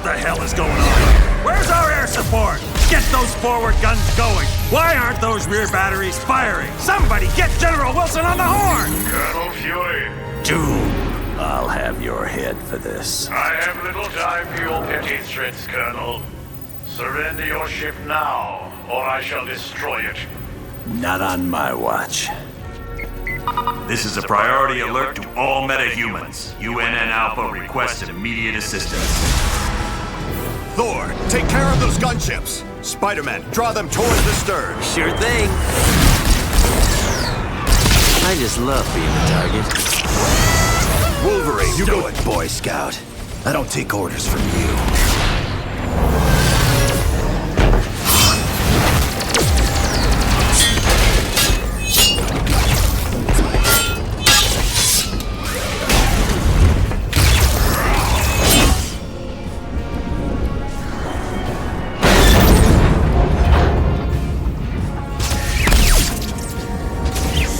the hell is going on? Where's our air support? Get those forward guns going! Why aren't those rear batteries firing? Somebody get General Wilson on the horn! Colonel Fury. Doom, I'll have your head for this. I have little time for your petty threats, Colonel. Surrender your ship now, or I shall destroy it. Not on my watch. This is a priority alert to all metahumans. UNN Alpha requests immediate assistance. Thor, take care of those gunships. Spider-Man, draw them towards the stern. Sure thing. I just love being the target. Wolverine, you Do go. it, Boy Scout. I don't take orders from you.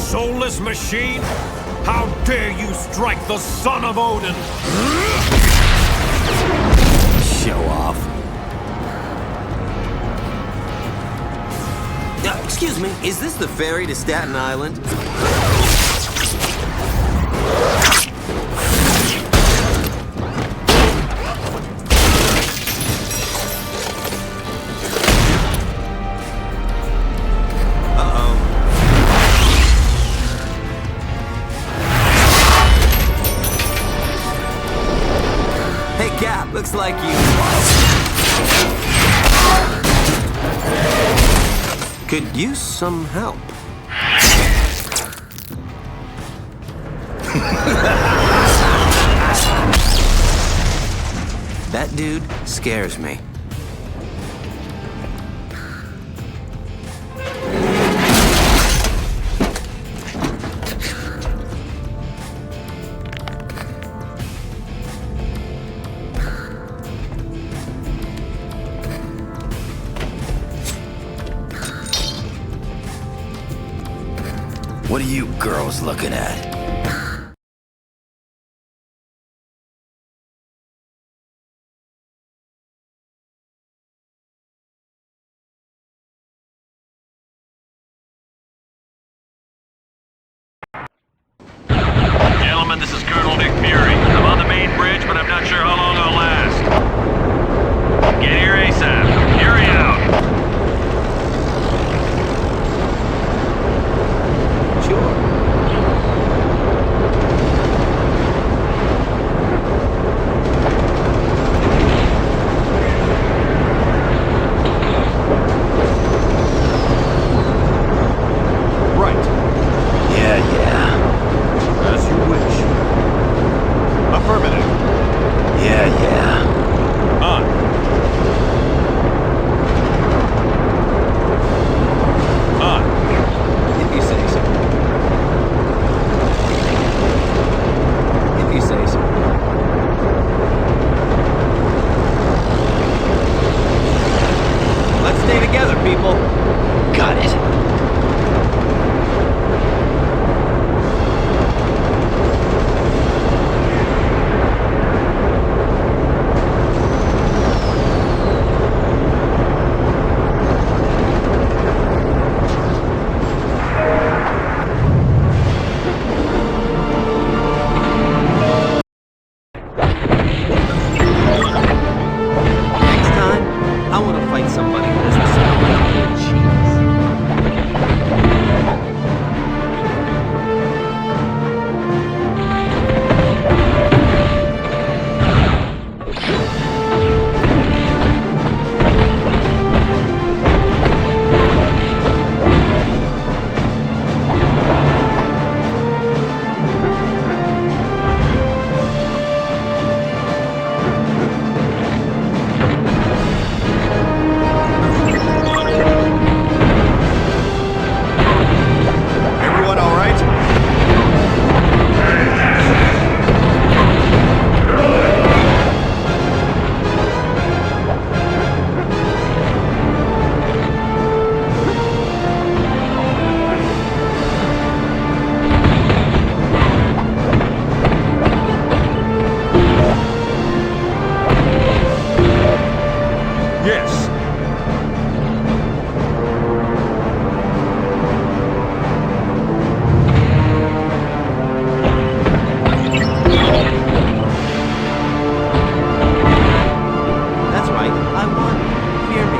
Soulless machine! How dare you strike the son of Odin! Show off. Excuse me, is this the ferry to Staten Island? Looks like you could use some help. That dude scares me. What are you girls looking at? Gentlemen, this is Colonel Nick Fury. I'm on the main bridge, but I'm not sure how long I'll last. Get here ASAP. Fury out. Yeah, Yes. That's right. I won. Fear me.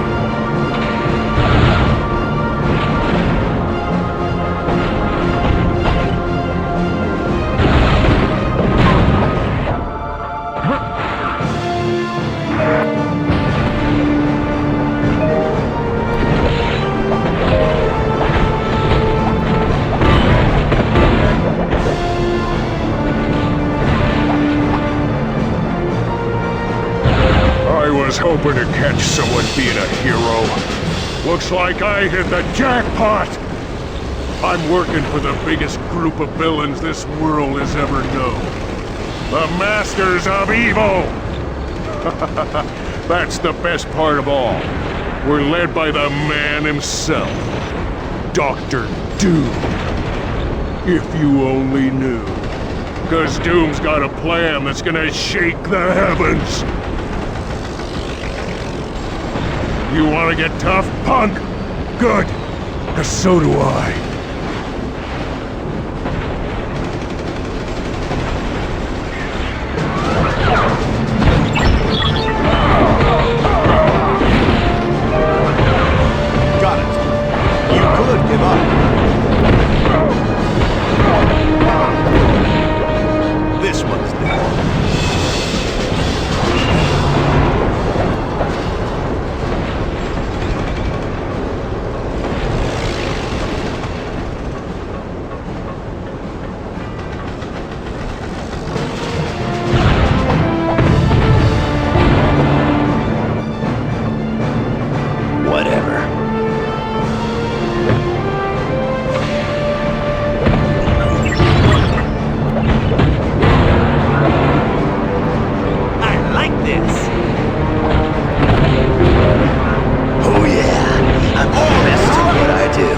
I was hoping to catch someone being a hero. Looks like I hit the jackpot! I'm working for the biggest group of villains this world has ever known. The Masters of Evil! That's the best part of all. We're led by the man himself, Dr. Doom. If you only knew. 'Cause Doom's got a plan that's gonna shake the heavens. You wanna get tough, punk? Good, 'cause so do I. Got it. You could give up. This one's dead. Whatever. I like this. Oh yeah, I'm the best at what I do.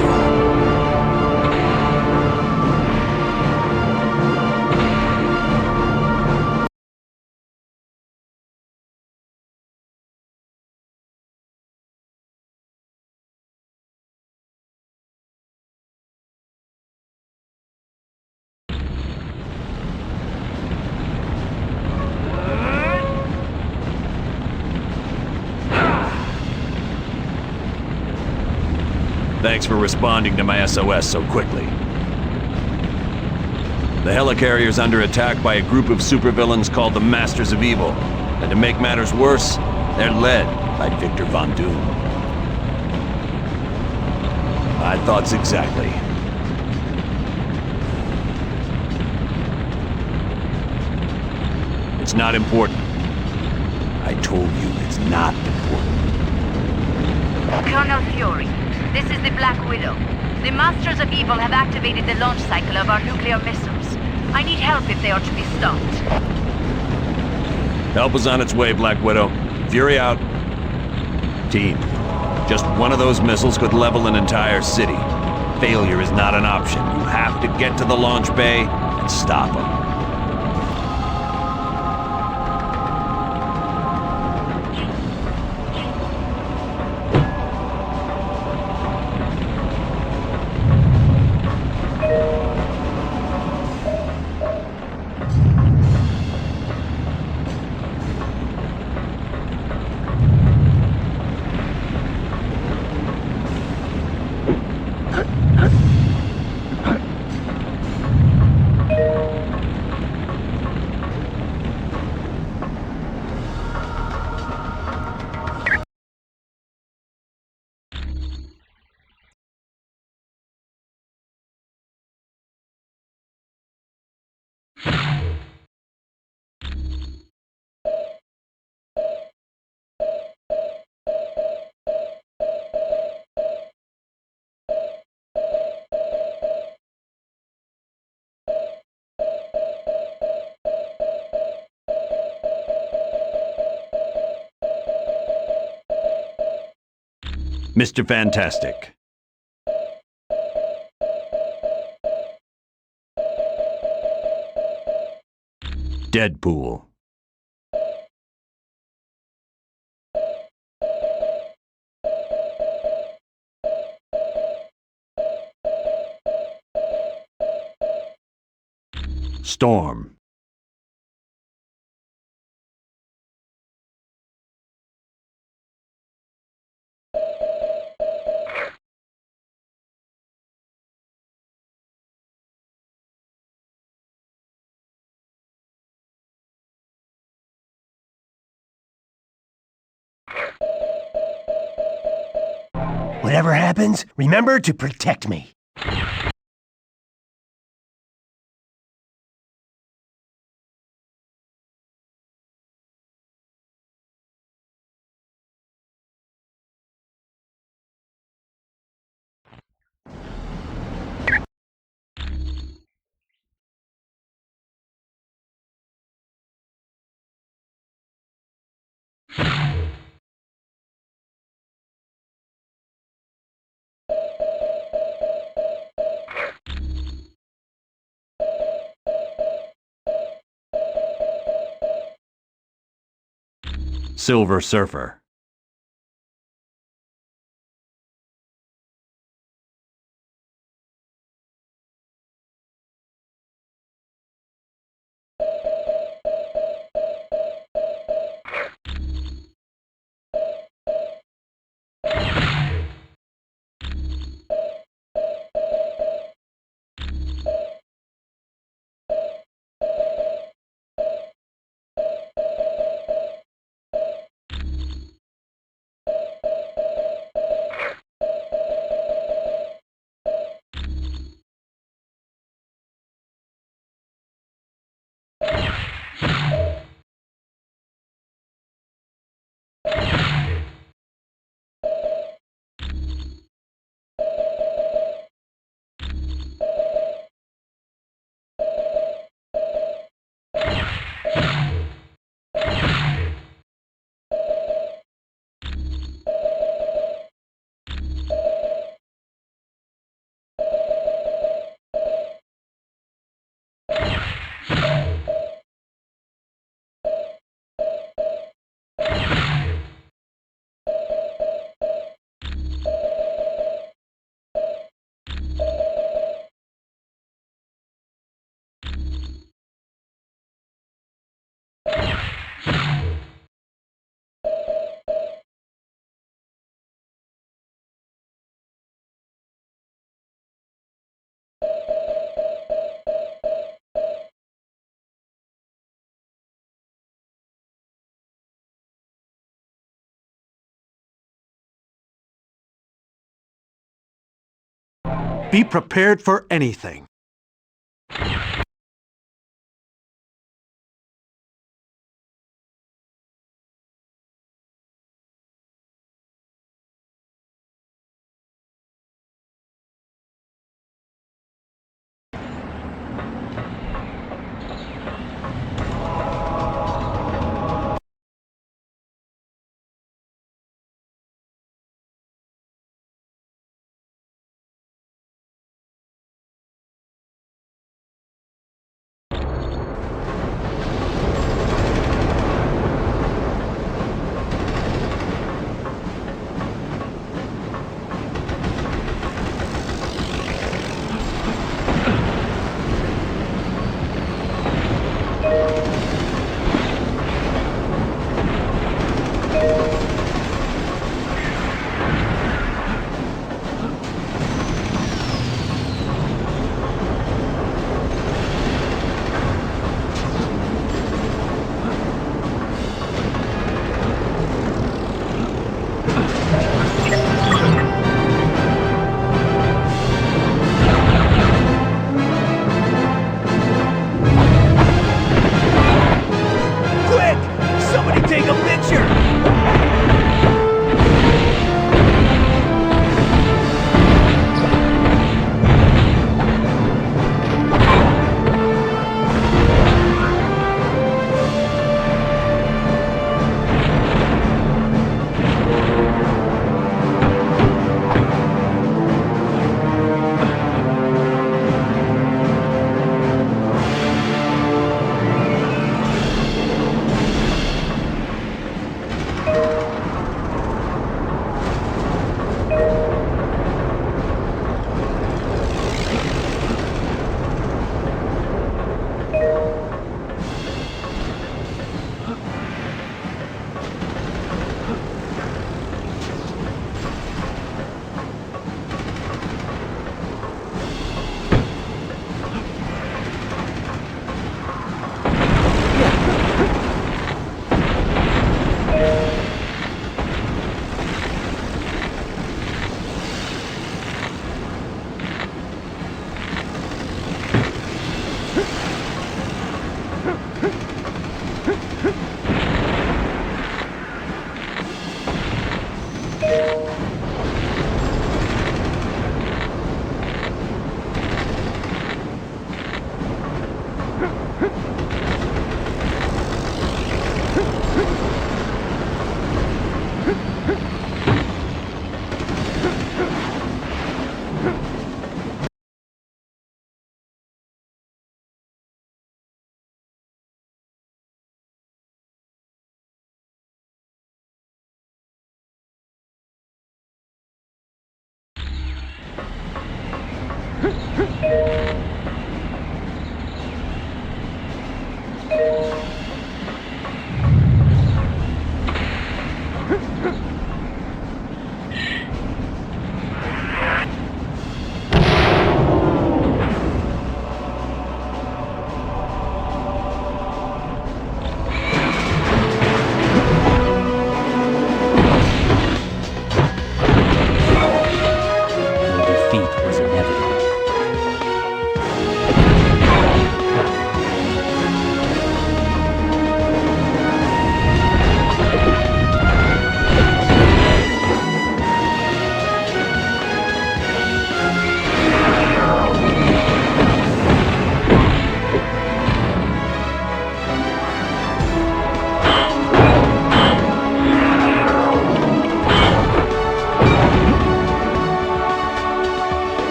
Thanks for responding to my SOS so quickly. The helicarrier's under attack by a group of supervillains called the Masters of Evil. And to make matters worse, they're led by Victor Von Doom. My thoughts exactly. It's not important. I told you it's not important. Colonel Fury, this is the Black Widow. The Masters of Evil have activated the launch cycle of our nuclear missiles. I need help if they are to be stopped. Help is on its way, Black Widow. Fury out. Team, just one of those missiles could level an entire city. Failure is not an option. You have to get to the launch bay and stop them. Mr. Fantastic. Deadpool. Storm. Whatever happens, remember to protect me. Silver Surfer. Be prepared for anything.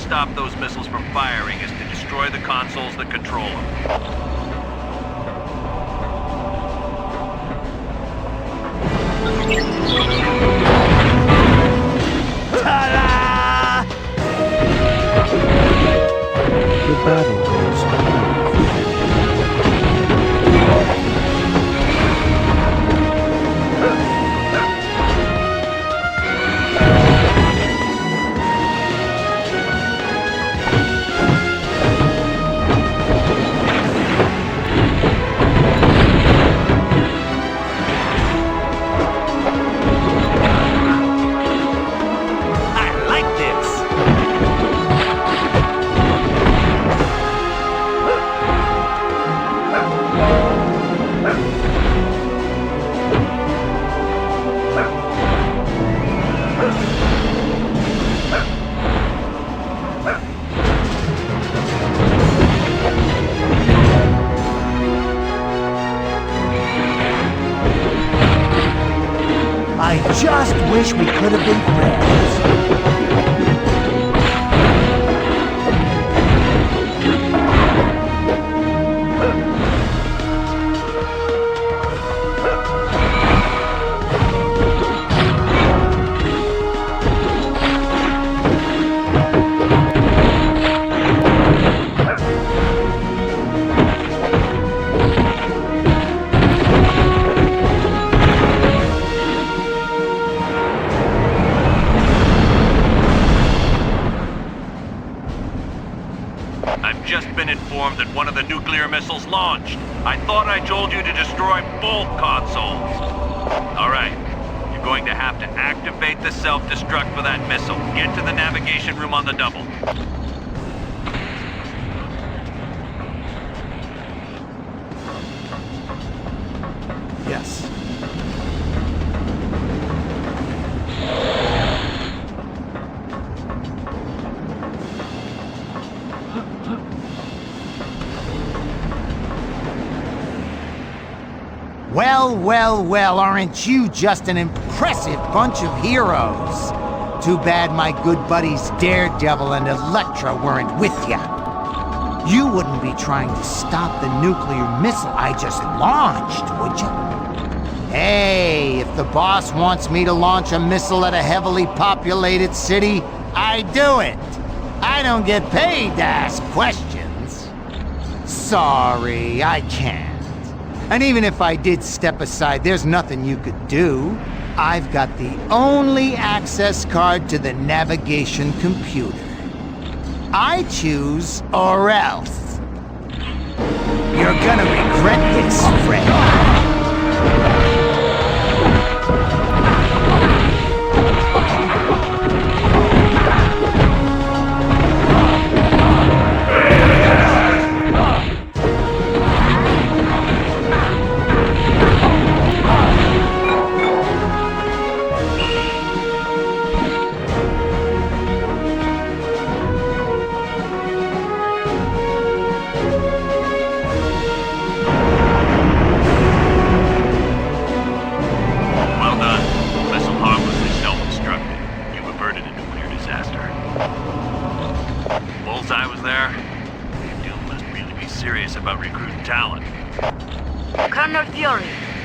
stop those missiles from firing is to destroy the consoles that control them. Ta-da! The battle goes on. I just wish we could have been friends. I've just been informed that one of the nuclear missiles launched. I thought I told you to destroy both consoles. All right. You're going to have to activate the self-destruct for that missile. Get to the navigation room on the double. Yes. Well, aren't you just an impressive bunch of heroes? Too bad my good buddies Daredevil and Elektra weren't with ya. You wouldn't be trying to stop the nuclear missile I just launched, would you? Hey, if the boss wants me to launch a missile at a heavily populated city, I do it. I don't get paid to ask questions. Sorry, I can't. And even if I did step aside, there's nothing you could do. I've got the only access card to the navigation computer. I choose or else. You're gonna regret this, friend.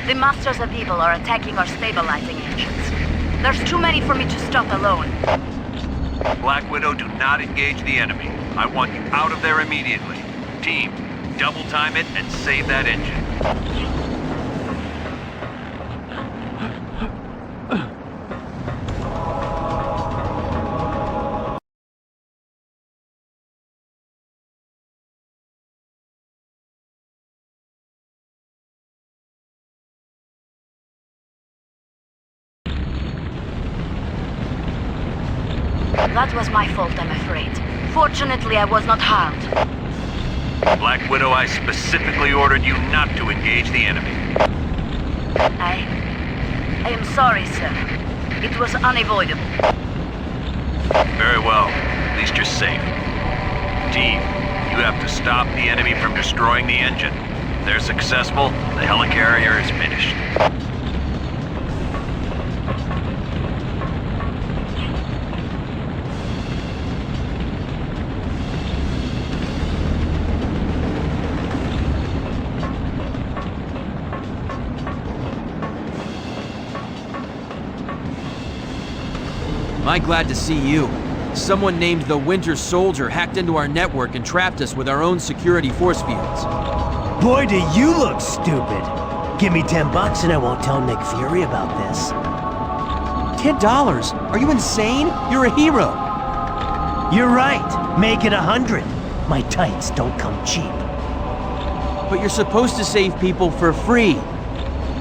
The Masters of Evil are attacking our stabilizing engines. There's too many for me to stop alone. Black Widow, do not engage the enemy. I want you out of there immediately. Team, double time it and save that engine. That was my fault, I'm afraid. Fortunately, I was not harmed. Black Widow, I specifically ordered you not to engage the enemy. I am sorry, sir. It was unavoidable. Very well. At least you're safe. Team, you have to stop the enemy from destroying the engine. If they're successful, the helicarrier is finished. Am I glad to see you. Someone named the Winter Soldier hacked into our network and trapped us with our own security force fields. Boy, do you look stupid. Give me $10 and I won't tell Nick Fury about this. $10? Are you insane? You're a hero. You're right. Make it 100. My tights don't come cheap. But you're supposed to save people for free.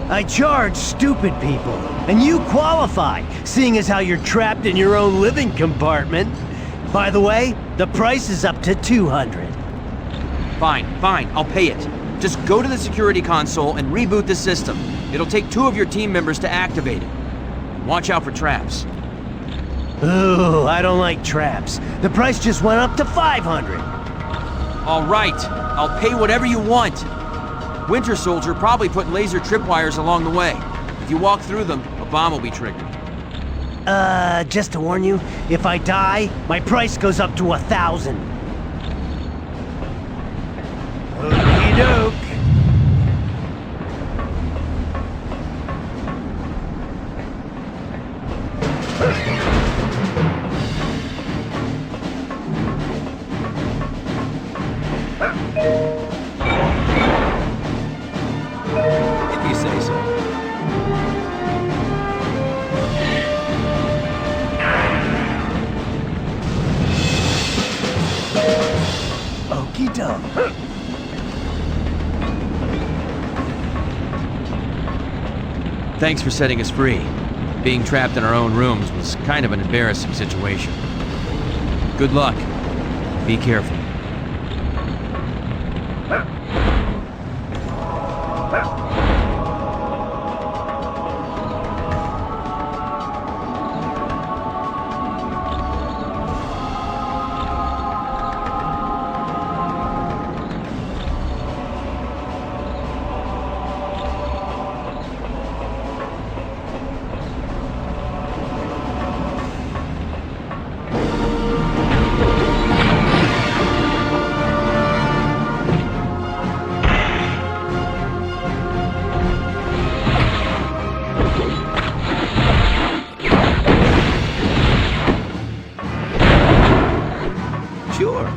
I charge stupid people, and you qualify, seeing as how you're trapped in your own living compartment. By the way, the price is up to 200. Fine, I'll pay it. Just go to the security console and reboot the system. It'll take 2 of your team members to activate it. Watch out for traps. Ooh, I don't like traps. The price just went up to 500. All right, I'll pay whatever you want. Winter Soldier probably put laser tripwires along the way. If you walk through them, a bomb will be triggered. Just to warn you, if I die, my price goes up to 1,000. Okey doke. If you say so. Okey doke. Thanks for setting us free. Being trapped in our own rooms was kind of an embarrassing situation. Good luck. Be careful. Sure.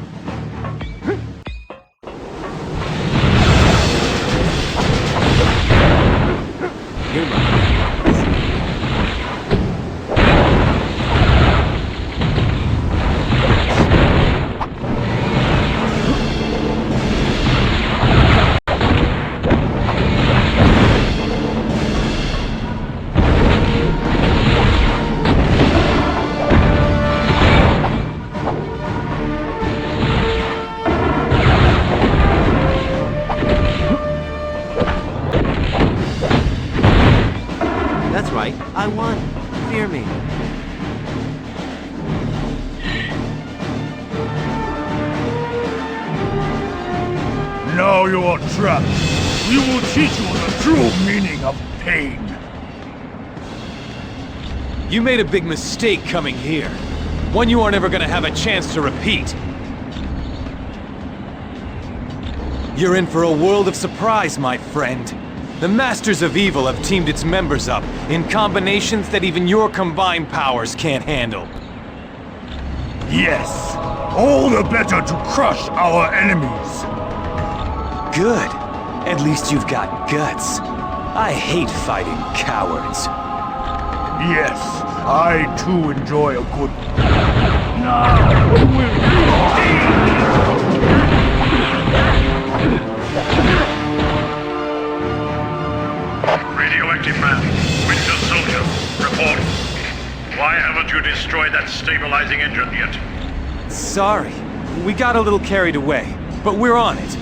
That's right. I won. Fear me. Now you are trapped. We will teach you the true meaning of pain. You made a big mistake coming here. One you are never gonna have a chance to repeat. You're in for a world of surprise, my friend. The Masters of Evil have teamed its members up in combinations that even your combined powers can't handle. Yes, all the better to crush our enemies. Good. At least you've got guts. I hate fighting cowards. Yes, I too enjoy a good... Now will Radioactive man, Winter Soldier, report. Why haven't you destroyed that stabilizing engine yet? Sorry. We got a little carried away, but we're on it.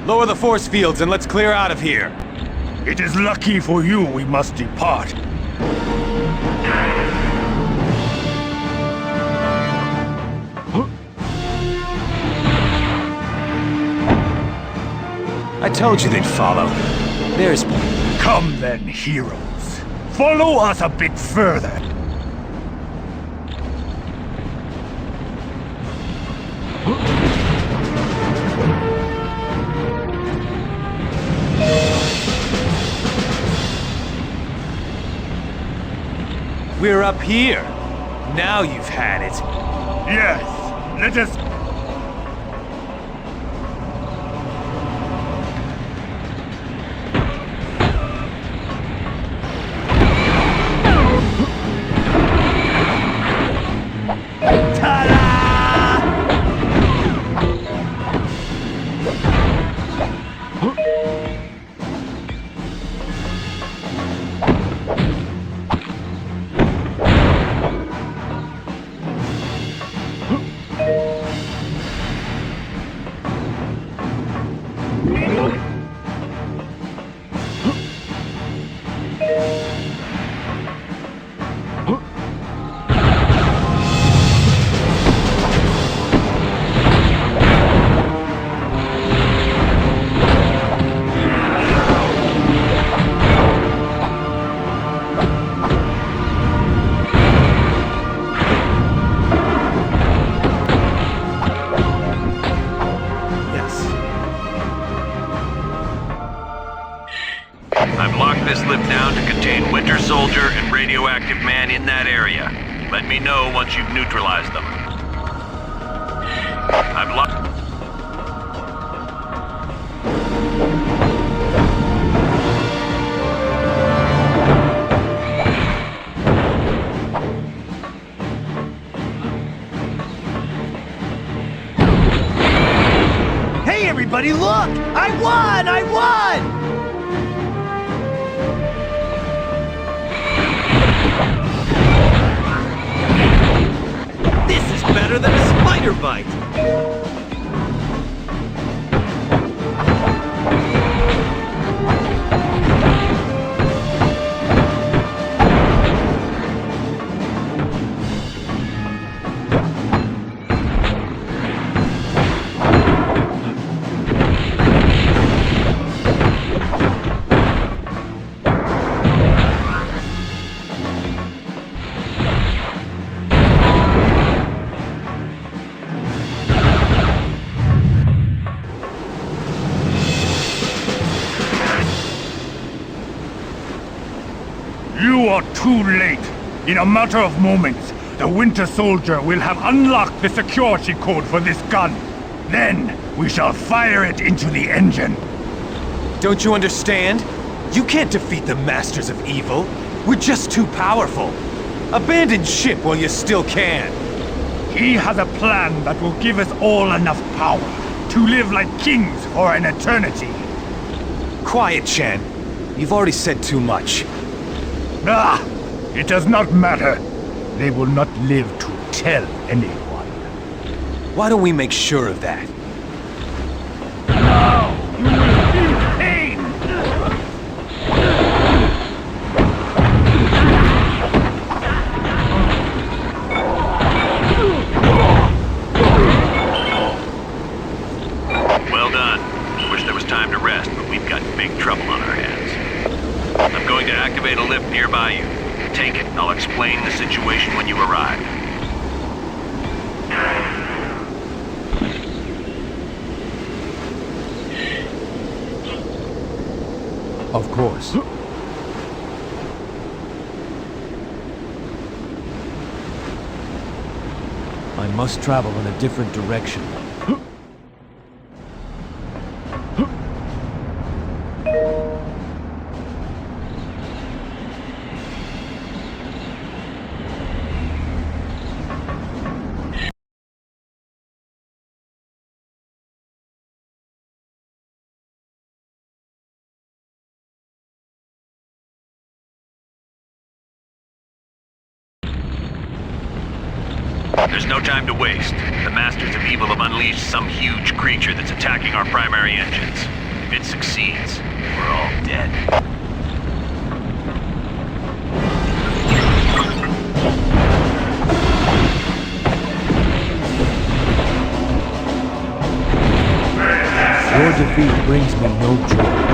Lower the force fields and let's clear out of here. It is lucky for you we must depart. I told you they'd follow. There's... Come then, heroes. Follow us a bit further. We're up here. Now you've had it. Yes, let us... soldier and radioactive man in that area. Let me know once you've neutralized them. I've lost... Hey everybody, look! I won! I won! This is better than a spider bite! You are too late. In a matter of moments, the Winter Soldier will have unlocked the security code for this gun. Then, we shall fire it into the engine. Don't you understand? You can't defeat the Masters of Evil. We're just too powerful. Abandon ship while you still can. He has a plan that will give us all enough power to live like kings for an eternity. Quiet, Chen. You've already said too much. Ah! It does not matter. They will not live to tell anyone. Why don't we make sure of that? Now you will feel pain! Well done. Wish there was time to rest, but we've got big trouble on our hands. I'm going to activate a lift nearby you. Take it. I'll explain the situation when you arrive. Of course. I must travel in a different direction. There's no time to waste. The Masters of Evil have unleashed some huge creature that's attacking our primary engines. If it succeeds, we're all dead. Your defeat brings me no joy.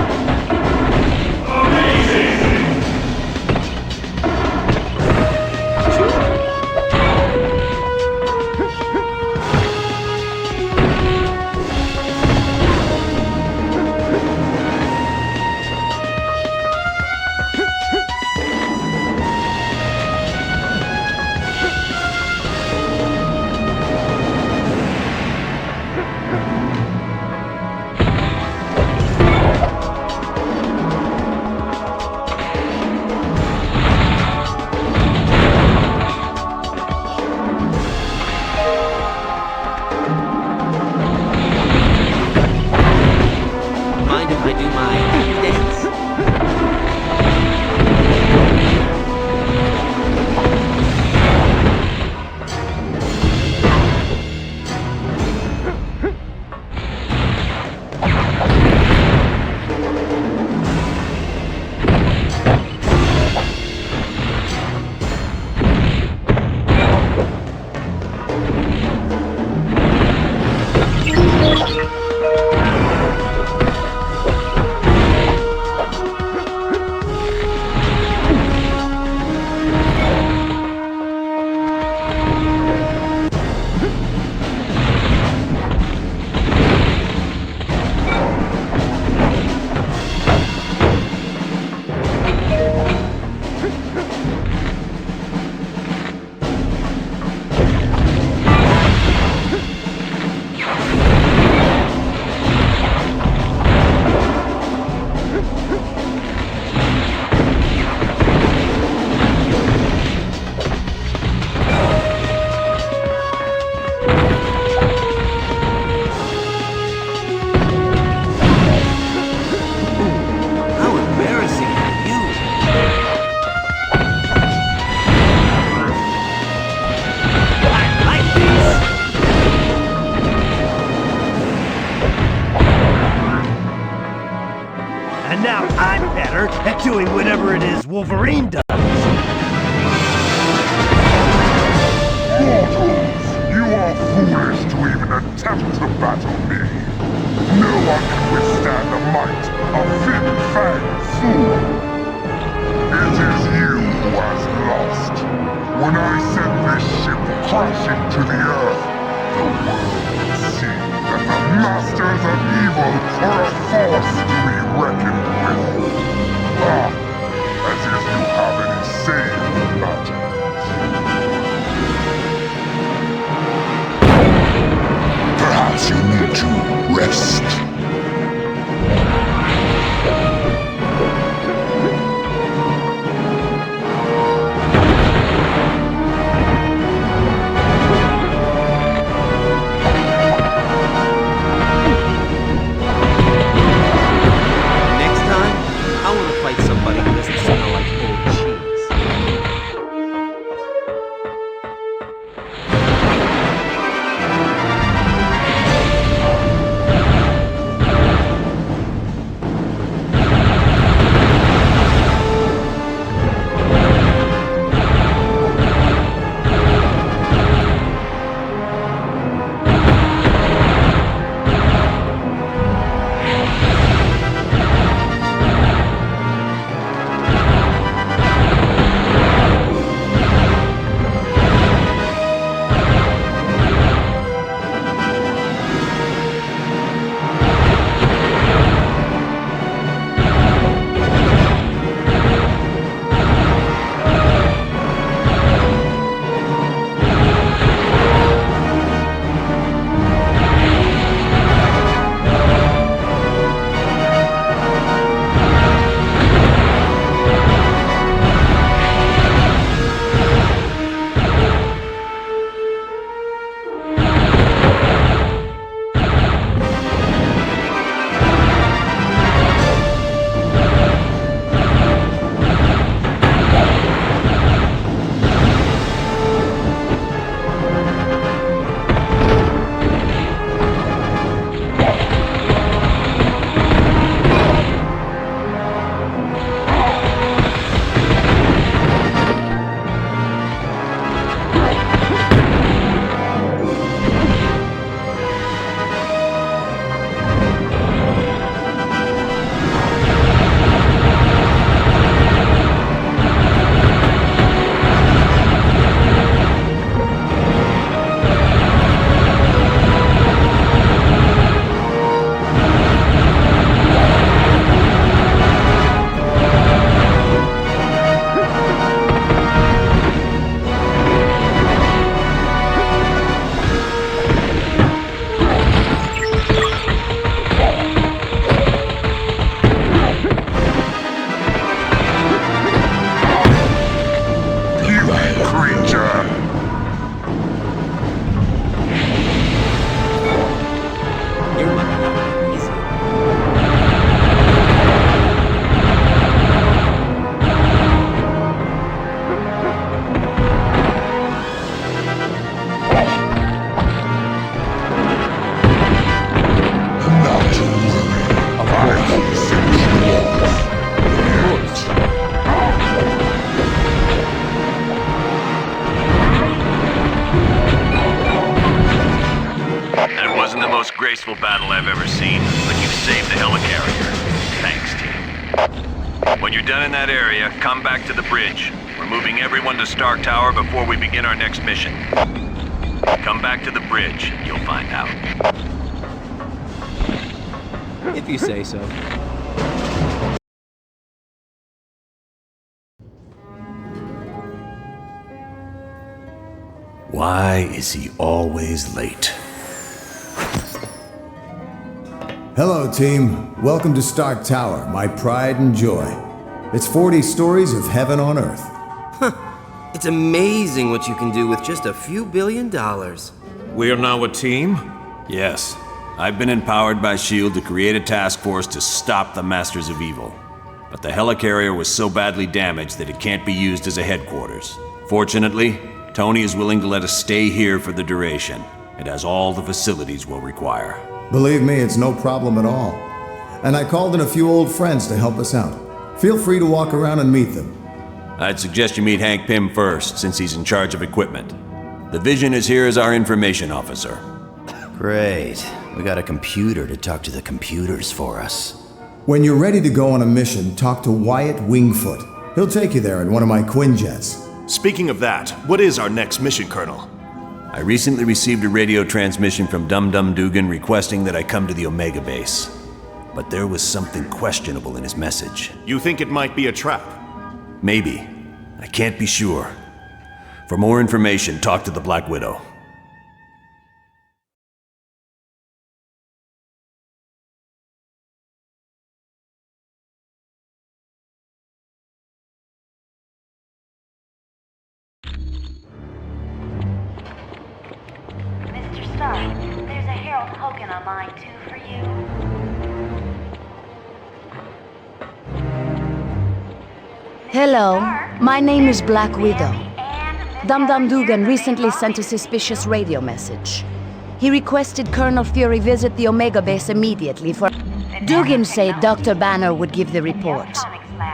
graceful battle I've ever seen, but you saved the helicarrier. Thanks, team. When you're done in that area, come back to the bridge. We're moving everyone to Stark Tower before we begin our next mission. Come back to the bridge, you'll find out. If you say so. Why is he always late? Hello, team. Welcome to Stark Tower, my pride and joy. It's 40 stories of heaven on Earth. It's amazing what you can do with just a few $1 billion. We are now a team? Yes. I've been empowered by S.H.I.E.L.D. to create a task force to stop the Masters of Evil. But the helicarrier was so badly damaged that it can't be used as a headquarters. Fortunately, Tony is willing to let us stay here for the duration. It has all the facilities we'll require. Believe me, it's no problem at all. And I called in a few old friends to help us out. Feel free to walk around and meet them. I'd suggest you meet Hank Pym first, since he's in charge of equipment. The Vision is here as our information officer. Great. We got a computer to talk to the computers for us. When you're ready to go on a mission, talk to Wyatt Wingfoot. He'll take you there in one of my Quinjets. Speaking of that, what is our next mission, Colonel? I recently received a radio transmission from Dum Dum Dugan requesting that I come to the Omega base. But there was something questionable in his message. You think it might be a trap? Maybe. I can't be sure. For more information, talk to the Black Widow. Mr. Stark, there's a Harold Hogan on line 2 for you. Hello, my name is Black Widow. Dum Dum Dugan recently sent a suspicious radio message. He requested Colonel Fury visit the Omega base immediately for... Dugan said Dr. Banner would give the report.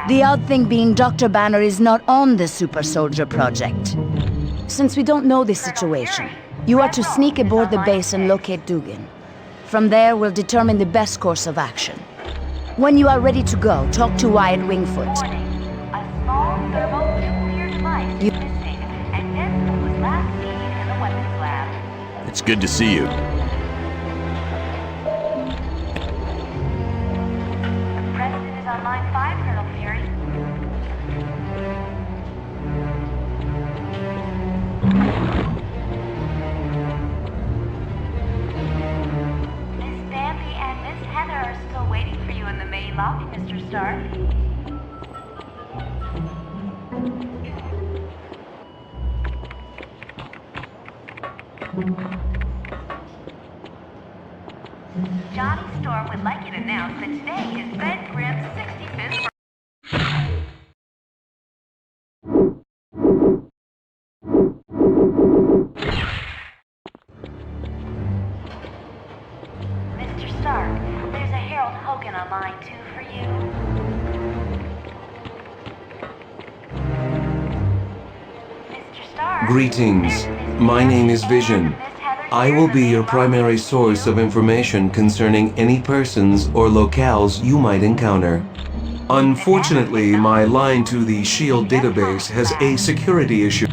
The odd thing being Dr. Banner is not on the Super Soldier project. Since we don't know the situation, you are to sneak aboard the base and locate Dugan. From there, we'll determine the best course of action. When you are ready to go, talk to Wyatt Wingfoot. Small thermonuclear device is missing, and this was last seen in the weapons lab. It's good to see you. The President is on line 5, Colonel Fury. Miss Bambi and Miss Heather are still waiting for you in the main lobby, Mr. Stark. Johnny Storm would like you to announce that today is Ben Grimm's 65th Mr. Stark, there's a Harold Hogan on line 2 for you. Mr. Stark. Greetings. My name is Vision. I will be your primary source of information concerning any persons or locales you might encounter. Unfortunately, my line to the S.H.I.E.L.D. database has a security issue.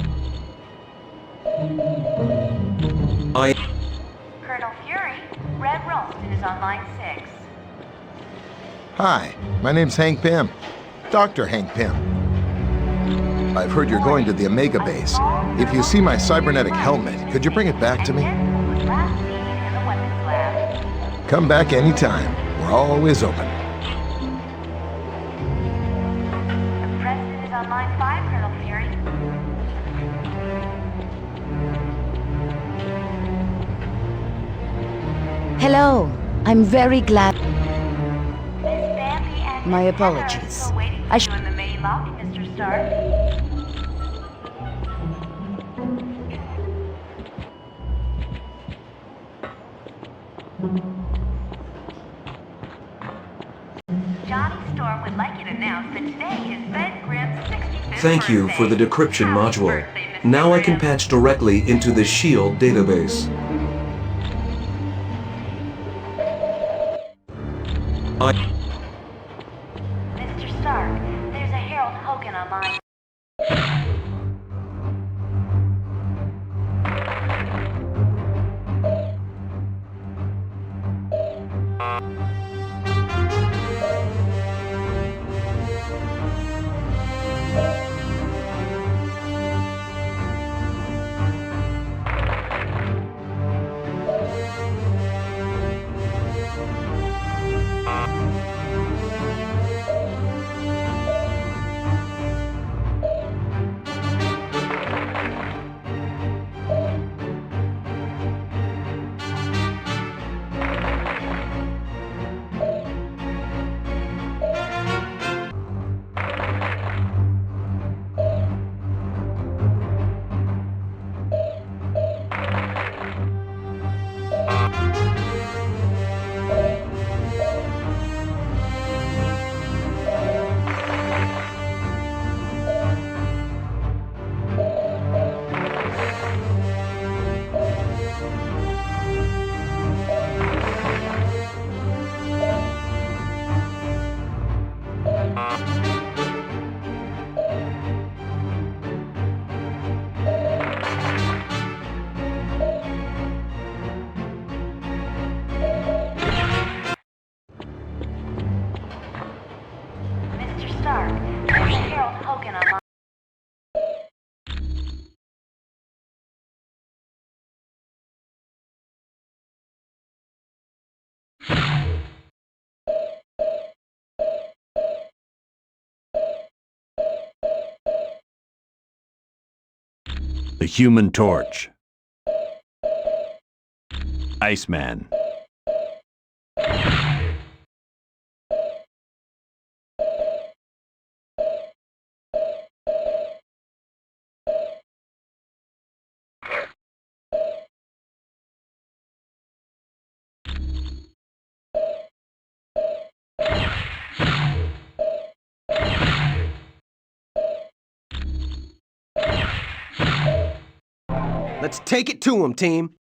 Colonel Fury, Red Ralston is on line 6. Hi, my name's Hank Pym. Dr. Hank Pym. I've heard you're going to the Omega base. If you see my cybernetic helmet, could you bring it back to me? Come back anytime. We're always open. The President is on line 5, Colonel Fury. Hello, I'm very glad... Miss Bambi and My Miss Heather are apologies. still waiting for you in the main lobby, Mr. Stark. Johnny Storm would like you to announce that today is Ben Grimm's 65th Thank you for the decryption module. Now I can patch directly into the S.H.I.E.L.D. database. Mr. Stark, there's a Harold Hogan online. Mr. Stark, there's a Harold Hogan online. The Human Torch. Iceman. Let's take it to him, team.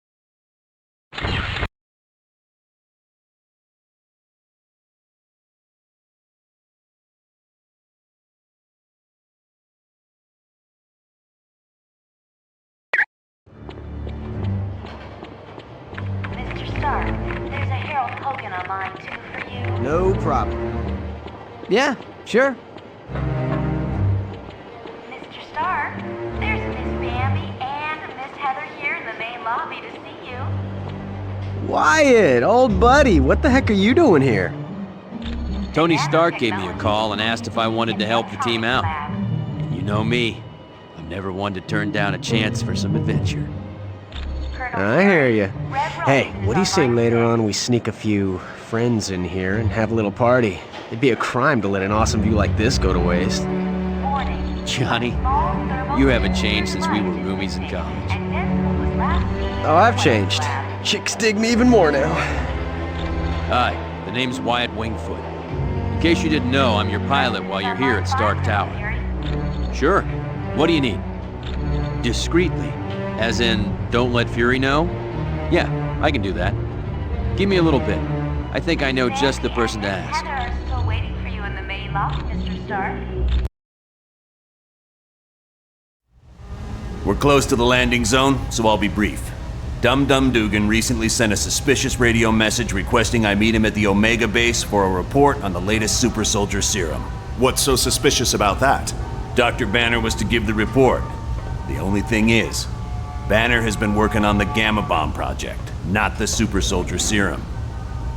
Mr. Stark, there's a Harold Hogan online too for you. No problem. Yeah, sure. Mr. Stark, there's Miss Bambi and Miss Heather here in the main lobby to see you. Wyatt, old buddy, what the heck are you doing here? Tony Stark gave me a call and asked if I wanted to help the team out. And you know me, I'm never one to turn down a chance for some adventure. I hear you. Hey, what do you say later on we sneak a few friends in here and have a little party? It'd be a crime to let an awesome view like this go to waste. Johnny, you haven't changed since we were roomies in college. Oh, I've changed. Chicks dig me even more now. Hi, the name's Wyatt Wingfoot. In case you didn't know, I'm your pilot while you're here at Stark Tower. Sure. What do you need? Discreetly. As in, don't let Fury know? Yeah, I can do that. Give me a little bit. I think I know just the person to ask. Heather is still waiting for you in the main lobby, Mr. Stark. We're close to the landing zone, so I'll be brief. Dum-Dum Dugan recently sent a suspicious radio message requesting I meet him at the Omega base for a report on the latest super soldier serum. What's so suspicious about that? Dr. Banner was to give the report. The only thing is, Banner has been working on the Gamma Bomb project, not the super soldier serum.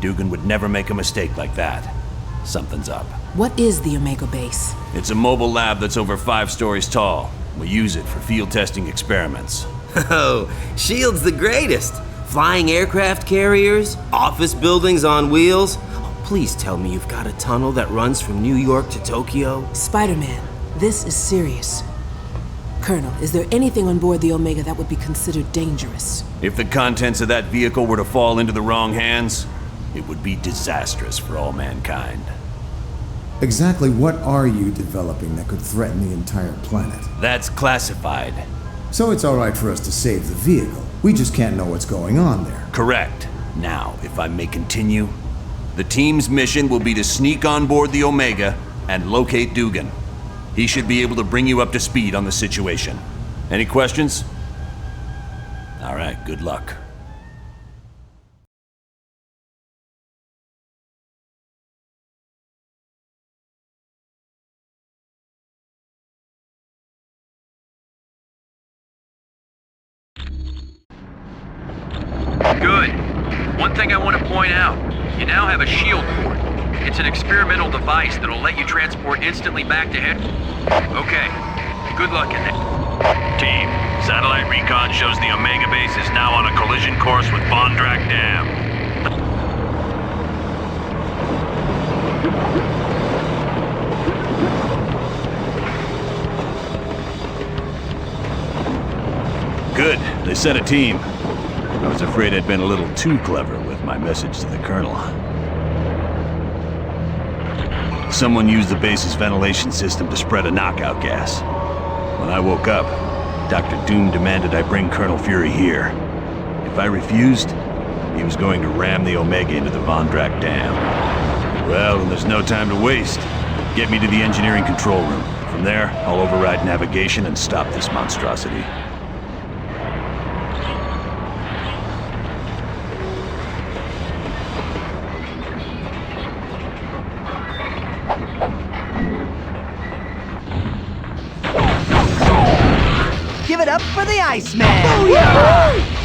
Dugan would never make a mistake like that. Something's up. What is the Omega base? It's a mobile lab that's over 5 stories tall. We use it for field testing experiments. Oh, S.H.I.E.L.D.'s the greatest. Flying aircraft carriers, office buildings on wheels. Oh, please tell me you've got a tunnel that runs from New York to Tokyo. Spider-Man, this is serious. Colonel, is there anything on board the Omega that would be considered dangerous? If the contents of that vehicle were to fall into the wrong hands, it would be disastrous for all mankind. Exactly what are you developing that could threaten the entire planet? That's classified. So it's alright for us to save the vehicle. We just can't know what's going on there. Correct. Now, if I may continue, The team's mission will be to sneak on board the Omega and locate Dugan. He should be able to bring you up to speed on the situation. Any questions? All right, good luck. Good. One thing I want to point out, you now have a shield port. It's an experimental device that'll let you transport instantly back to head. Okay, good luck in it. Team, satellite recon shows the Omega base is now on a collision course with Bondrak Dam. Good, they sent a team. I was afraid I'd been a little too clever with my message to the Colonel. Someone used the base's ventilation system to spread a knockout gas. When I woke up, Dr. Doom demanded I bring Colonel Fury here. If I refused, he was going to ram the Omega into the Bondrak Dam. Well, then there's no time to waste. Get me to the engineering control room. From there, I'll override navigation and stop this monstrosity. Give it up for the Iceman! Booyah!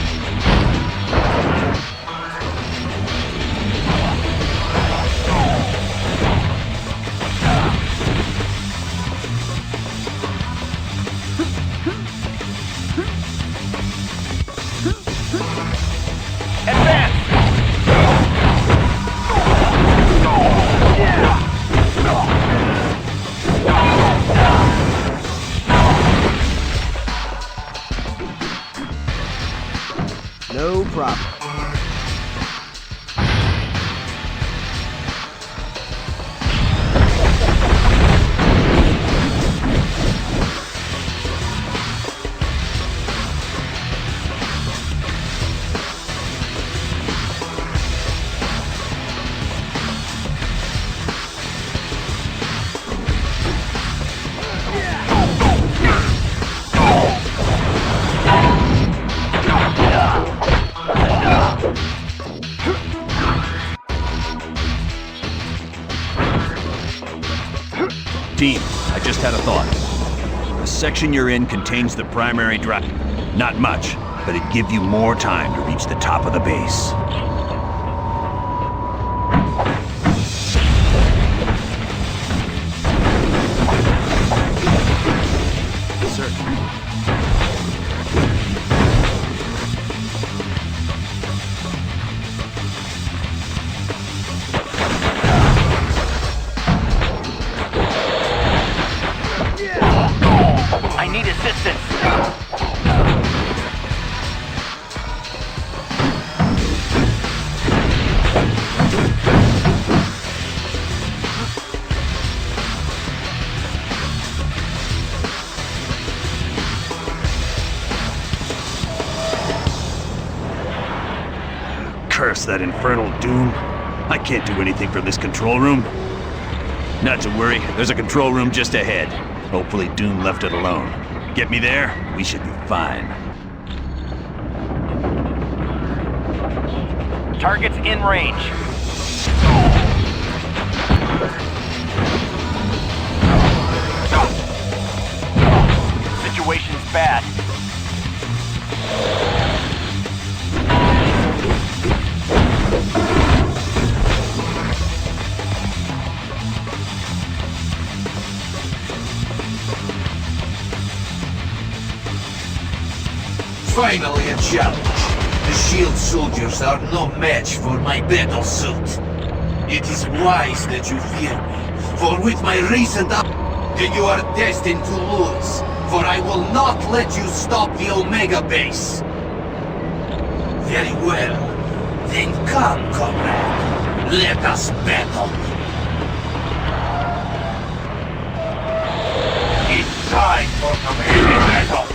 No problem. Team, I just had a thought. The section you're in contains the primary drive. Not much, but it'd give you more time to reach the top of the base. I need assistance. Curse that infernal Doom. I can't do anything from this control room. Not to worry, there's a control room just ahead. Hopefully Doom left it alone. Get me there, we should be fine. Target's in range. Situation's bad. Finally a challenge. The shield soldiers are no match for my battle suit. It is wise that you fear me, for with my recent you are destined to lose, for I will not let you stop the Omega base. Very well. Then come, comrade. Let us battle. It's time for the heavy battle.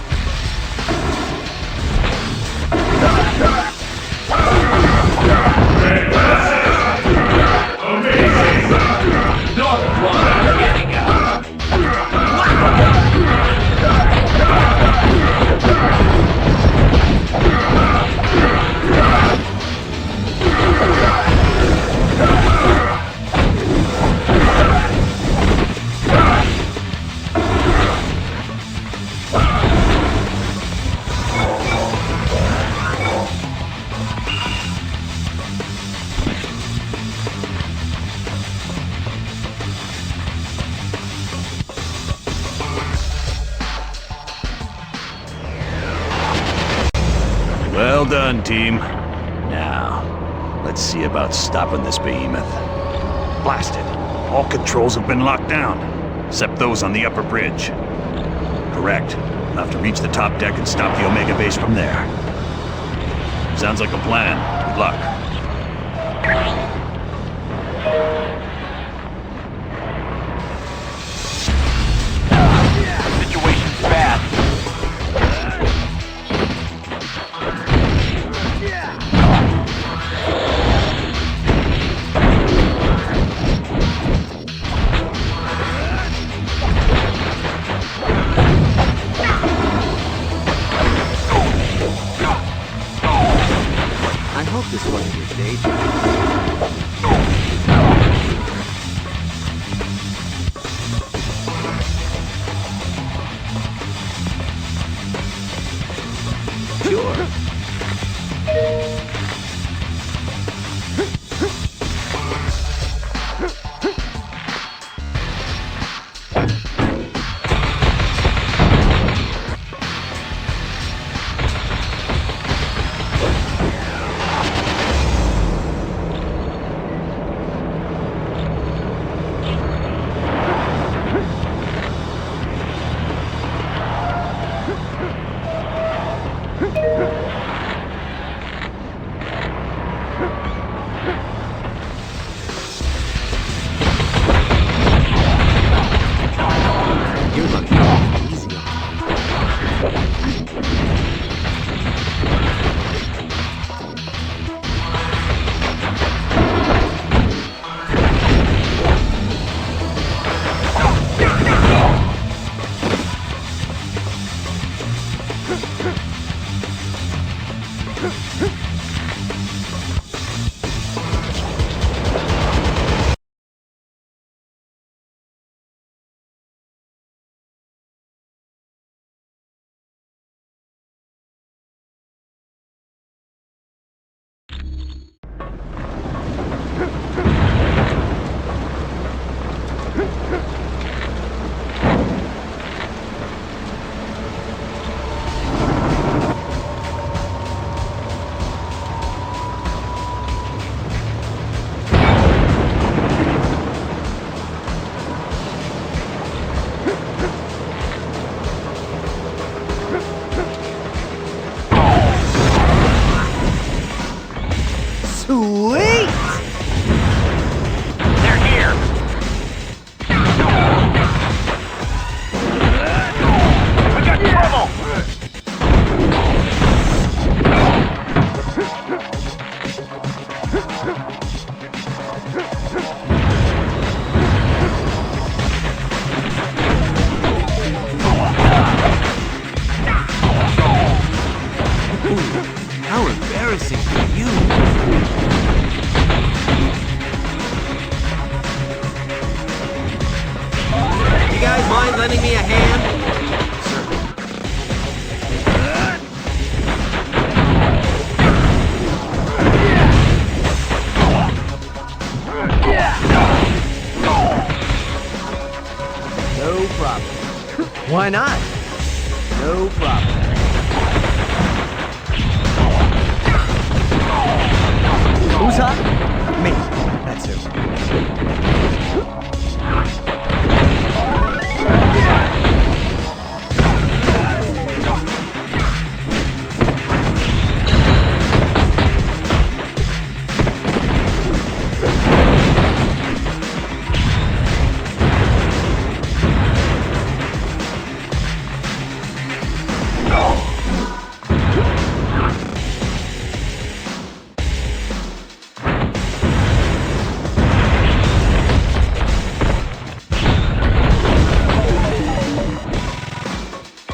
Well done, team. Now, let's see about stopping this behemoth. Blast it. All controls have been locked down, except those on the upper bridge. Correct. We'll have to reach the top deck and stop the Omega base from there. Sounds like a plan. Good luck. Situation's bad. I hope this wasn't your daydream. Sure. You're lucky. Easy on me. Sweet! They're here. We got trouble. How embarrassing for you. You guys mind lending me a hand? No problem. Why not? No problem. Who's up? Me. That's who.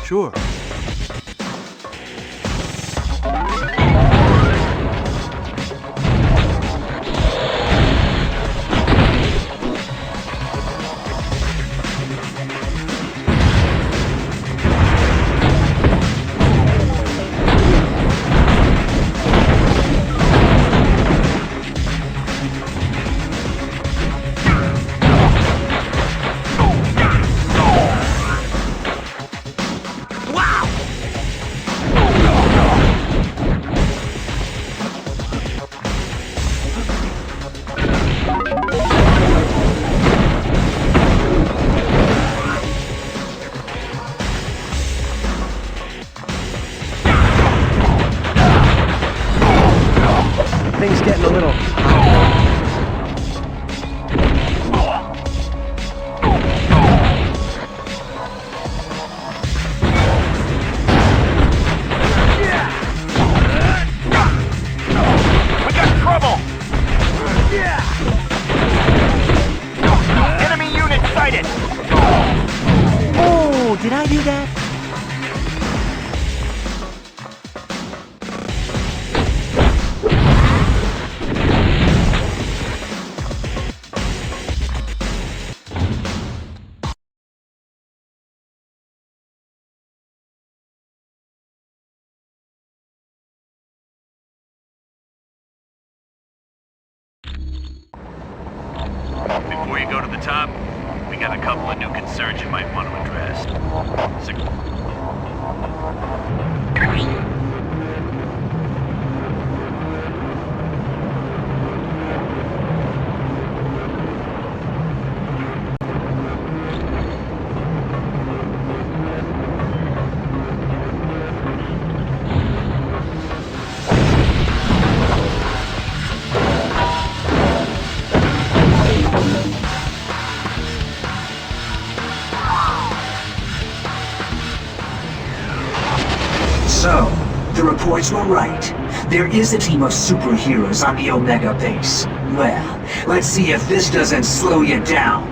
Sure. Wow! things getting a little... We got trouble! Enemy unit sighted! Oh, did I do that? Before you go to the top, we got a couple of new concerns you might want to address. So, the reports were right. There is a team of superheroes on the Omega base. Well, let's see if this doesn't slow you down.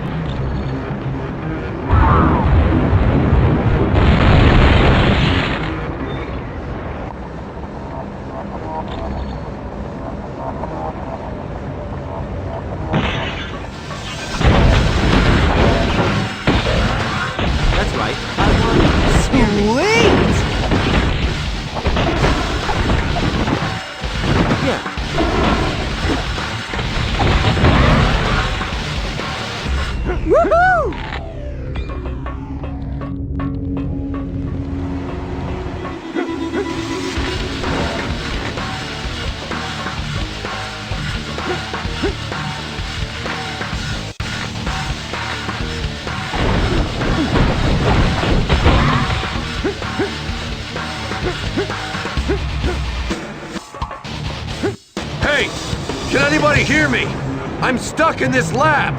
That's right. I won. Sweet! Woohoo! Hey! Can anybody hear me? I'm stuck in this lab!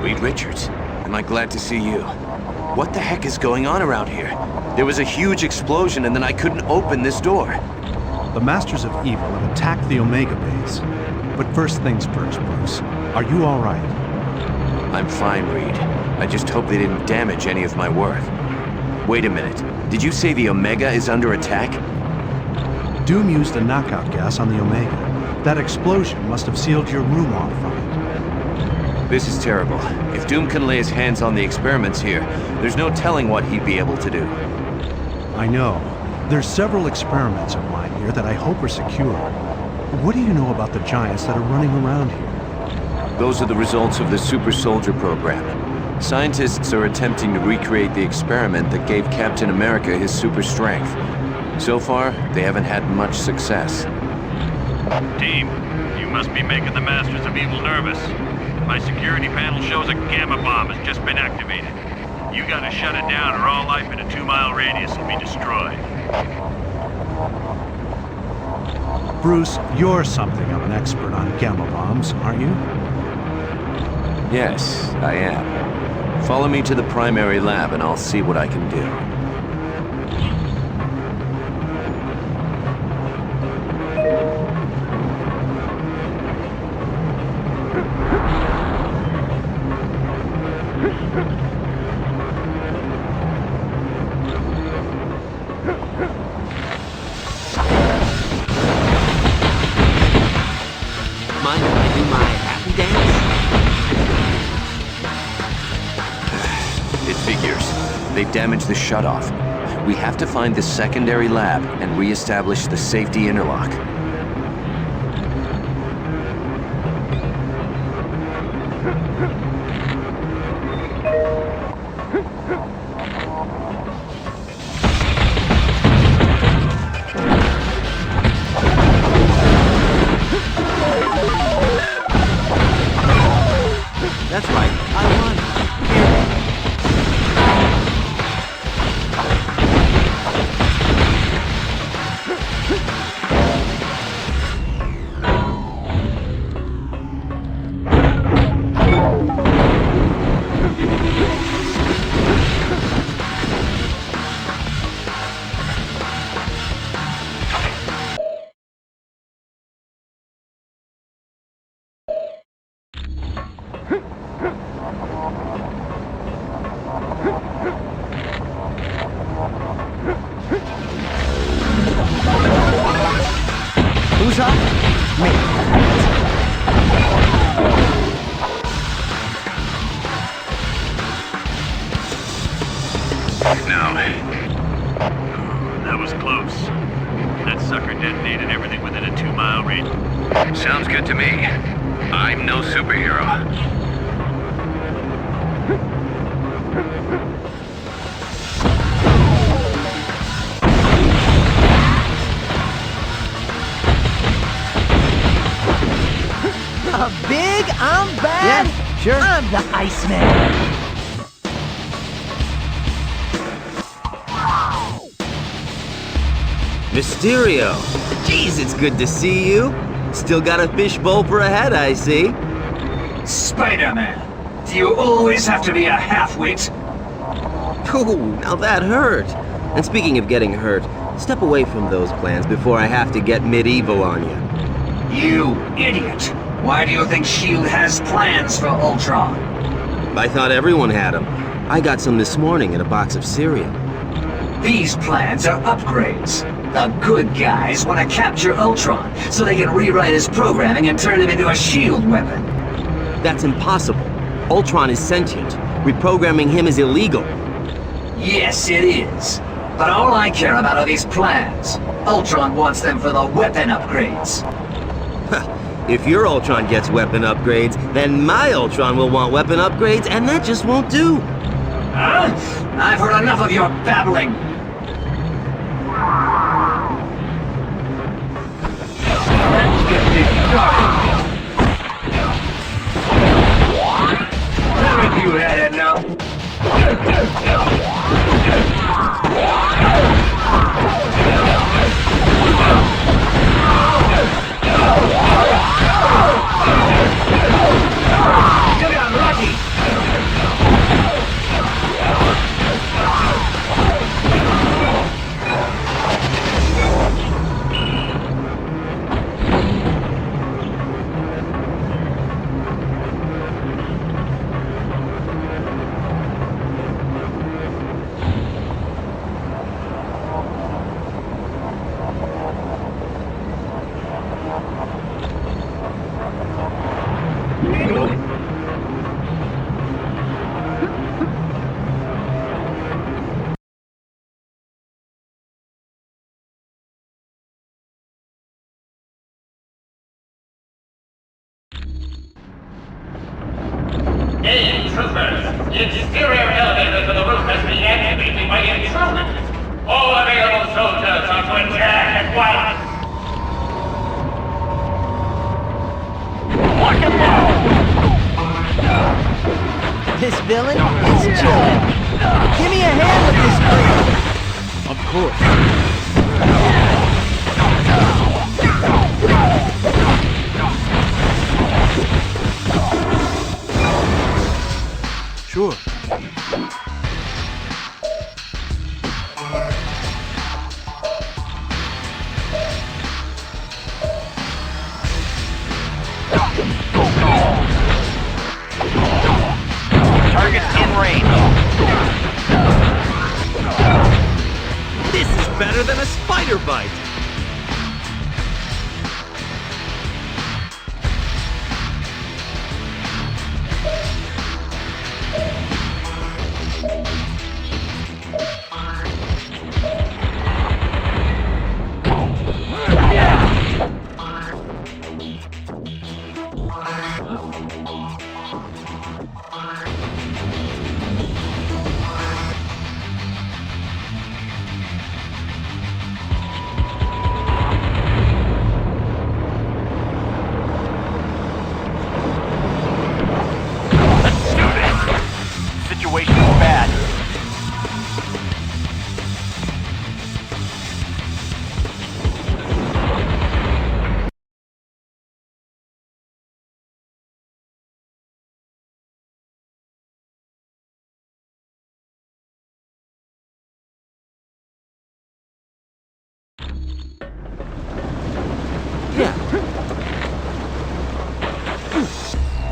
Reed Richards, am I glad to see you. What the heck is going on around here? There was a huge explosion and then I couldn't open this door. The Masters of Evil have attacked the Omega base. But first things first, Bruce. Are you all right? I'm fine, Reed. I just hope they didn't damage any of my work. Wait a minute. Did you say the Omega is under attack? Doom used a knockout gas on the Omega. That explosion must have sealed your room off from it. This is terrible. If Doom can lay his hands on the experiments here, there's no telling what he'd be able to do. I know. There's several experiments of mine here that I hope are secure. What do you know about the giants that are running around here? Those are the results of the Super Soldier program. Scientists are attempting to recreate the experiment that gave Captain America his super strength. So far, they haven't had much success. Team, you must be making the Masters of Evil nervous. My security panel shows a gamma bomb has just been activated. You gotta shut it down or all life in a 2-mile radius will be destroyed. Bruce, you're something of an expert on gamma bombs, aren't you? Yes, I am. Follow me to the primary lab and I'll see what I can do. Mind if I do my happy dance? It figures. They've damaged the shutoff. We have to find the secondary lab and re-establish the safety interlock. That's right, I won. off now. That was close. That sucker detonated everything within a 2-mile range. Sounds good to me. I'm no superhero. Big, I'm bad. Yeah, sure. I'm the Iceman. Mysterio! Jeez, it's good to see you. Still got a fishbowl for a head, I see. Spider-Man, do you always have to be a half-wit? Ooh, now that hurt. And speaking of getting hurt, step away from those plans before I have to get medieval on you. You idiot! Why do you think S.H.I.E.L.D. has plans for Ultron? I thought everyone had them. I got some this morning in a box of cereal. These plans are upgrades. The good guys want to capture Ultron so they can rewrite his programming and turn him into a S.H.I.E.L.D. weapon. That's impossible. Ultron is sentient. Reprogramming him is illegal. Yes, it is. But all I care about are these plans. Ultron wants them for the weapon upgrades. If your Ultron gets weapon upgrades, then my Ultron will want weapon upgrades, and that just won't do. Huh? I've heard enough of your babbling. Let's get this started. Haven't you had enough? You got lucky. Hey, troopers! The exterior elevator to the roof has been activated by intruders! All available soldiers are to attack at once! Lock him down! This villain is chilling. Give me a hand with this creep. Of course. Sure. Target's in range. This is better than a spider bite. Situation's bad.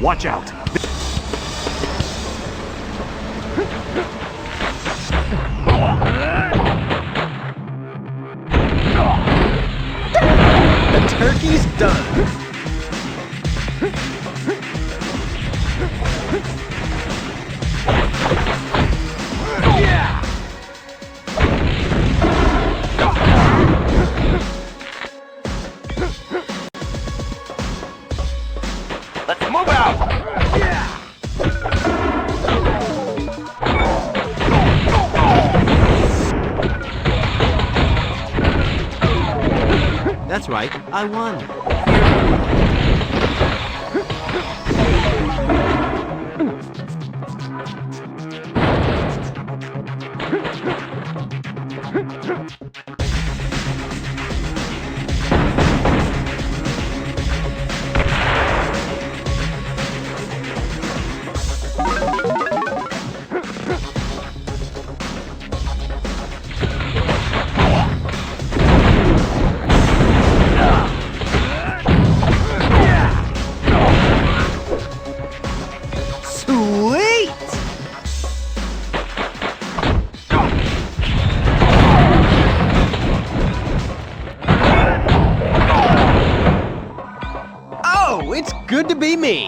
Watch out. The turkey's done. I won. It's good to be me.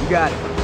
You got it.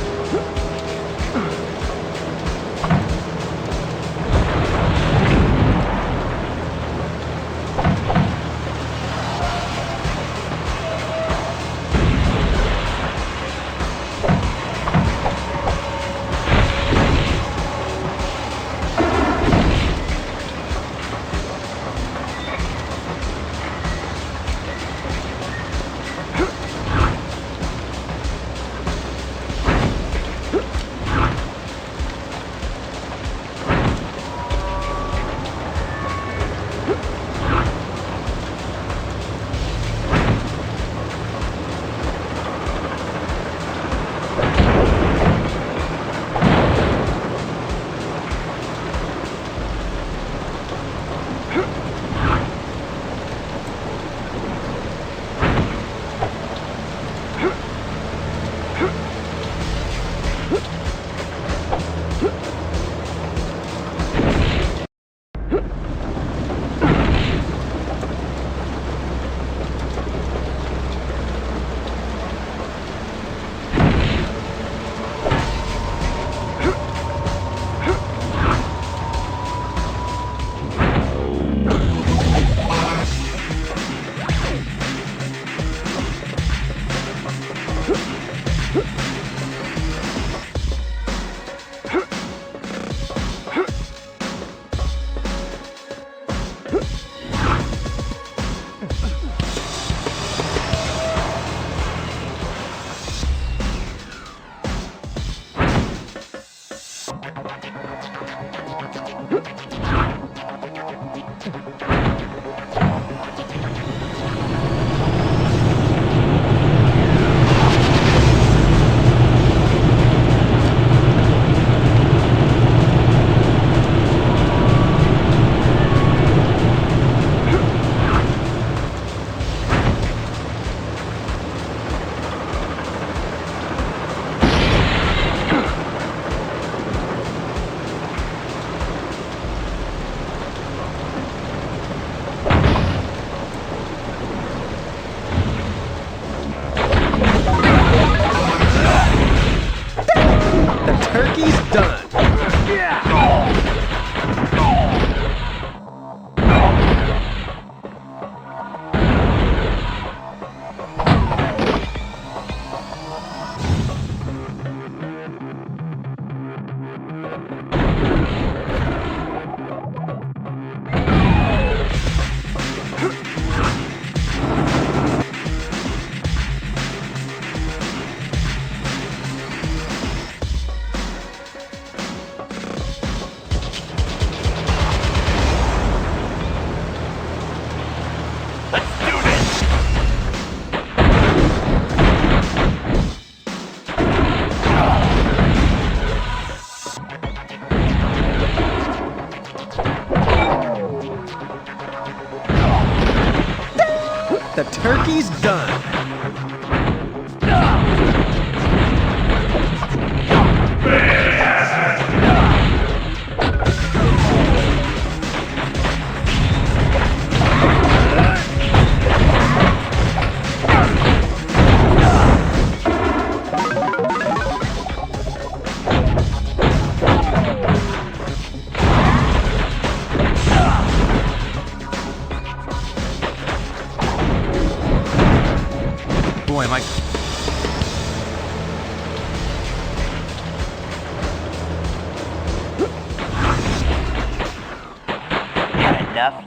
enough?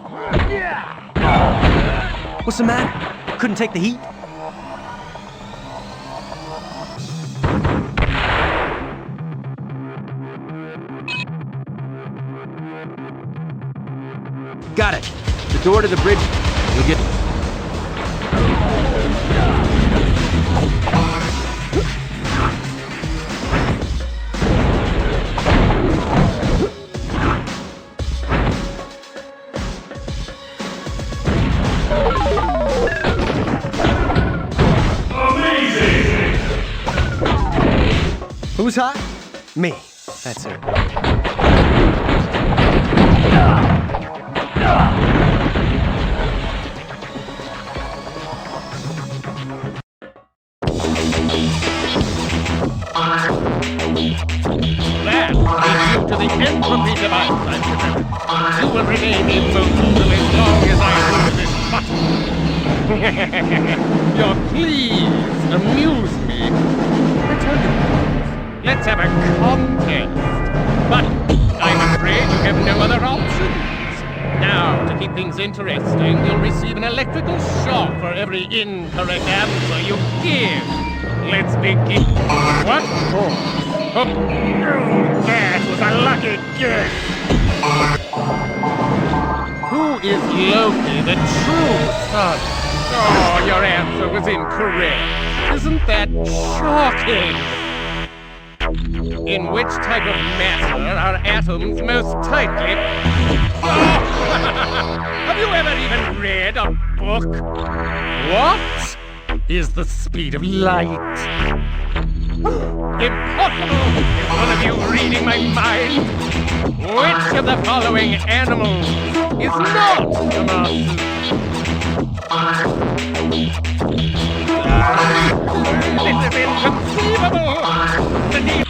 What's the matter? Couldn't take the heat? Got it. The door to the bridge. You'll get... Who's hot? Me. That's it. That leads you to the entropy device, I'm sure. You will remain immobile as long as I hold this button. Your pleas amuse me. I tell you, let's have a contest. But I'm afraid you have no other options. Now, to keep things interesting, you'll receive an electrical shock for every incorrect answer you give. Let's begin. What for? Oh, that was a lucky guess. Who is Loki, the true son? Oh, your answer was incorrect. Isn't that shocking? In which type of matter are atoms most tightly... Oh! Have you ever even read a book? What is the speed of light? Impossible! Is one of you reading my mind? Which of the following animals is not a mouse? This is inconceivable! The deep...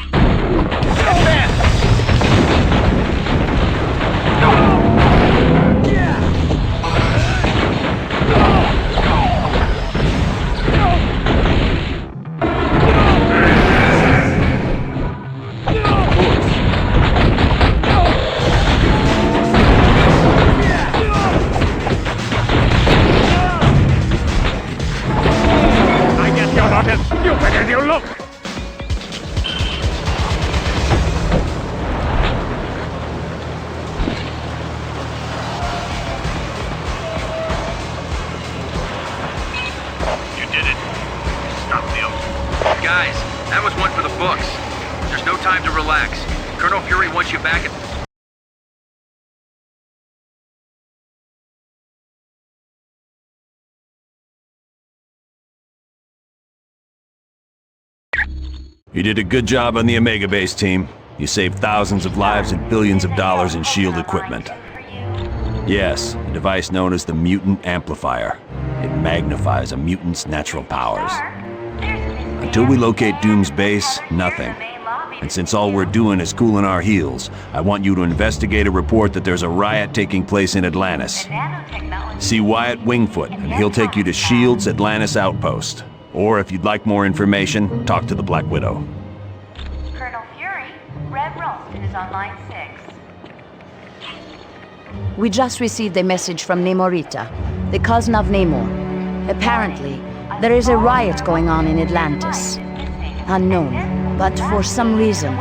Guys, that was one for the books. There's no time to relax. Colonel Fury wants you back at... You did a good job on the Omega Base, team. You saved thousands of lives and billions of dollars in SHIELD equipment. Yes, a device known as the Mutant Amplifier. It magnifies a mutant's natural powers. Until we locate Doom's base, nothing. And since all we're doing is cooling our heels, I want you to investigate a report that there's a riot taking place in Atlantis. See Wyatt Wingfoot, and he'll take you to SHIELD's Atlantis outpost. Or if you'd like more information, talk to the Black Widow. Colonel Fury, Red Ralston is on line 6. We just received a message from Namorita, the cousin of Namor. Apparently, there is a riot going on in Atlantis. Unknown, but for some reason,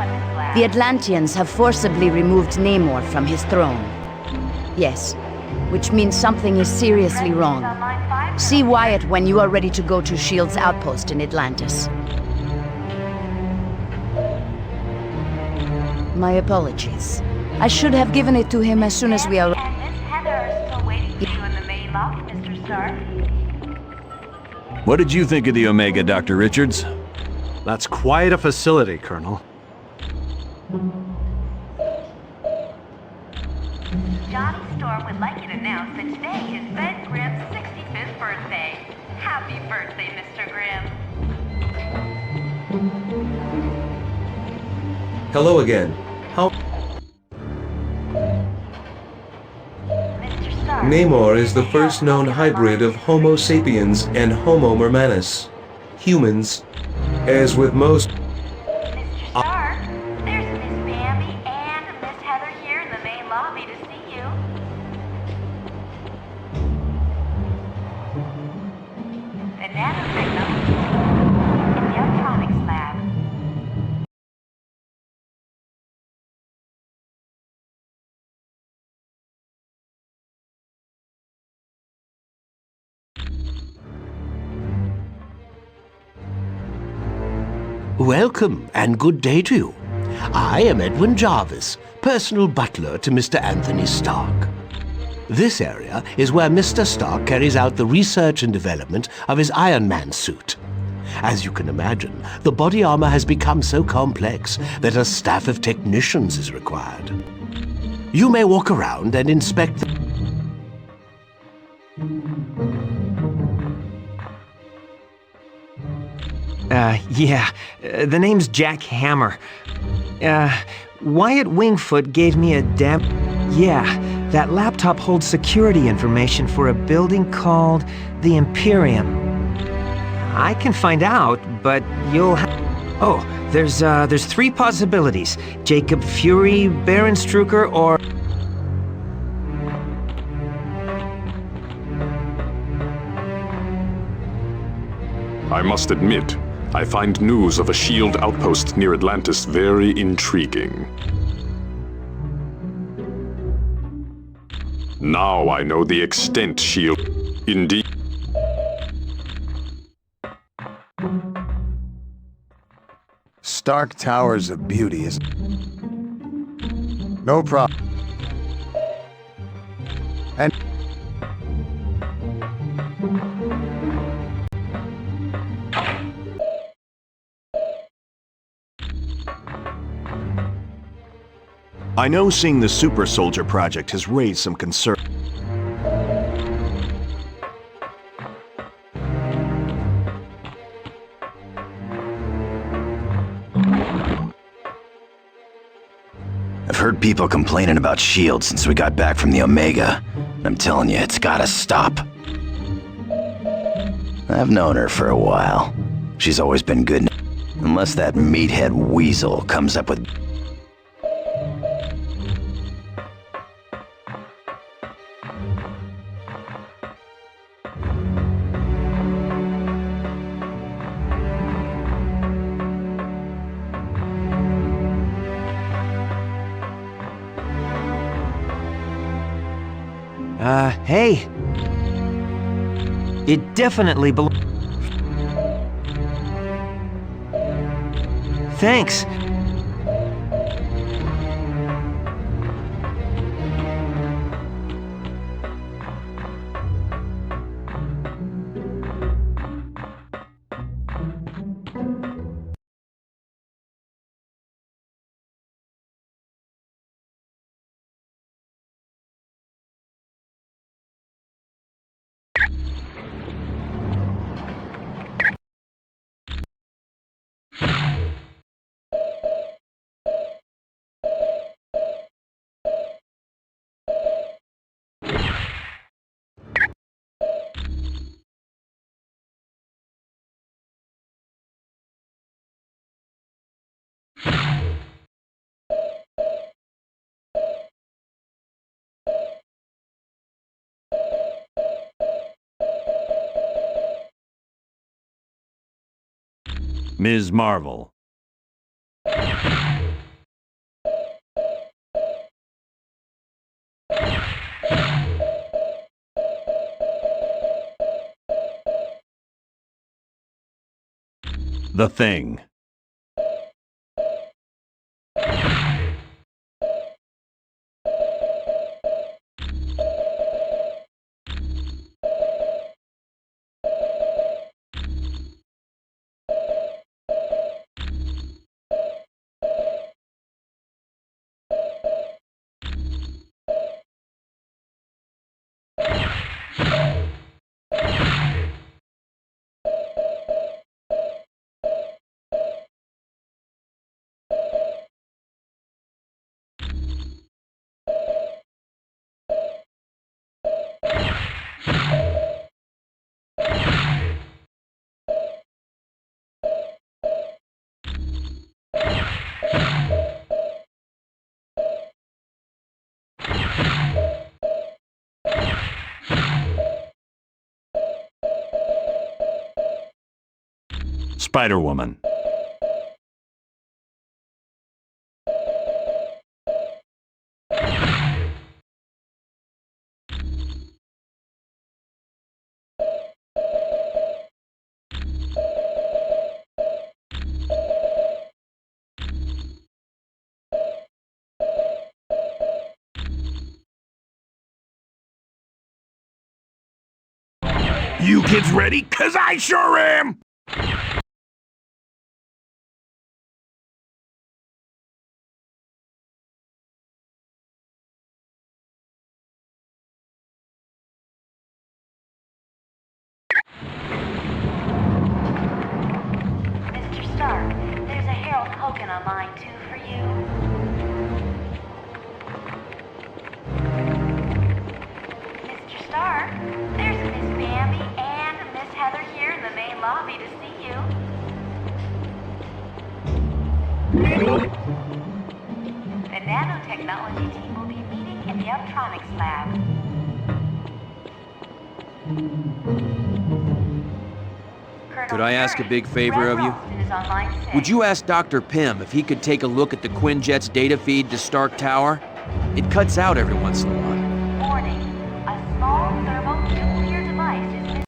the Atlanteans have forcibly removed Namor from his throne. Yes, which means something is seriously wrong. See Wyatt when you are ready to go to SHIELD's outpost in Atlantis. My apologies. I should have given it to him as soon as we arrived. And Miss Heather is still waiting for you in the main lobby, Mr. Stark. What did you think of the Omega, Dr. Richards? That's quite a facility, Colonel. Johnny Storm would like you to announce that today is Ben Grimm's 65th birthday. Happy birthday, Mr. Grimm. Hello again. How... Mr. Stark. Namor is the first known hybrid of Homo sapiens and Homo mermanus. Humans. As with most... Mr. Stark, there's Miss Bambi and Miss Heather here in the main lobby to see you. Welcome and good day to you. I am Edwin Jarvis, personal butler to Mr. Anthony Stark. This area is where Mr. Stark carries out the research and development of his Iron Man suit. As you can imagine, the body armor has become so complex that a staff of technicians is required. You may walk around and inspect the... The name's Jack Hammer. Wyatt Wingfoot gave me a that laptop holds security information for a building called the Imperium. I can find out, but you'll there's 3 possibilities. Jacob Fury, Baron Strucker, or... I must admit, I find news of a S.H.I.E.L.D. outpost near Atlantis very intriguing. Now I know the extent S.H.I.E.L.D. Indeed. Stark Towers of Beauty is... No problem. And... I know seeing the Super Soldier project has raised some concern. I've heard people complaining about S.H.I.E.L.D. since we got back from the Omega. I'm telling you, it's gotta stop. I've known her for a while. She's always been good, unless that meathead weasel comes up with... Hey. It definitely Thanks. Ms. Marvel. The Thing. Spider-Woman. You kids ready? 'Cause I sure am! Mr. Stark, there's a Harold Hogan on line 2 for you. Mr. Stark, there's Miss Bambi and Miss Heather here in the main lobby to see you. The nanotechnology team will be meeting in the Uptronics lab. Could I ask a big favor of you? Would you ask Dr. Pym if he could take a look at the Quinjet's data feed to Stark Tower? It cuts out every once in a while. Warning, a small thermonuclear device is...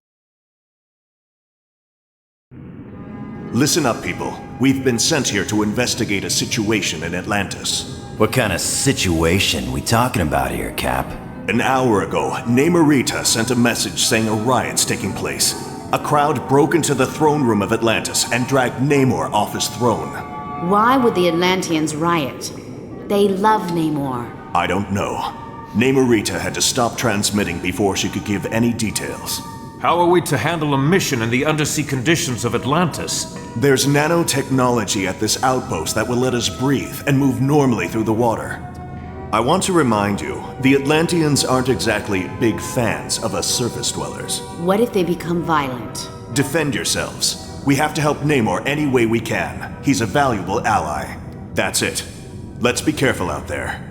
Listen up, people. We've been sent here to investigate a situation in Atlantis. What kind of situation we talking about here, Cap? An hour ago, Namorita sent a message saying a riot's taking place. A crowd broke into the throne room of Atlantis and dragged Namor off his throne. Why would the Atlanteans riot? They love Namor. I don't know. Namorita had to stop transmitting before she could give any details. How are we to handle a mission in the undersea conditions of Atlantis? There's nanotechnology at this outpost that will let us breathe and move normally through the water. I want to remind you, the Atlanteans aren't exactly big fans of us surface dwellers. What if they become violent? Defend yourselves. We have to help Namor any way we can. He's a valuable ally. That's it. Let's be careful out there.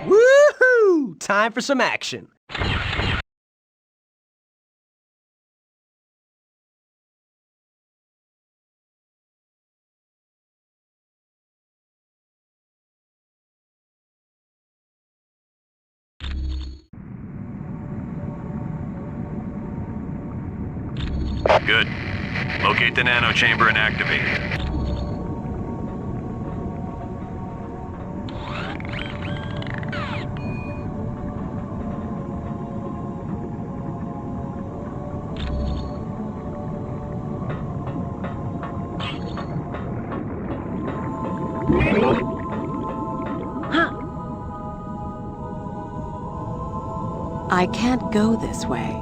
Woohoo! Time for some action. Good. Locate the nano chamber and activate it. I can't go this way.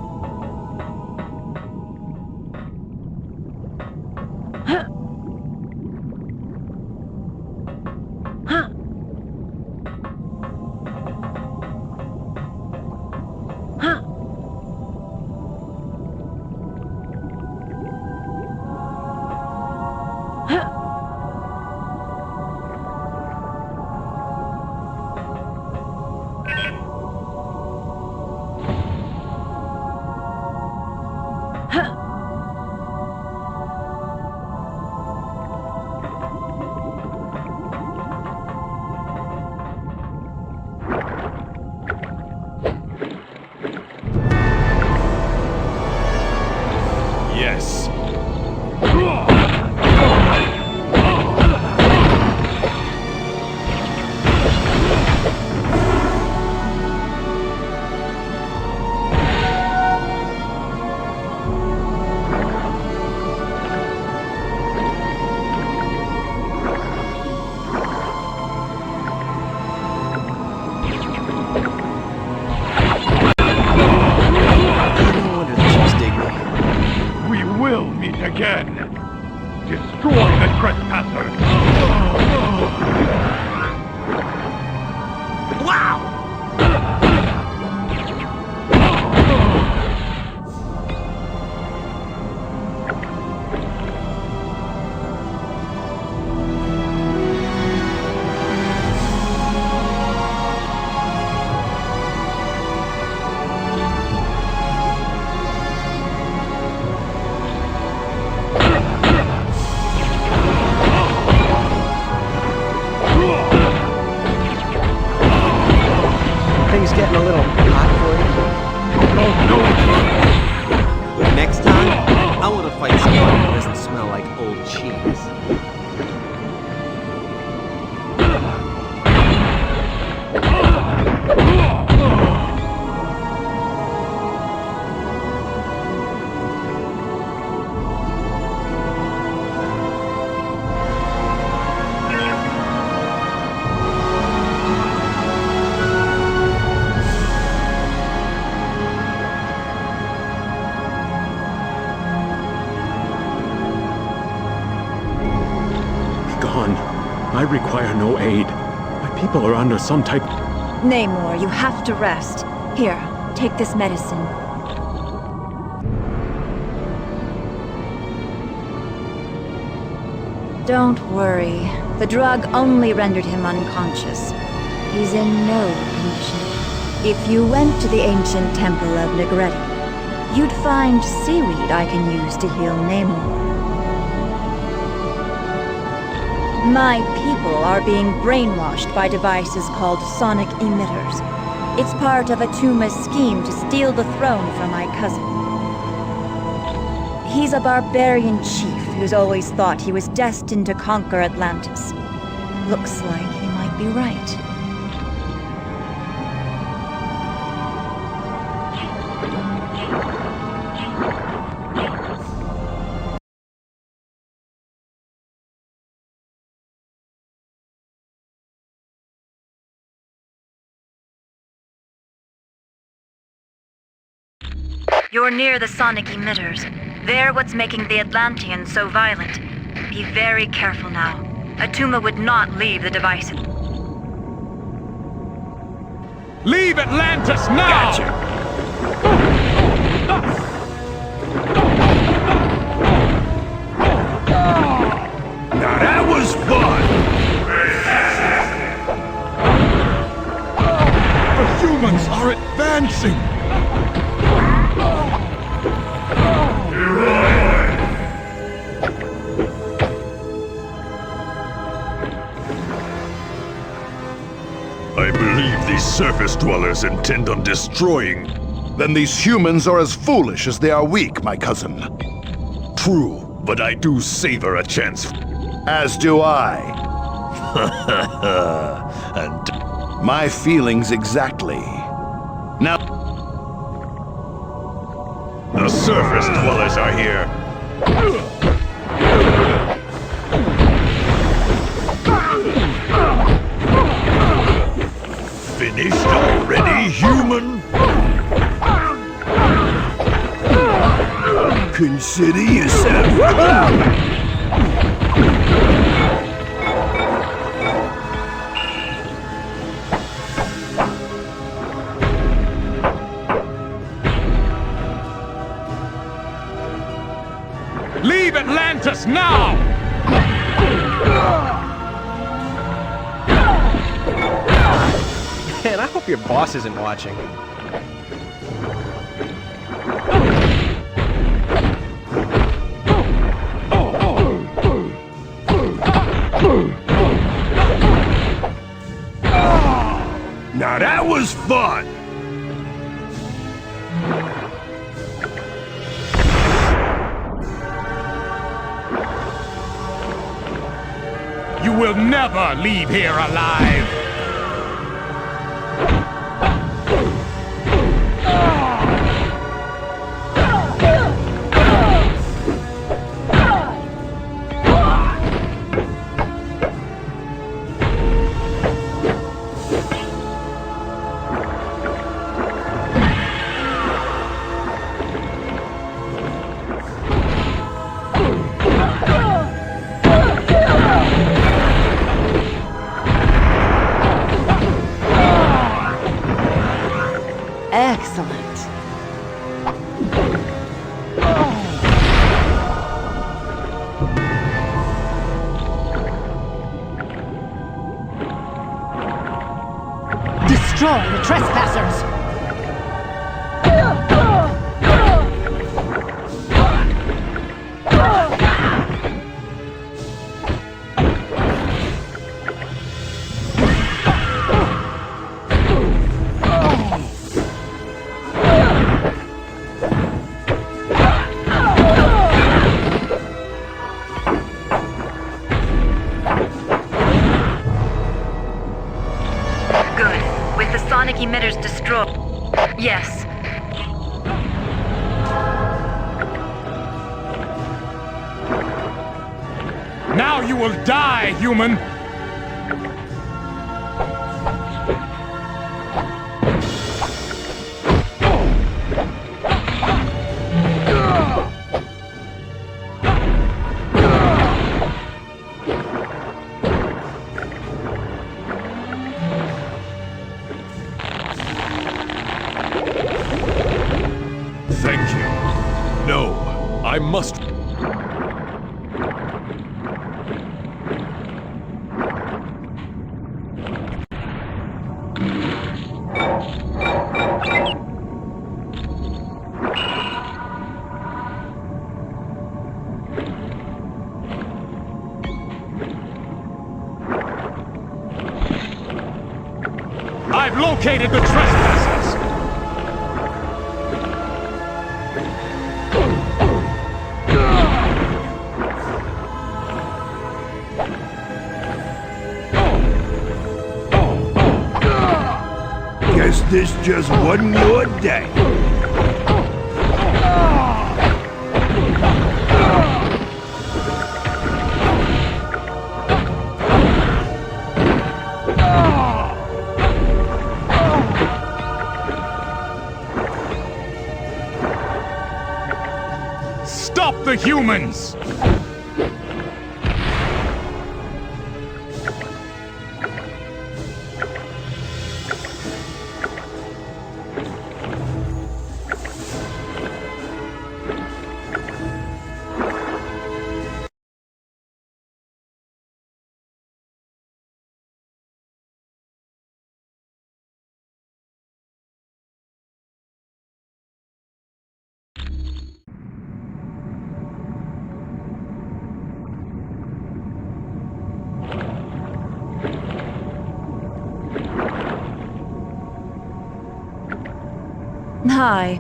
getting a little hot for you? Next time, I want to fight someone who doesn't smell like old cheese. I require no aid. My people are under some type... Namor, you have to rest. Here, take this medicine. Don't worry. The drug only rendered him unconscious. He's in no condition. If you went to the ancient temple of Negretti, you'd find seaweed I can use to heal Namor. My people are being brainwashed by devices called sonic emitters. It's part of Atuma's scheme to steal the throne from my cousin. He's a barbarian chief who's always thought he was destined to conquer Atlantis. Looks like he might be right. You're near the sonic emitters. They're what's making the Atlanteans so violent. Be very careful now. Atuma would not leave the device. Leave Atlantis now! Gotcha. Now that was fun! The humans are advancing! I believe these surface dwellers intend on destroying. Then these humans are as foolish as they are weak, my cousin. True, but I do savor a chance. As do I. And my feelings exactly. Now... the surface dwellers are here. Finished already, human? Consider yourself. Leave Atlantis now! Man, I hope your boss isn't watching. Now that was fun! You will never leave here alive! Excellent. Destroy the trespassers! Good. With the sonic emitters destroyed. Yes. Now you will die, human! Thank you. No, I must... I've located the trespassers! Guess this just wasn't your day. Stop the humans! Hi.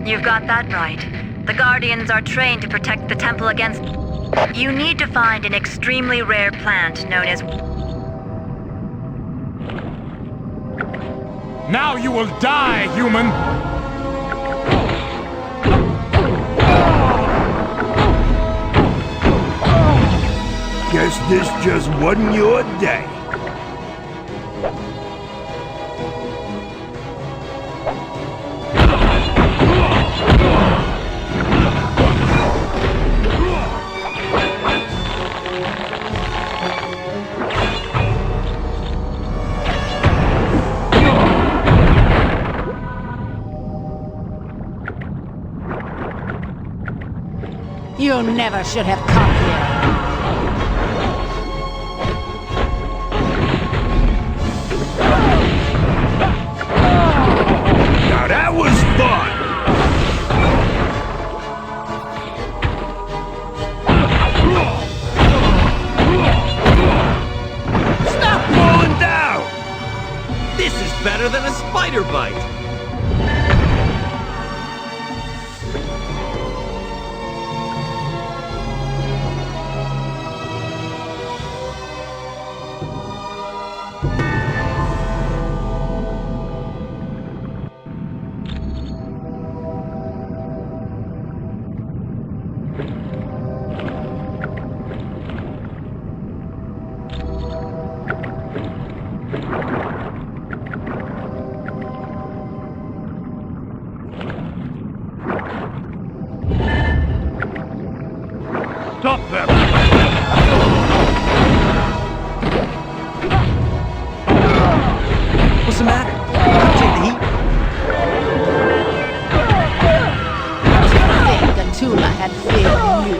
You've got that right. The Guardians are trained to protect the temple against... You need to find an extremely rare plant known as... Now you will die, human! Guess this just wasn't your day. You never should have come here. Now that was fun! Stop falling down! This is better than a spider bite! Stop them! What's the matter? Take the heat? I think Atuma had failed you.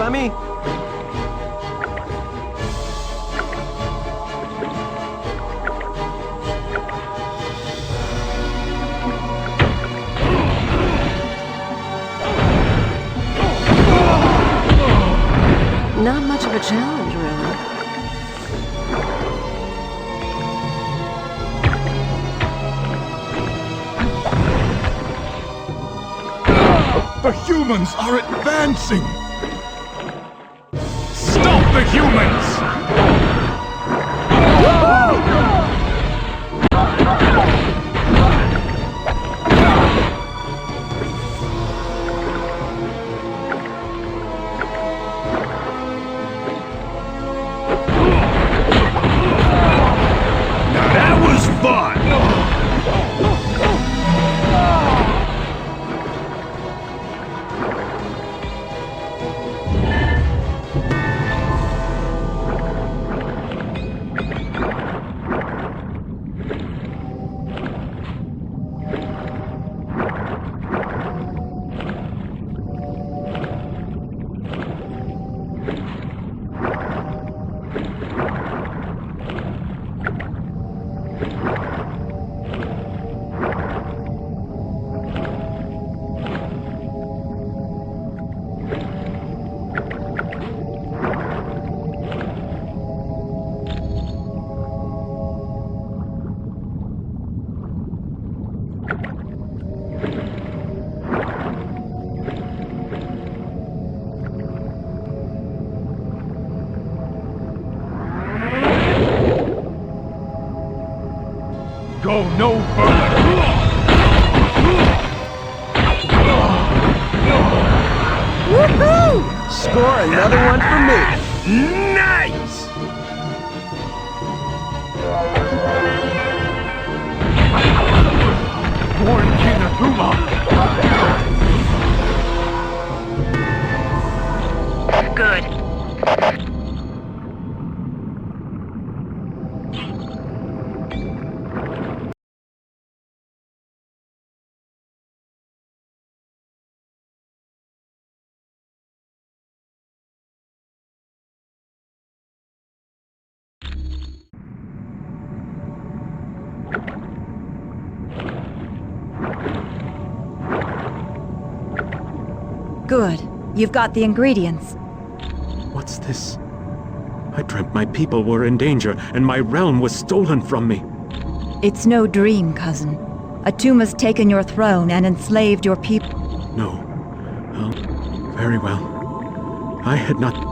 by me. Not much of a challenge, really. The humans are advancing! Stop the humans! Now that was fun! Go no further! Woohoo! Score another one for me. Nice! Born King Atuma! Good. Good. You've got the ingredients. What's this? I dreamt my people were in danger, and my realm was stolen from me. It's no dream, cousin. Atuma's taken your throne and enslaved your people. No. Oh, very well. I had not...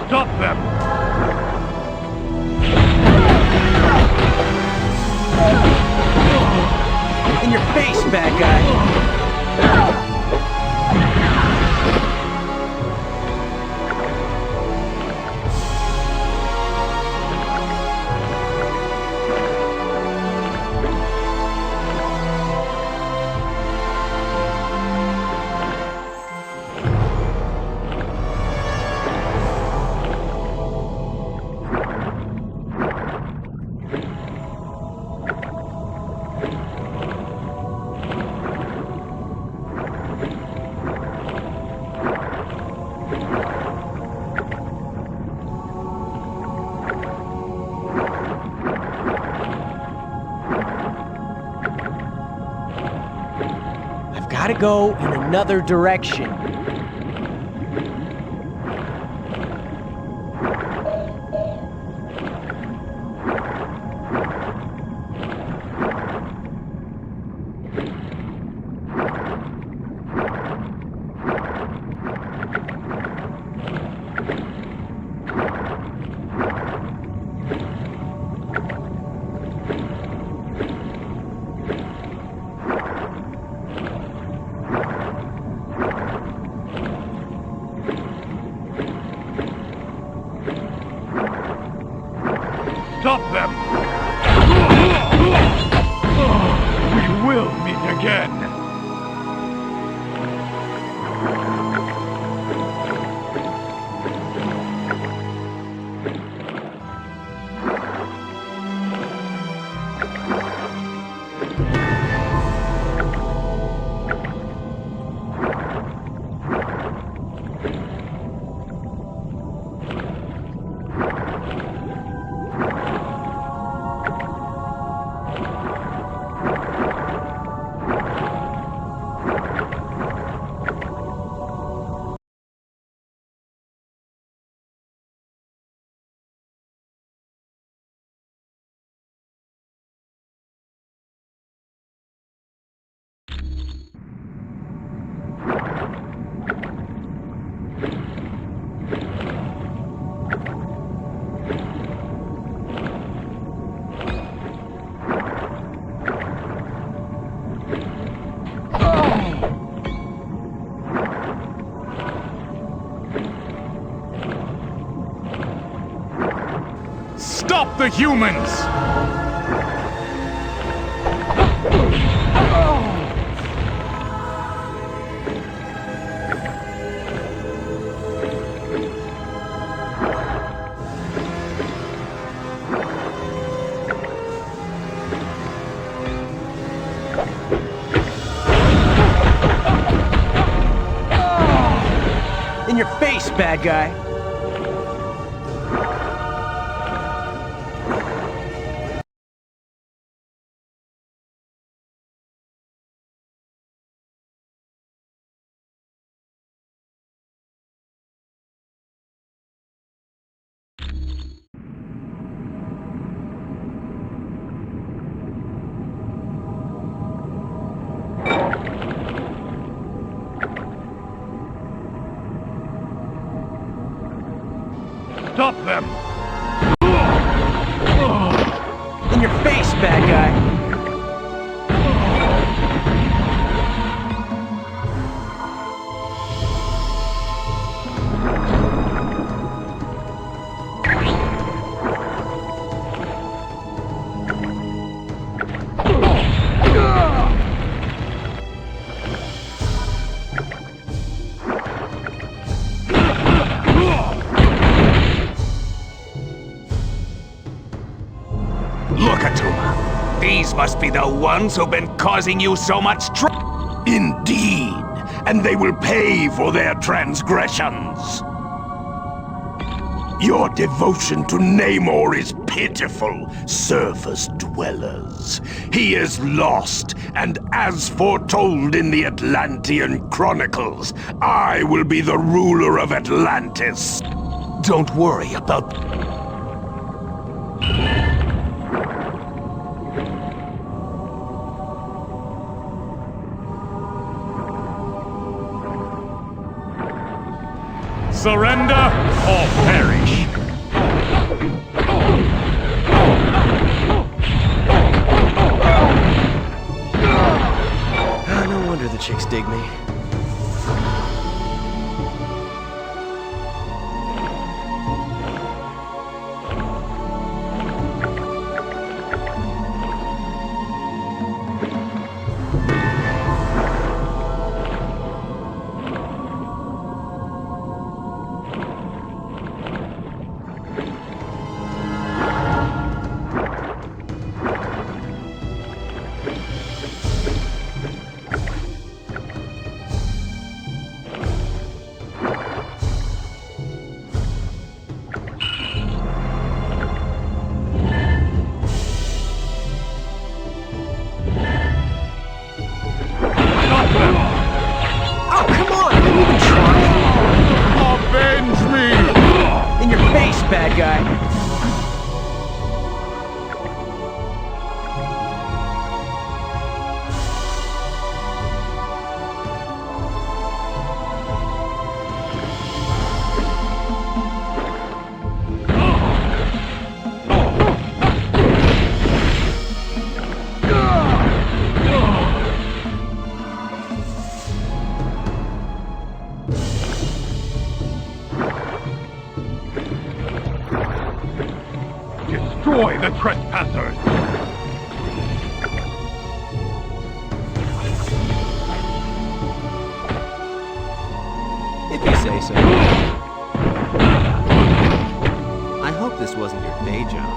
Stop them! In your face, bad guy. Gotta go in another direction. Stop them! Stop the humans! In your face, bad guy! Stop them! In your face, bad guy! Look, Atuma. These must be the ones who've been causing you so much trouble. Indeed. And they will pay for their transgressions. Your devotion to Namor is pitiful, surface dwellers. He is lost, and as foretold in the Atlantean Chronicles, I will be the ruler of Atlantis. Don't worry about... Surrender or perish! No wonder the chicks dig me. Bad guy. Destroy the trespassers! If you say so. I hope this wasn't your day job.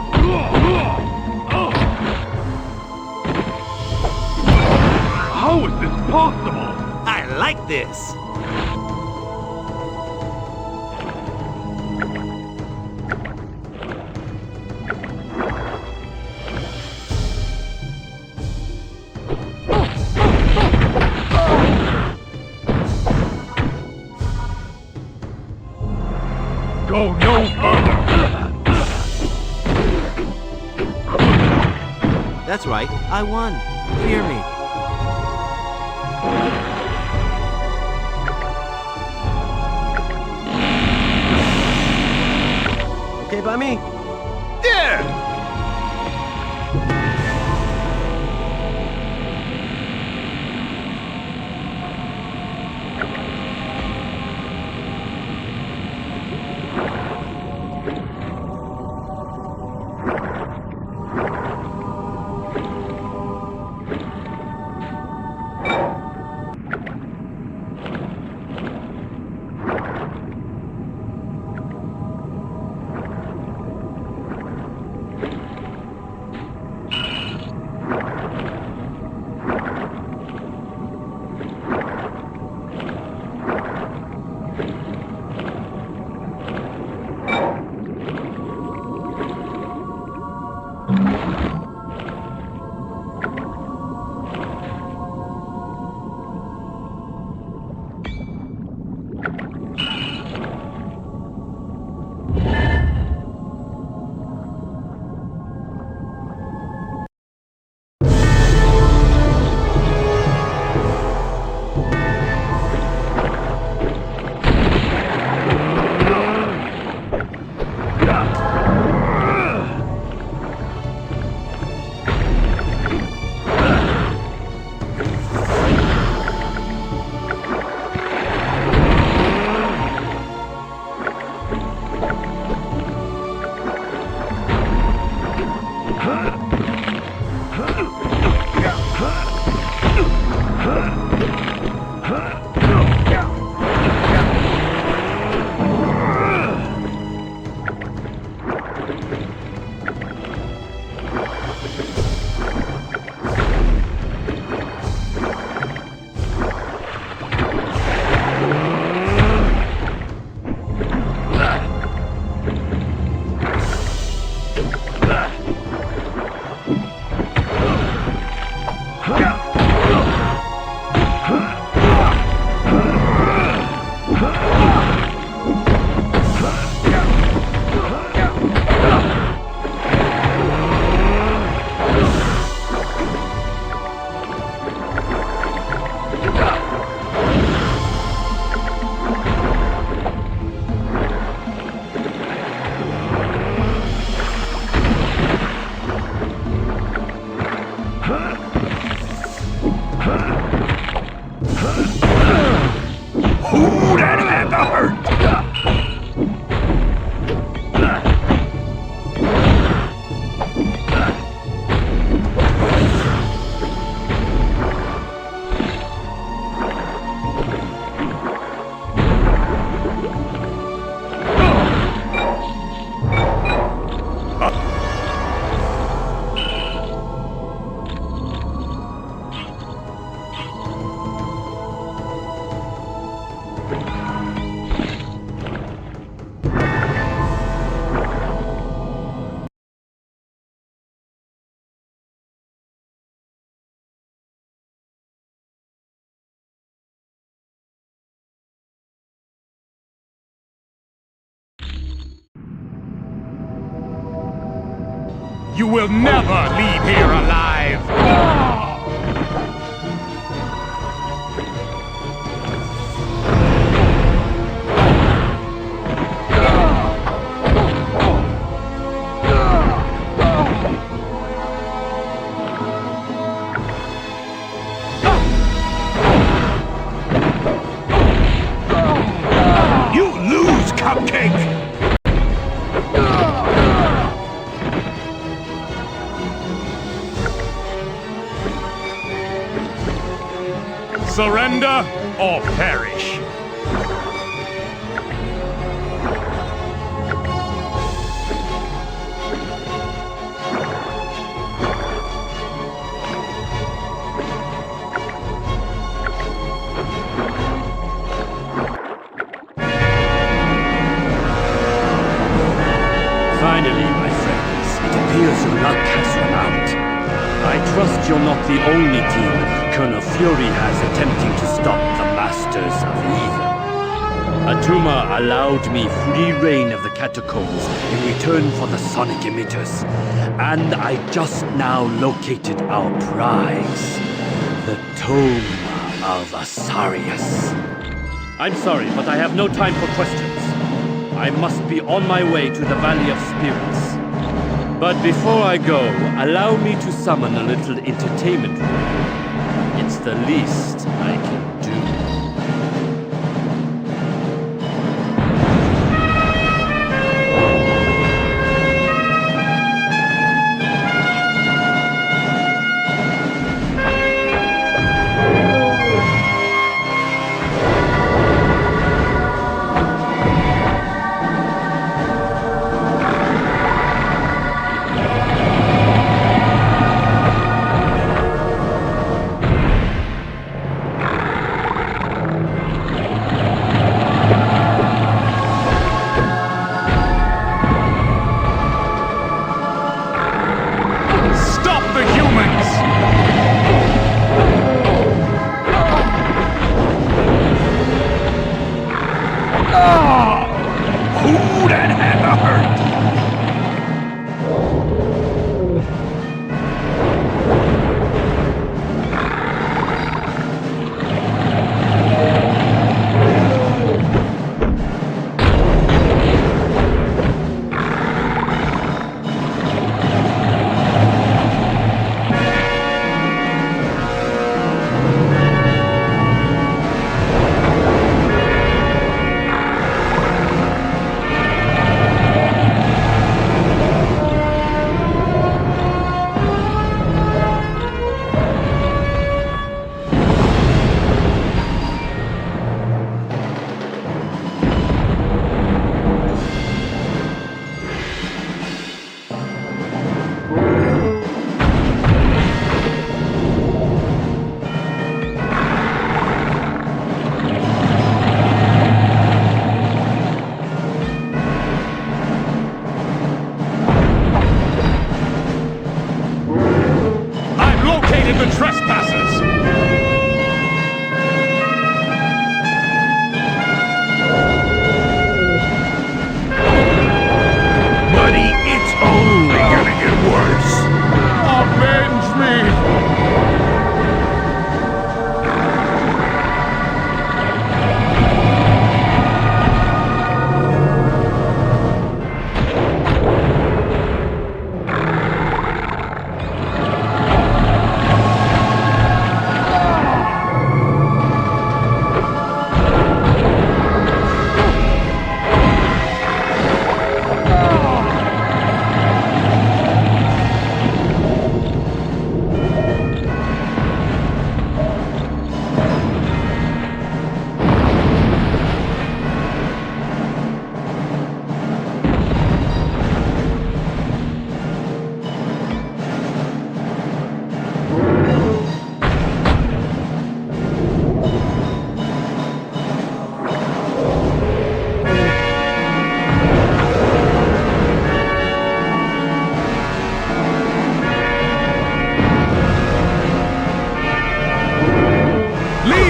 How is this possible? I like this! Go no further! That's right, I won. Fear me. Okay by me? Yeah! Ooh, that had to hurt! You will never leave here alive! You lose, Cupcake! Surrender or perish. Finally, my friends, it appears your luck has run out. I trust you're not the only team Colonel Fury has attempting to stop the Masters of Evil. Atuma allowed me free reign of the catacombs in return for the sonic emitters, and I just now located our prize, the Tome of Asarius. I'm sorry, but I have no time for questions. I must be on my way to the Valley of Spirits. But before I go, allow me to summon a little entertainment for you. It's the least I can do. Ooh, that had to hurt!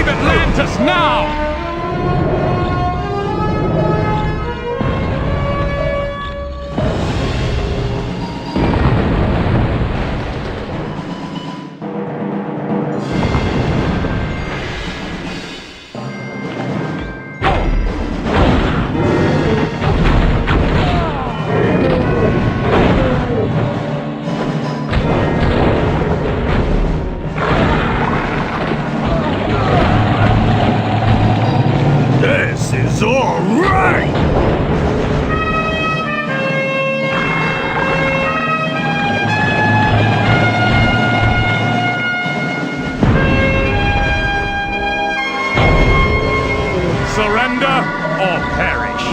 Atlantis now! This is all right! Surrender or perish.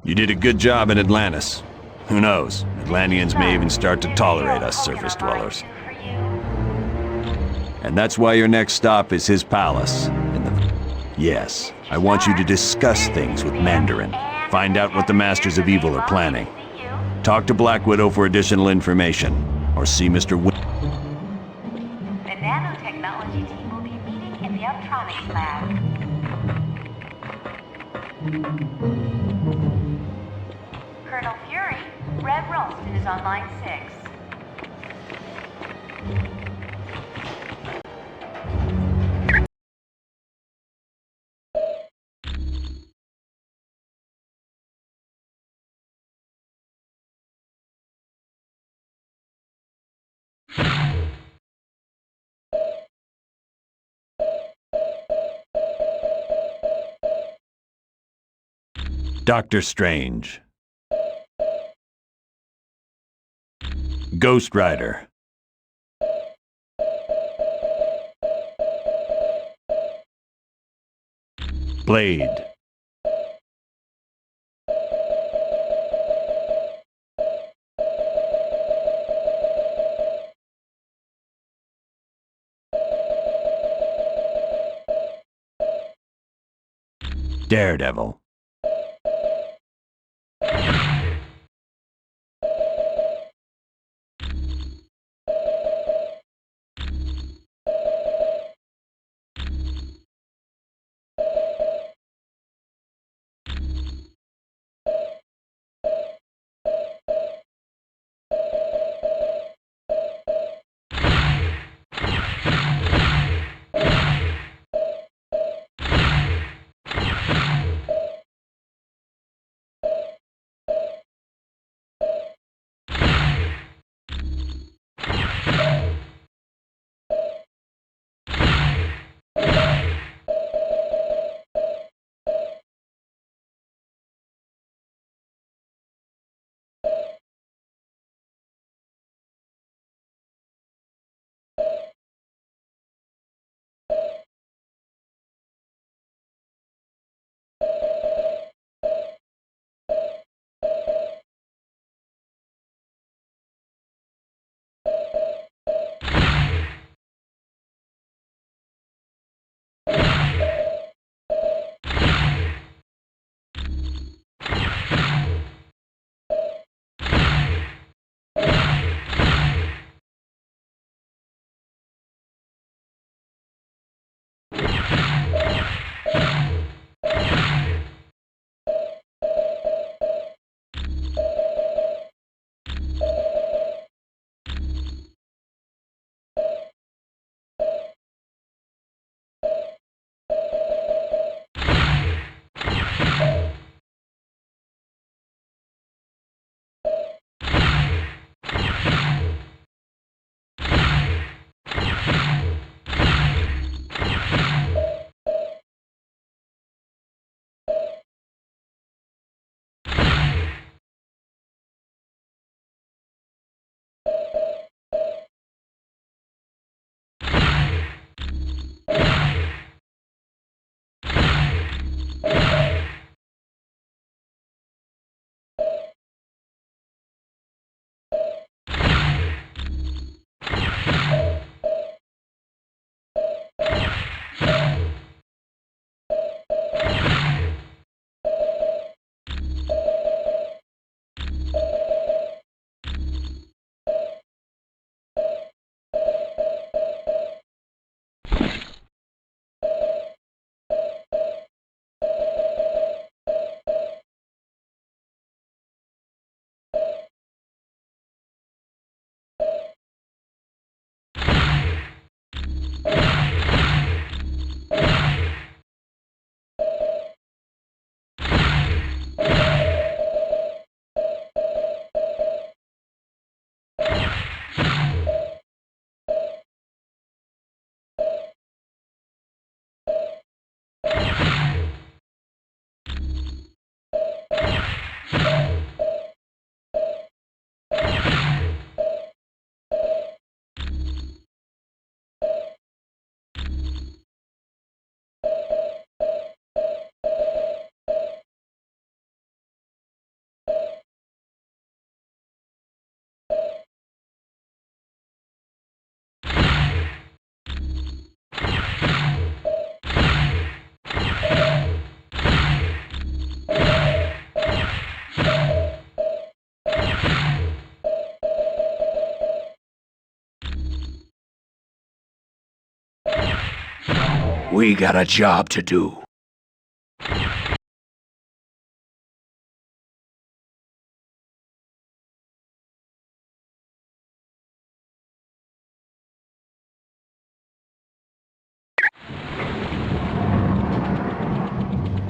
You did a good job in Atlantis. Who knows? Atlanteans may even start to tolerate us surface dwellers. And that's why your next stop is his palace. Yes, I want you to discuss things with Mandarin. Find out what the Masters of Evil are planning. Talk to Black Widow for additional information. Or see Mr. The nanotechnology team will be meeting in the Uptronics lab. Colonel Fury, Rev Ralston is on line 6. Doctor Strange. Ghost Rider. Blade. Daredevil. We got a job to do.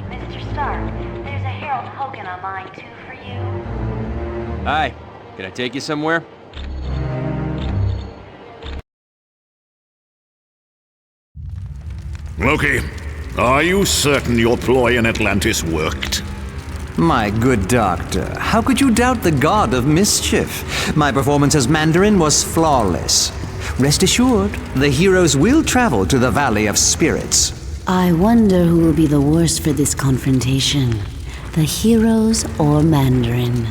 Mr. Stark, there's a Harold Hogan on line 2 for you. Hi, can I take you somewhere? Loki, are you certain your ploy in Atlantis worked? My good doctor, how could you doubt the god of mischief? My performance as Mandarin was flawless. Rest assured, the heroes will travel to the Valley of Spirits. I wonder who will be the worst for this confrontation. The heroes or Mandarin?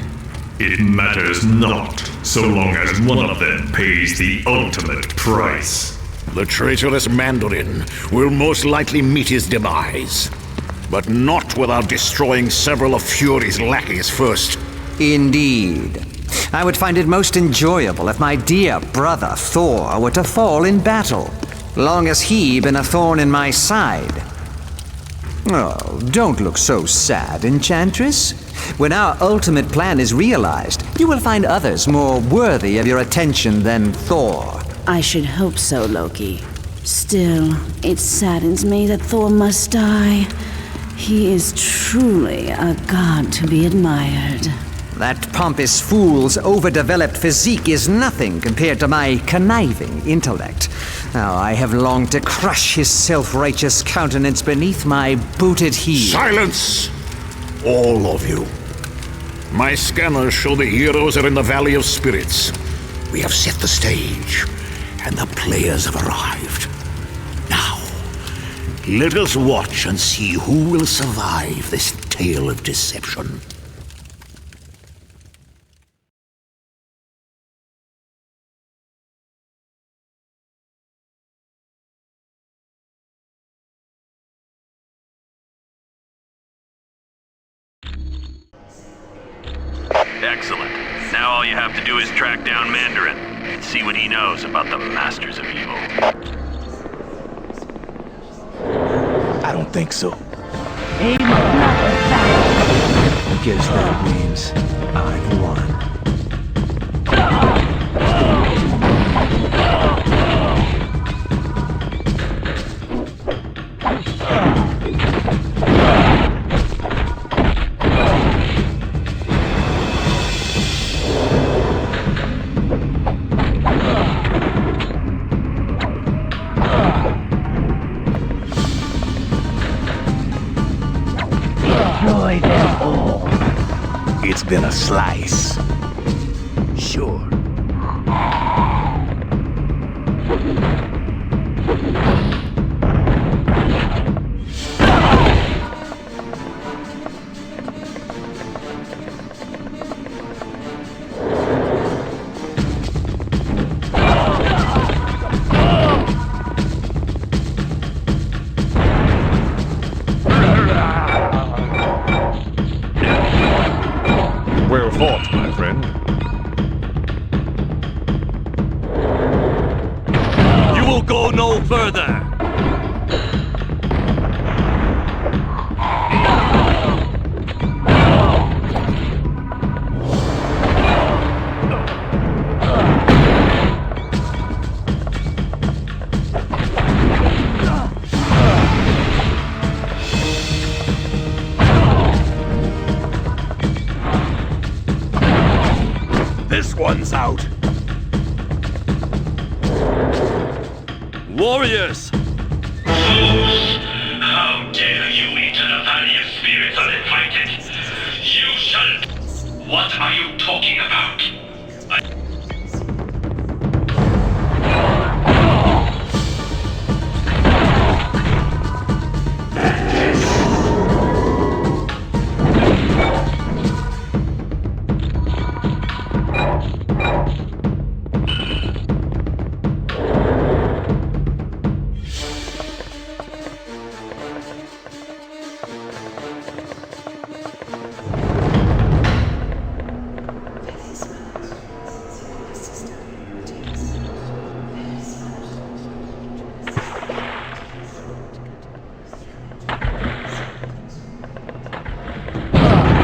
It matters not, so long as one of them pays the ultimate price. The traitorous Mandarin will most likely meet his demise. But not without destroying several of Fury's lackeys first. Indeed. I would find it most enjoyable if my dear brother Thor were to fall in battle, long as he been a thorn in my side. Oh, don't look so sad, Enchantress. When our ultimate plan is realized, you will find others more worthy of your attention than Thor. I should hope so, Loki. Still, it saddens me that Thor must die. He is truly a god to be admired. That pompous fool's overdeveloped physique is nothing compared to my conniving intellect. Now, I have longed to crush his self-righteous countenance beneath my booted heel. Silence! All of you. My scanners show the heroes are in the Valley of Spirits. We have set the stage, and the players have arrived. Now, let us watch and see who will survive this tale of deception. Excellent. Now all you have to do is track down Mandarin and see what he knows about the Masters of Evil. I don't think so. Guess that means I've won. Destroy them all. It's been a slice. Sure. Well fought, my friend. You will go no further! This one's out. Warriors! How dare you enter the Valley of Spirits uninvited? You shall... What are you talking about?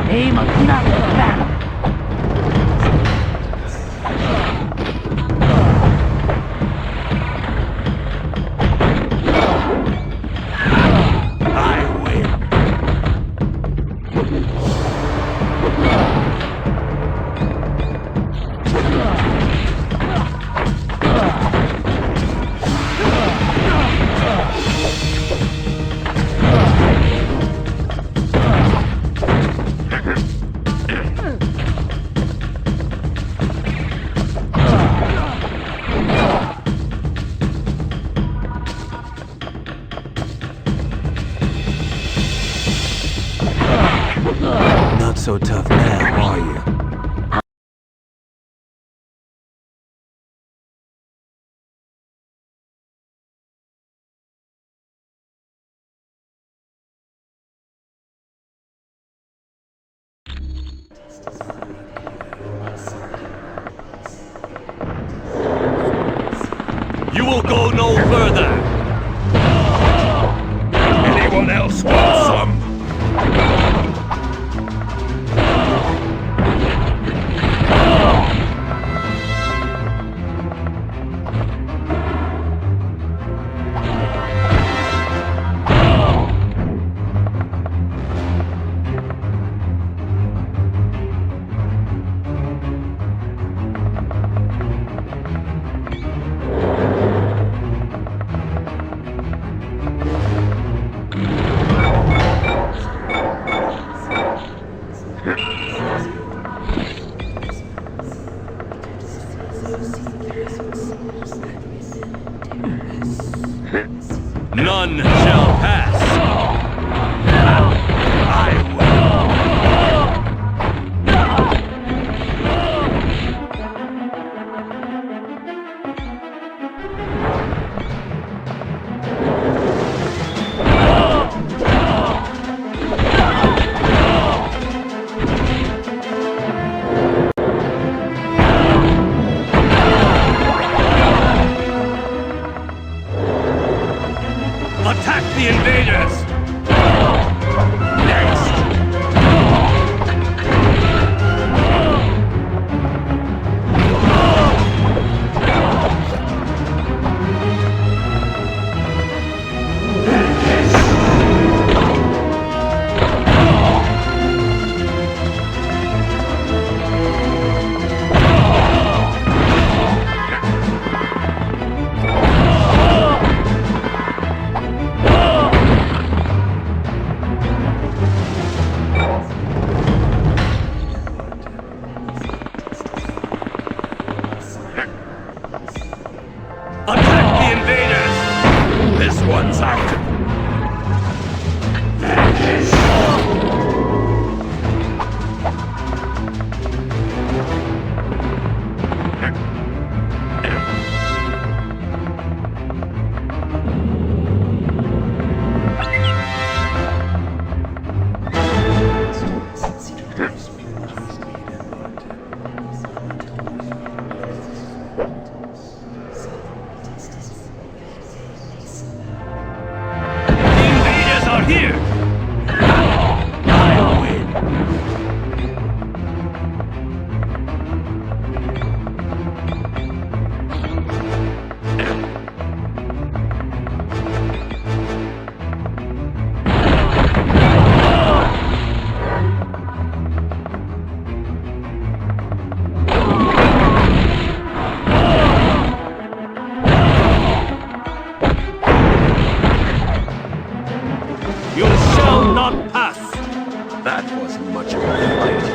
Aim of battle. Not so tough now, are you? You will go no further! Anyone else want some? None shall pass! Attack the invaders! Attack the invaders! This one's out. Here! I win. You shall not pass! That wasn't much of a fight.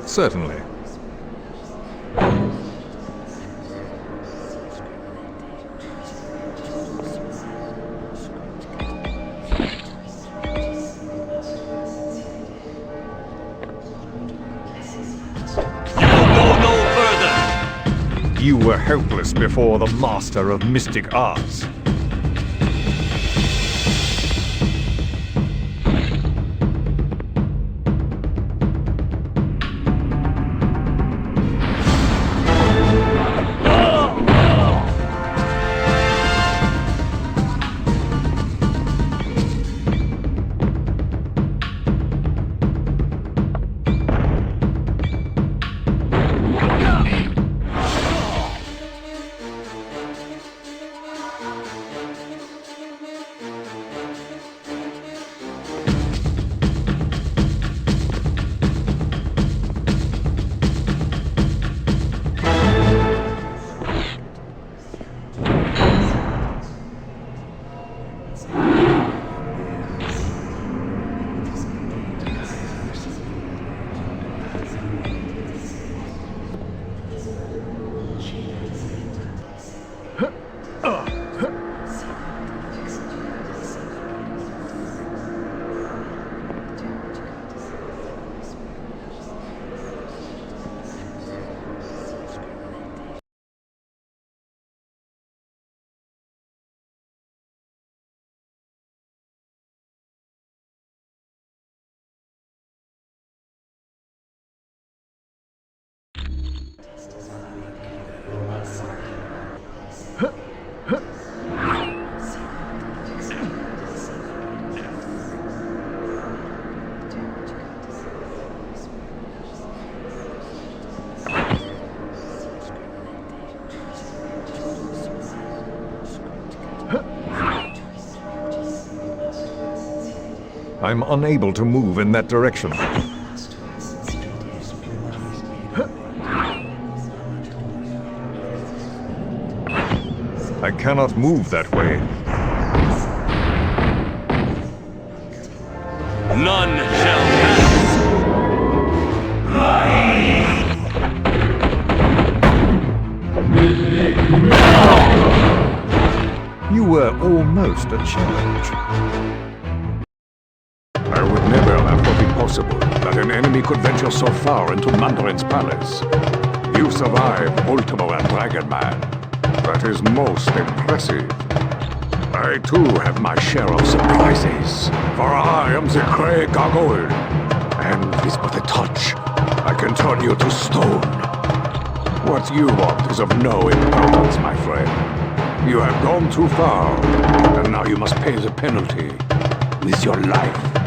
Certainly. You were helpless before the master of mystic arts. I'm unable to move in that direction. I cannot move that way. None shall pass. You were almost a challenge. I would never have thought it possible that an enemy could venture so far into Mandarin's palace. You survived Ultimo and Dragon Man. That is most impressive. I too have my share of surprises, for I am the Grey Gargoyle, and with but a touch, I can turn you to stone. What you want is of no importance, my friend. You have gone too far, and now you must pay the penalty with your life.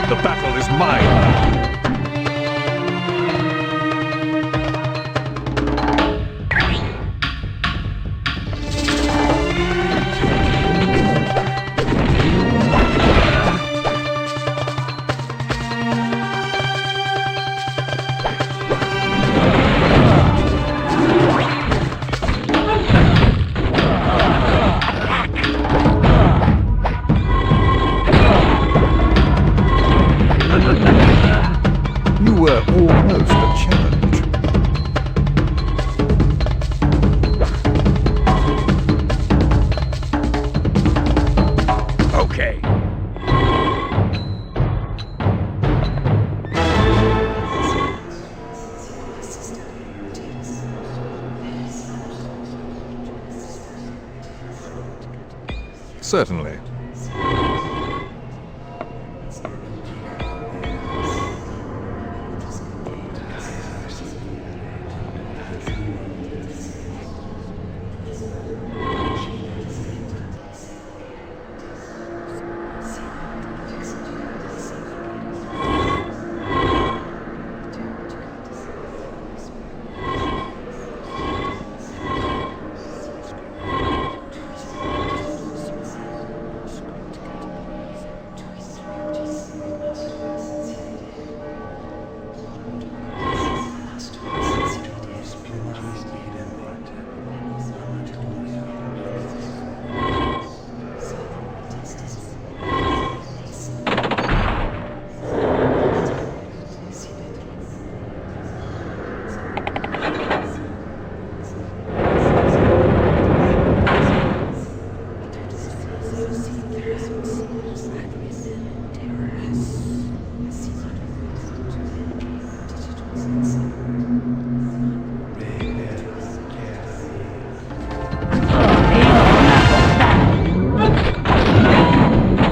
The battle is mine! You were almost a challenge. Okay. Certainly.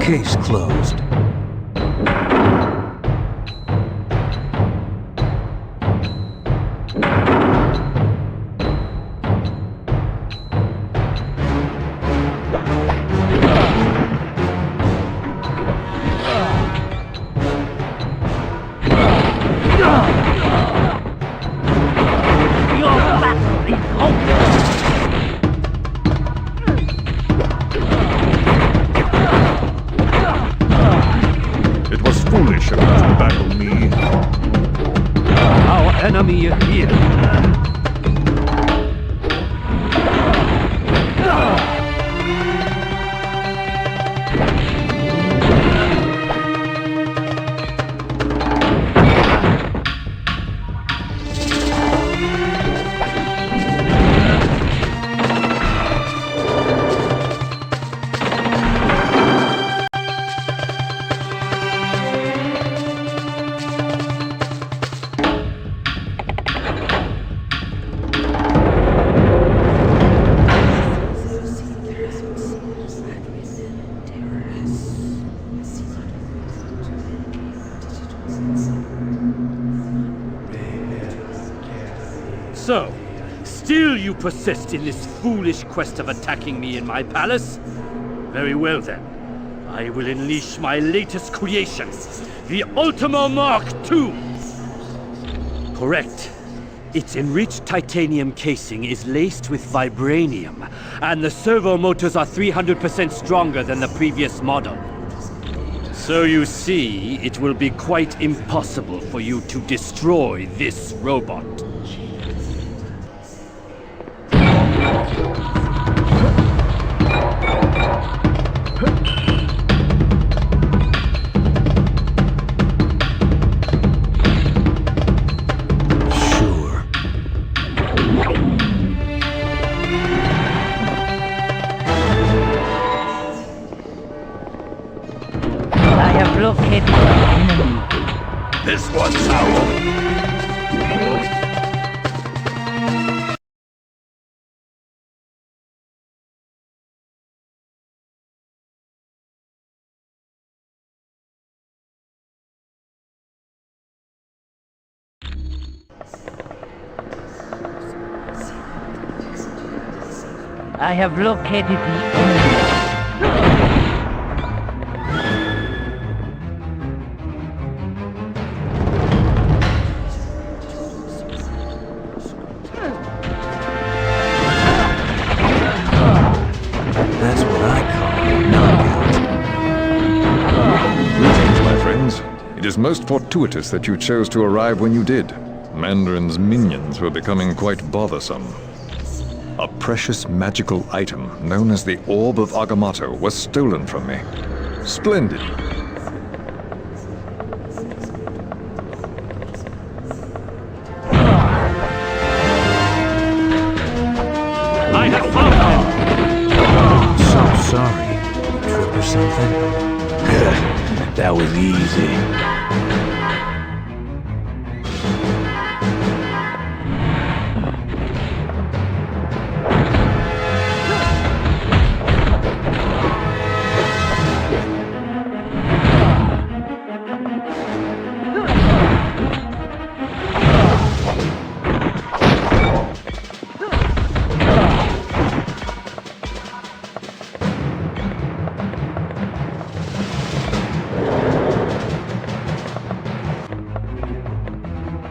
Case closed. It was foolish of you to battle me. Our enemy is here. So, still you persist in this foolish quest of attacking me in my palace? Very well then. I will unleash my latest creation, the Ultimo Mark II! Correct. Its enriched titanium casing is laced with vibranium, and the servo motors are 300% stronger than the previous model. So you see, it will be quite impossible for you to destroy this robot. Located the enemy. This one's ours. I have located the enemy. That's what I call a knockout. Greetings, my friends. It is most fortuitous that you chose to arrive when you did. Mandarin's minions were becoming quite bothersome. A precious magical item known as the Orb of Agamotto was stolen from me. Splendid. I have found him! So sorry. Trip or something? That was easy.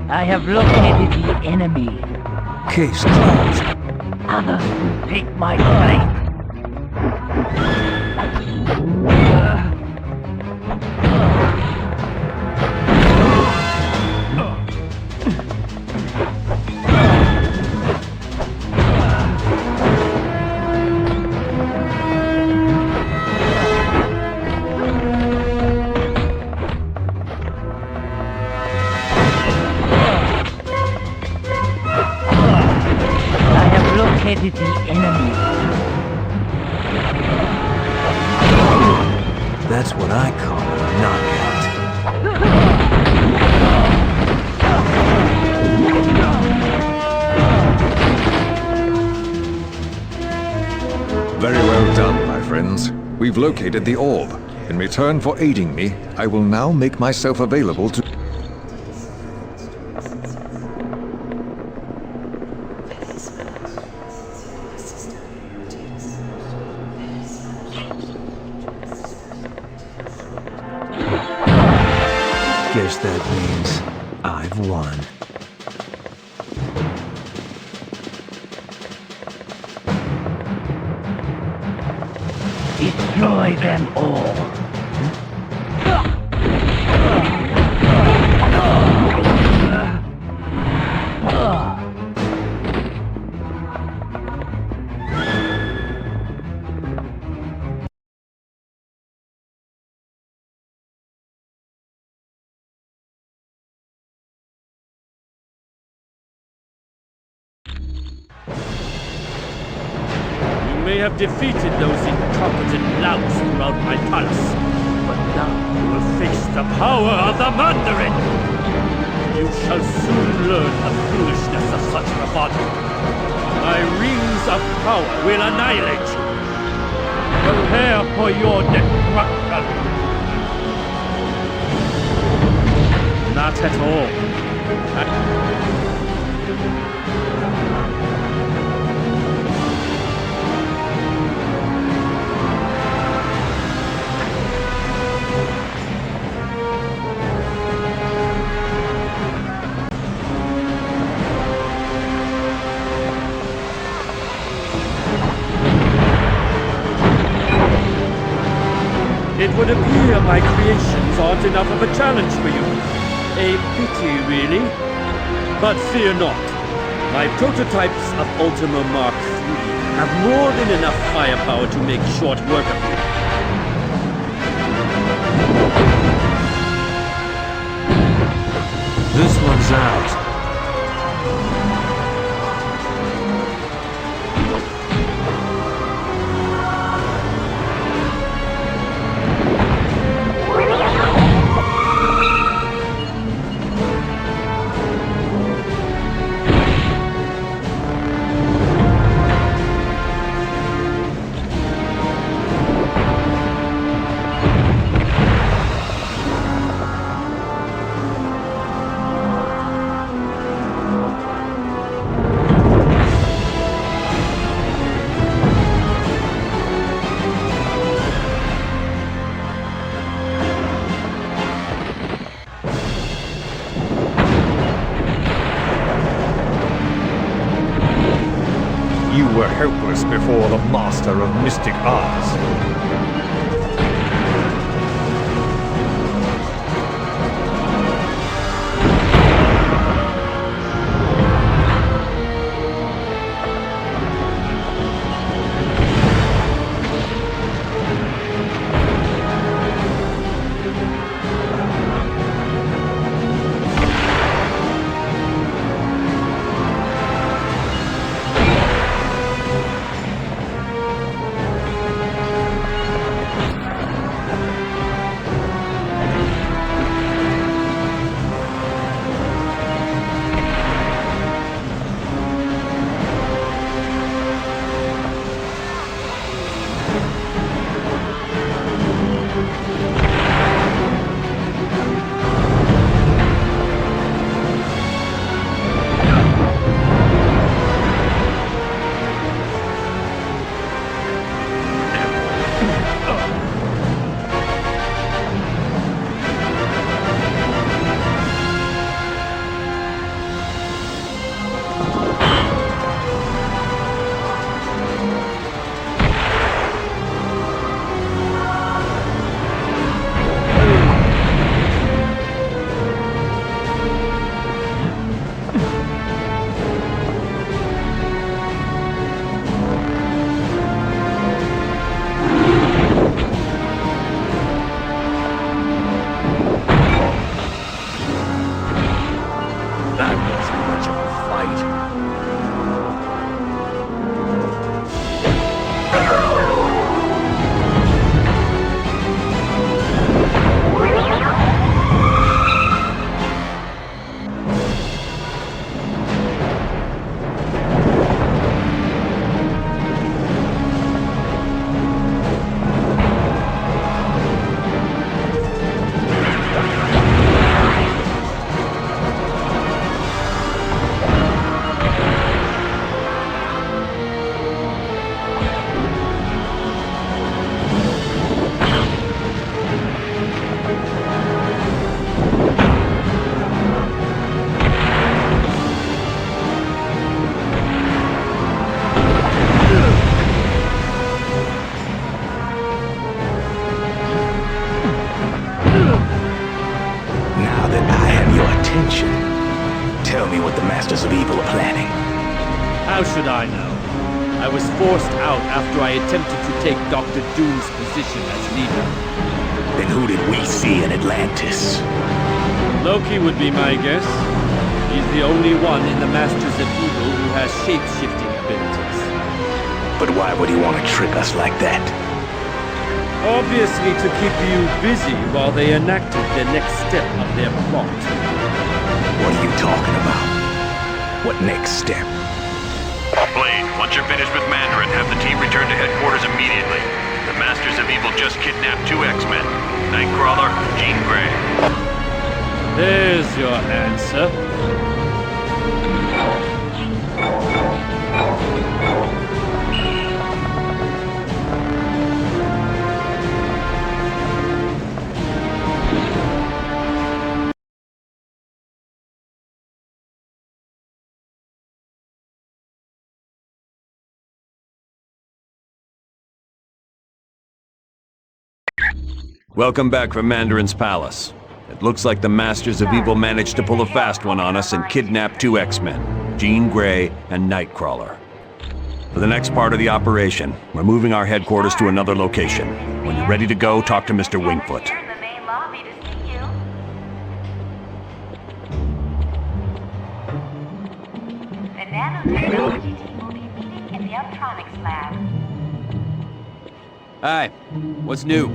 I have located the enemy. Case closed. Others will take my place. Located the enemy. That's what I call a knockout. Very well done, my friends. We've located the orb. In return for aiding me, I will now make myself available to... Guess that means I've won. Destroy them all. You may have defeated those incompetent louts throughout my palace, but now you will face the power of the Mandarin! You shall soon learn the foolishness of such bravado. My rings of power will annihilate you. Prepare for your destruction. Not at all. It would appear my creations aren't enough of a challenge for you. A pity, really. But fear not. My prototypes of Ultima Mark III have more than enough firepower to make short work of you. This one's out. You were helpless before the master of mystic arts. Tell me what the Masters of Evil are planning. How should I know? I was forced out after I attempted to take Dr. Doom's position as leader. Then who did we see in Atlantis? Loki would be my guess. He's the only one in the Masters of Evil who has shape-shifting abilities. But why would he want to trick us like that? Obviously to keep you busy while they enacted the next step of their plot. What are you talking about? What next step? Blade, once you're finished with Mandarin, have the team return to headquarters immediately. The Masters of Evil just kidnapped 2 X-Men, Nightcrawler, Jean Grey. There's your answer. Welcome back from Mandarin's palace. It looks like the Masters of Evil managed to pull a fast one on us and kidnap 2 X-Men, Jean Grey and Nightcrawler. For the next part of the operation, we're moving our headquarters to another location. When you're ready to go, talk to Mr. Wingfoot. The nanotechnology team will be meeting in the electronics lab. Hi, what's new?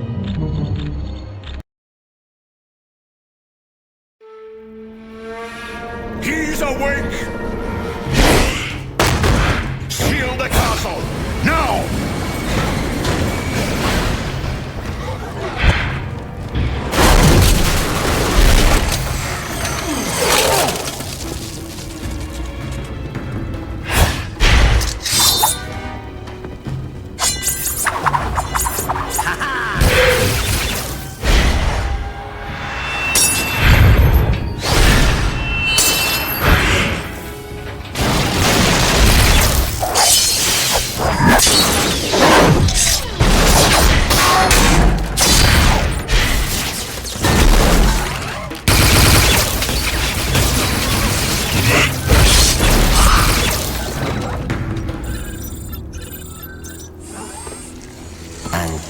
He's awake! Seal the castle! Now!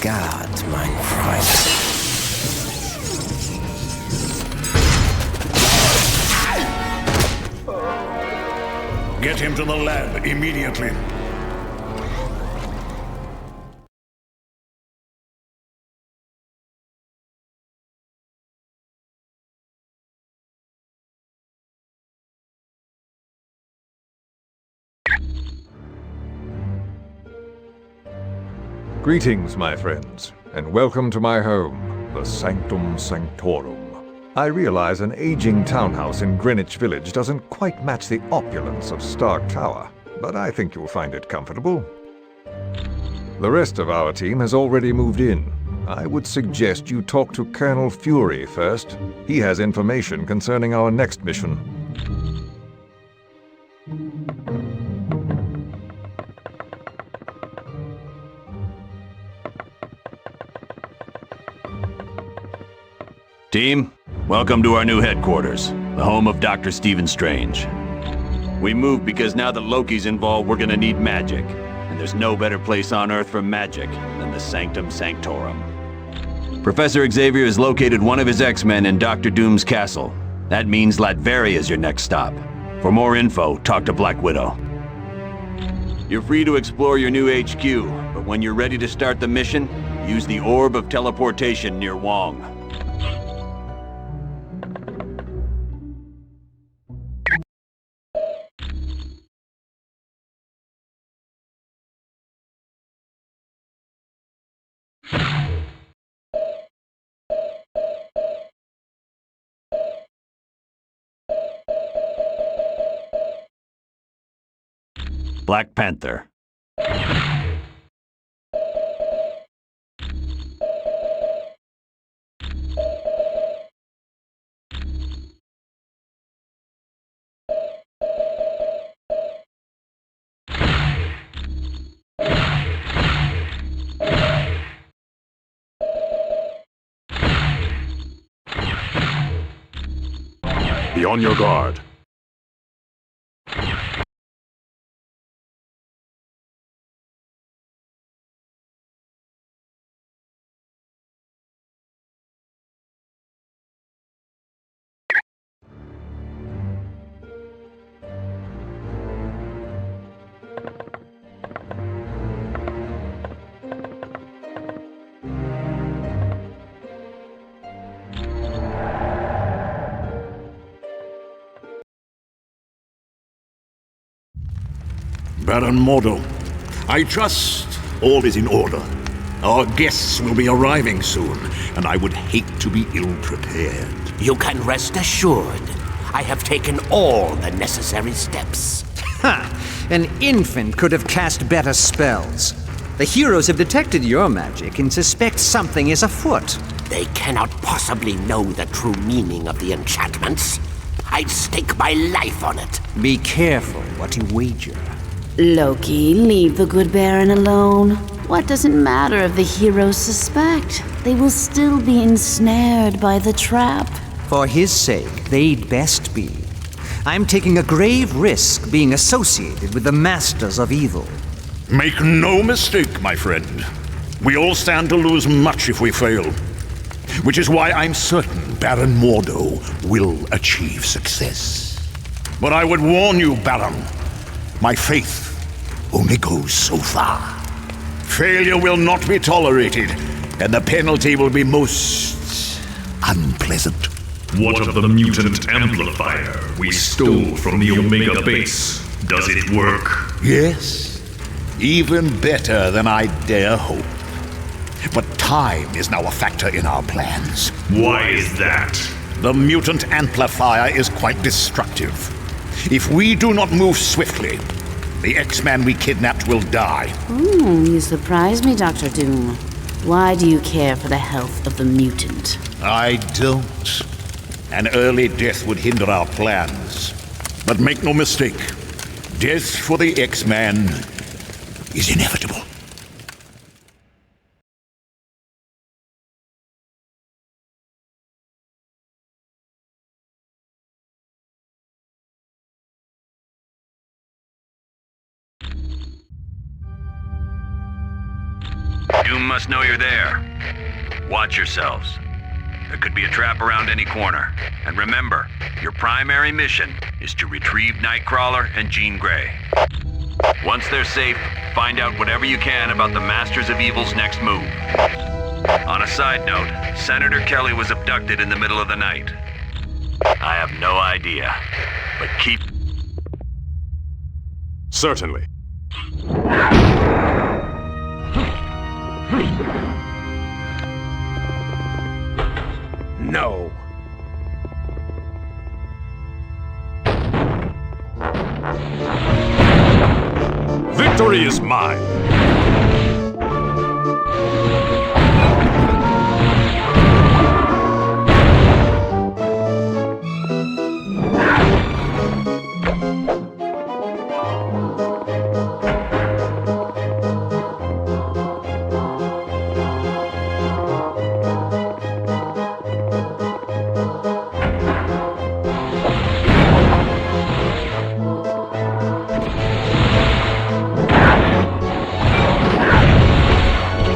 Guard, mein Freund. Get him to the lab immediately. Greetings, my friends, and welcome to my home, the Sanctum Sanctorum. I realize an aging townhouse in Greenwich Village doesn't quite match the opulence of Stark Tower, but I think you'll find it comfortable. The rest of our team has already moved in. I would suggest you talk to Colonel Fury first. He has information concerning our next mission. Team, welcome to our new headquarters, the home of Dr. Stephen Strange. We moved because now that Loki's involved, we're gonna need magic. And there's no better place on Earth for magic than the Sanctum Sanctorum. Professor Xavier has located one of his X-Men in Dr. Doom's castle. That means Latveria is your next stop. For more info, talk to Black Widow. You're free to explore your new HQ, but when you're ready to start the mission, use the Orb of Teleportation near Wong. Black Panther. Be on your guard. Baron Mordo, I trust all is in order. Our guests will be arriving soon, and I would hate to be ill-prepared. You can rest assured. I have taken all the necessary steps. Ha! An infant could have cast better spells. The heroes have detected your magic and suspect something is afoot. They cannot possibly know the true meaning of the enchantments. I'd stake my life on it. Be careful what you wager. Loki, leave the good Baron alone. What does it matter if the heroes suspect? They will still be ensnared by the trap. For his sake, they'd best be. I'm taking a grave risk being associated with the masters of evil. Make no mistake, my friend. We all stand to lose much if we fail. Which is why I'm certain Baron Mordo will achieve success. But I would warn you, Baron, my faith only goes so far. Failure will not be tolerated, and the penalty will be most unpleasant. What of the mutant amplifier we stole from the Omega base? Does it work? Yes, even better than I dare hope. But time is now a factor in our plans. Why is that? The mutant amplifier is quite destructive. If we do not move swiftly, the X-Man we kidnapped will die. You surprise me, Dr. Doom. Why do you care for the health of the mutant? I don't. An early death would hinder our plans. But make no mistake, death for the X-Man is inevitable. Doom must know you're there. Watch yourselves. There could be a trap around any corner. And remember, your primary mission is to retrieve Nightcrawler and Jean Grey. Once they're safe, find out whatever you can about the Masters of Evil's next move. On a side note, Senator Kelly was abducted in the middle of the night. I have no idea, but keep... Certainly. No. Victory is mine!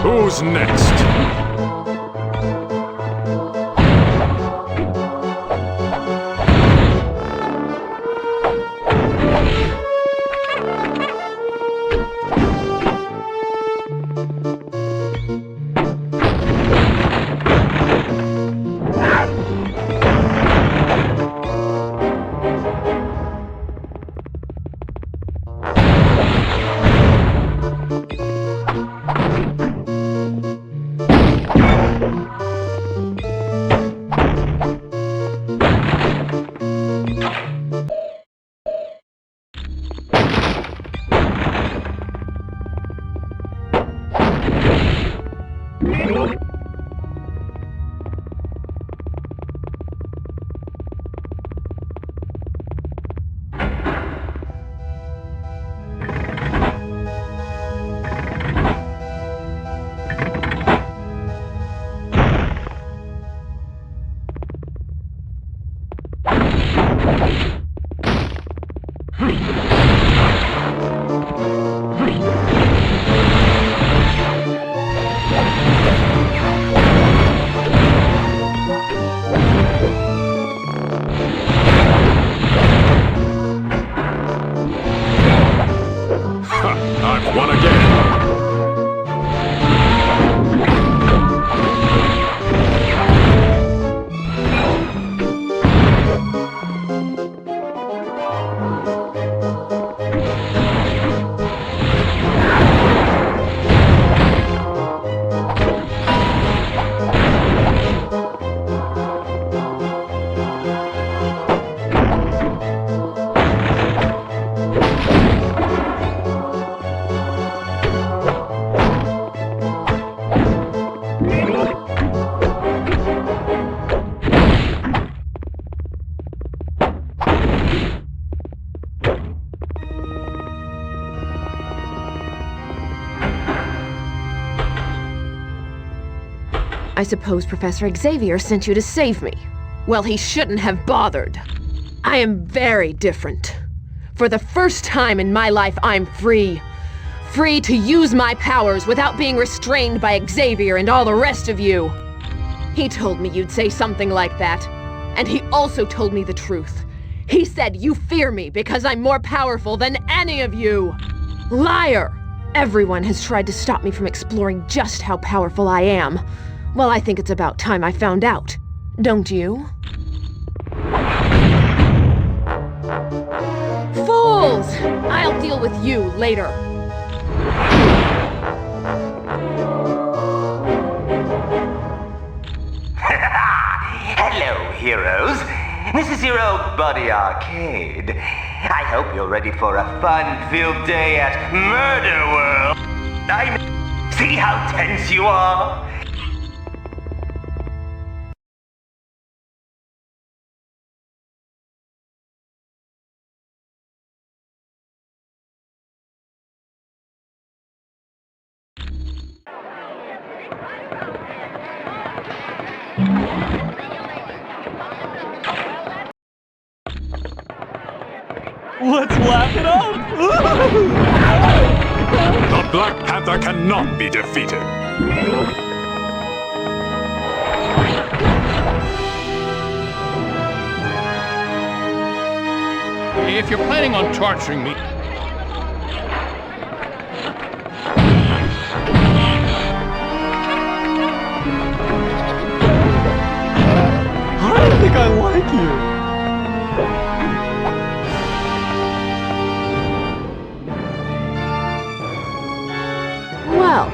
Who's next? I suppose Professor Xavier sent you to save me. Well, he shouldn't have bothered. I am very different. For the first time in my life, I'm free. Free to use my powers without being restrained by Xavier and all the rest of you. He told me you'd say something like that. And he also told me the truth. He said you fear me because I'm more powerful than any of you. Liar! Everyone has tried to stop me from exploring just how powerful I am. Well, I think it's about time I found out. Don't you? Fools! I'll deal with you later. Hello, heroes. This is your old buddy Arcade. I hope you're ready for a fun-filled day at Murder World. See how tense you are? Let's laugh it up! The Black Panther cannot be defeated! If you're planning on torturing me... I don't think I like you. Well,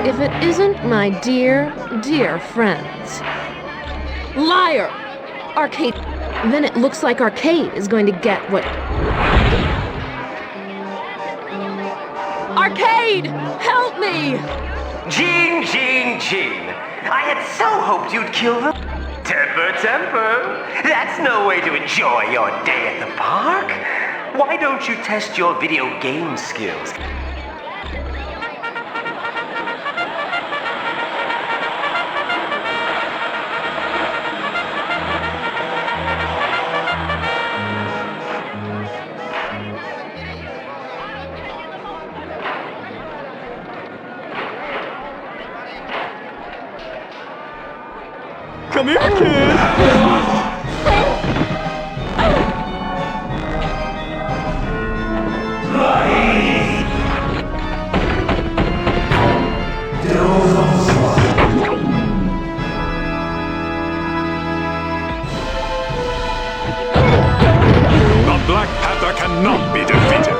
if it isn't my dear, dear friends. Liar! Arcade. Then it looks like Arcade is going to get what... Arcade! Help me! Gene! I had so hoped you'd kill them. Temper. That's no way to enjoy your day at the park. Why don't you test your video game skills? Come here, kid! The Black Panther cannot be defeated!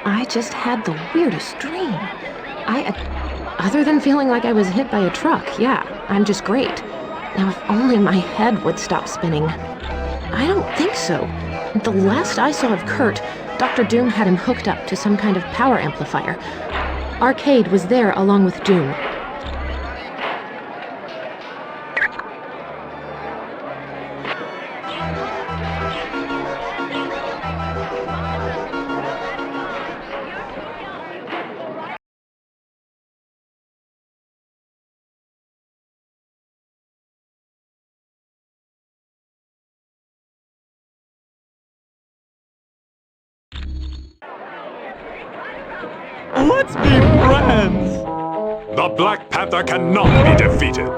I just had the weirdest dream. Other than feeling like I was hit by a truck, yeah, I'm just great. Now, if only my head would stop spinning. I don't think so. The last I saw of Kurt, Dr. Doom had him hooked up to some kind of power amplifier. Arcade was there along with Doom. Let's be friends! The Black Panther cannot be defeated!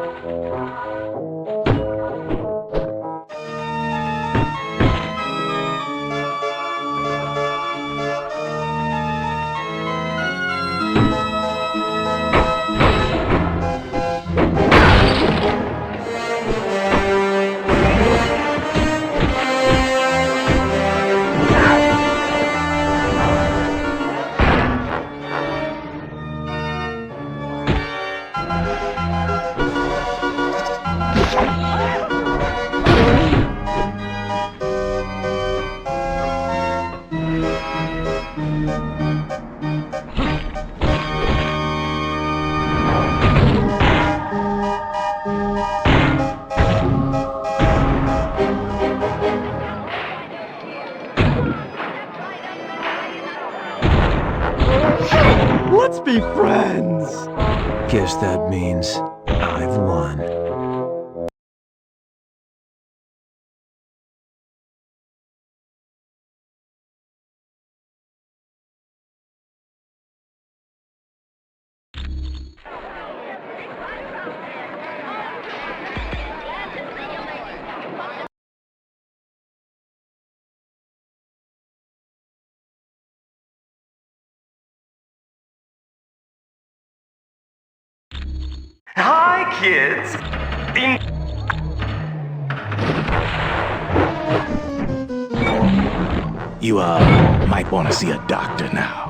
Let's be friends! Guess that means I've won. Hi, kids! You, might want to see a doctor now.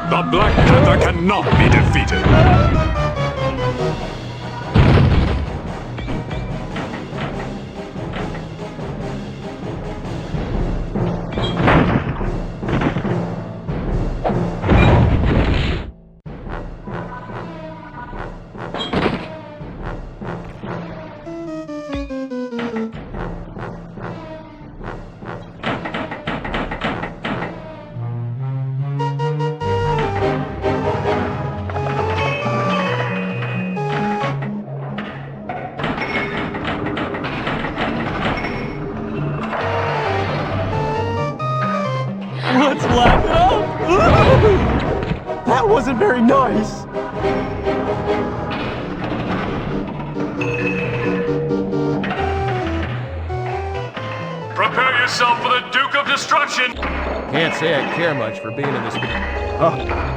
The Black Panther cannot be defeated. Let's laugh it up! That wasn't very nice! Prepare yourself for the Duke of Destruction! Can't say I care much for being in this... Oh.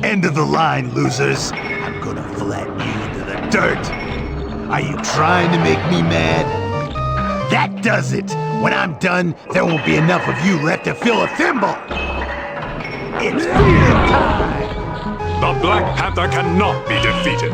End of the line, losers. I'm gonna flatten you into the dirt. Are you trying to make me mad? That does it. When I'm done, there won't be enough of you left to fill a thimble. It's feeding time. The Black Panther cannot be defeated.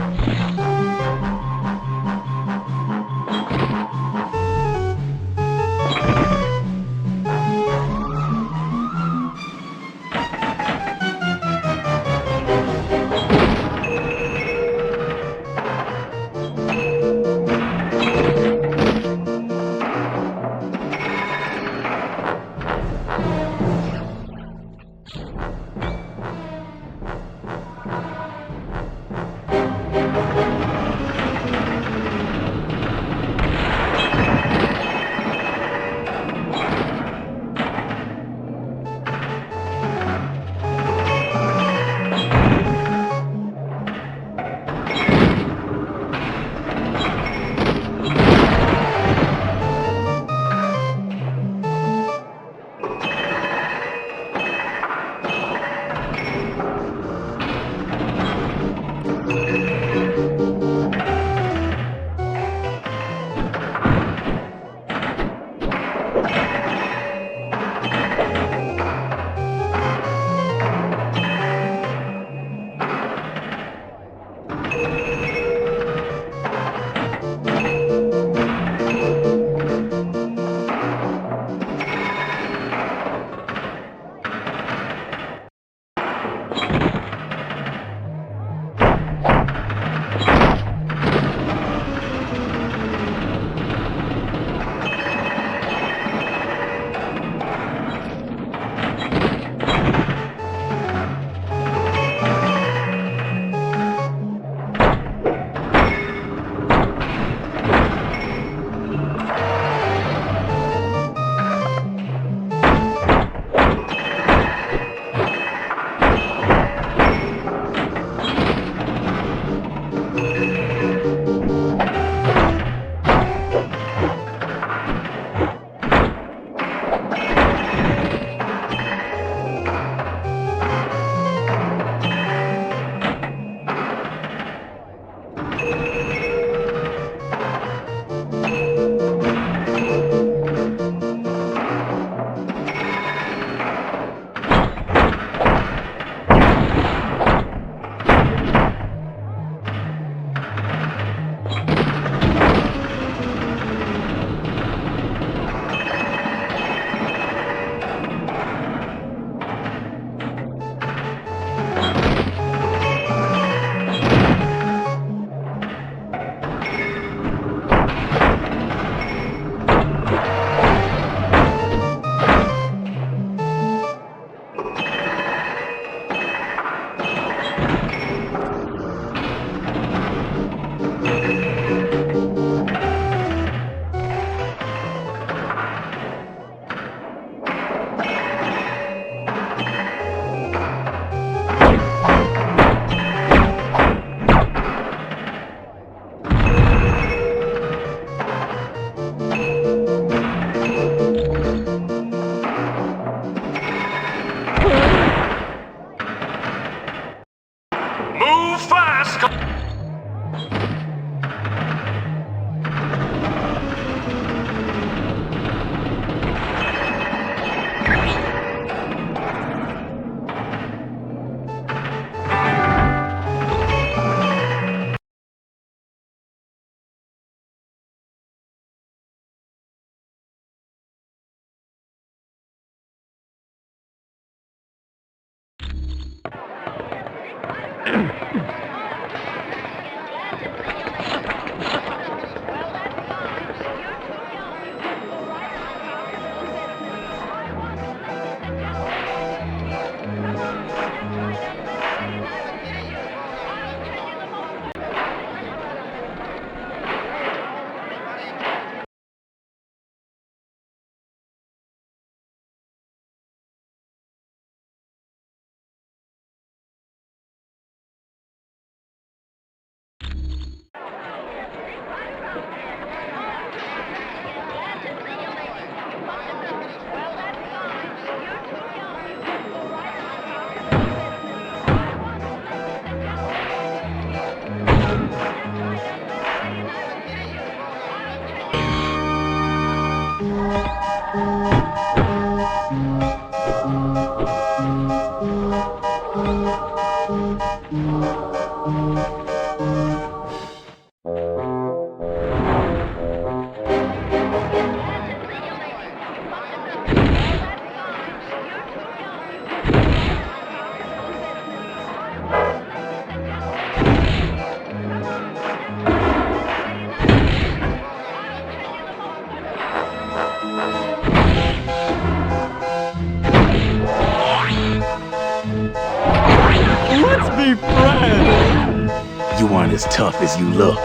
Let's be friends! You aren't as tough as you look.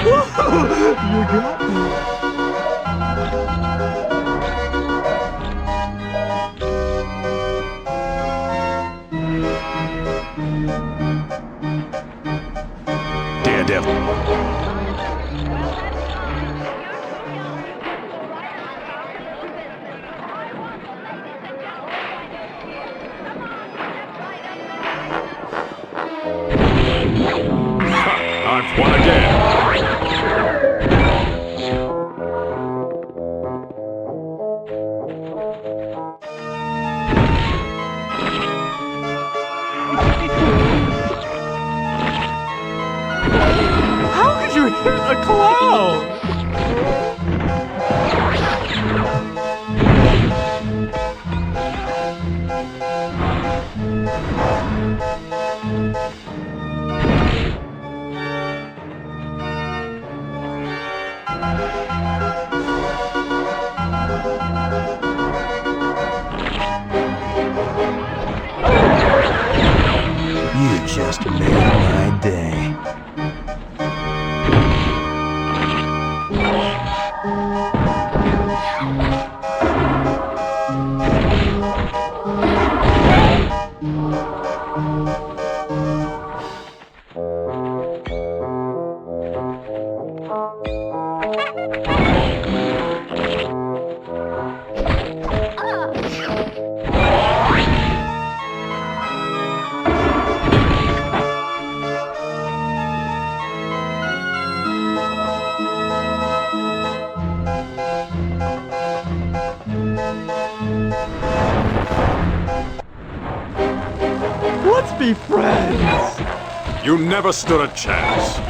You got me. Daredevil. I've won again. How could you hit a clown? You just made my day. Let's be friends! You never stood a chance.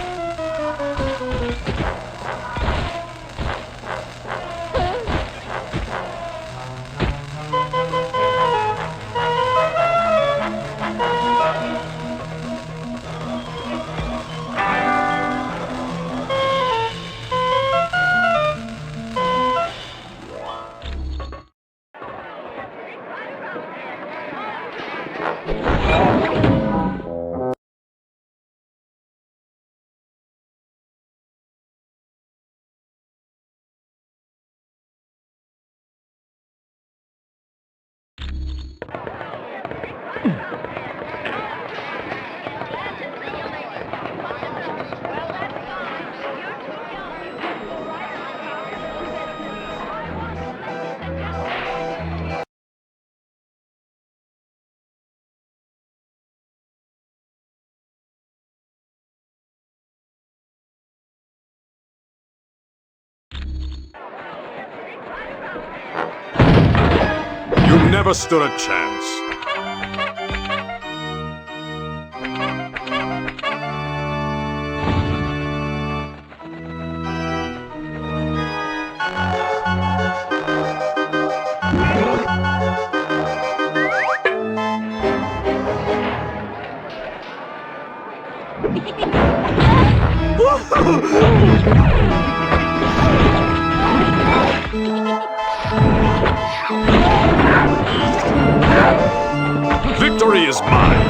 You never stood a chance. Victory is mine!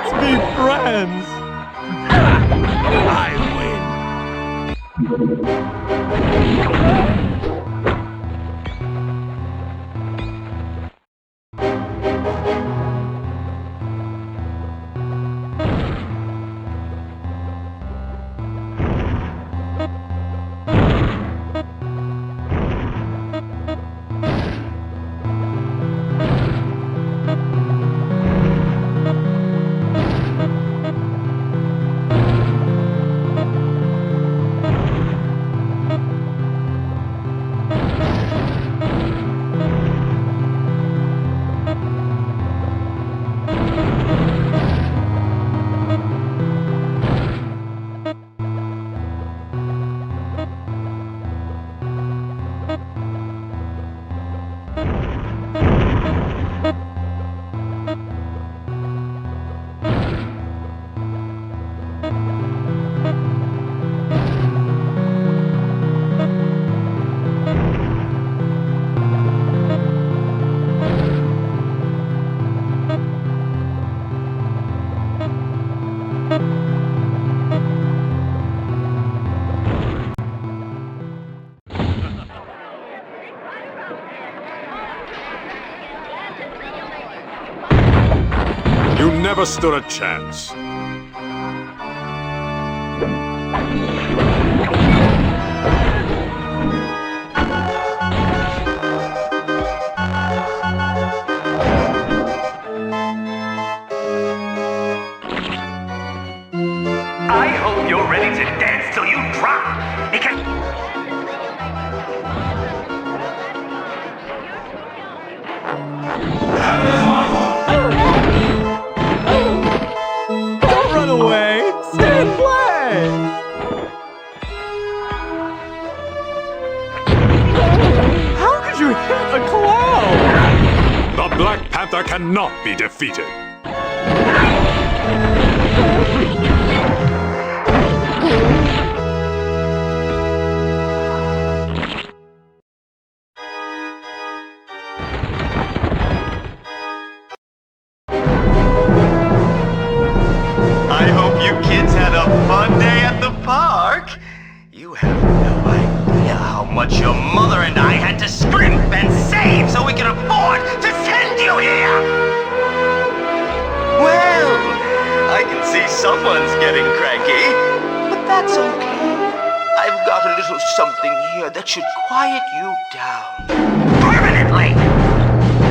Let's be friends! I You never stood a chance. I hope you're ready to dance till you drop, because... Don't run away! Stay and play! How could you hit a cloud? The Black Panther cannot be defeated. I hope you kids had a fun day at the park. You have no idea how much your mother and I had to scrimp and save so we could afford to send you here! Well, I can see someone's getting cranky, but that's okay. I've got a little something here that should quiet you down. Permanently!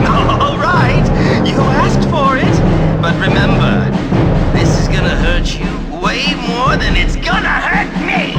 All right, you asked for it, but remember, this is gonna hurt you way more than it's gonna hurt me!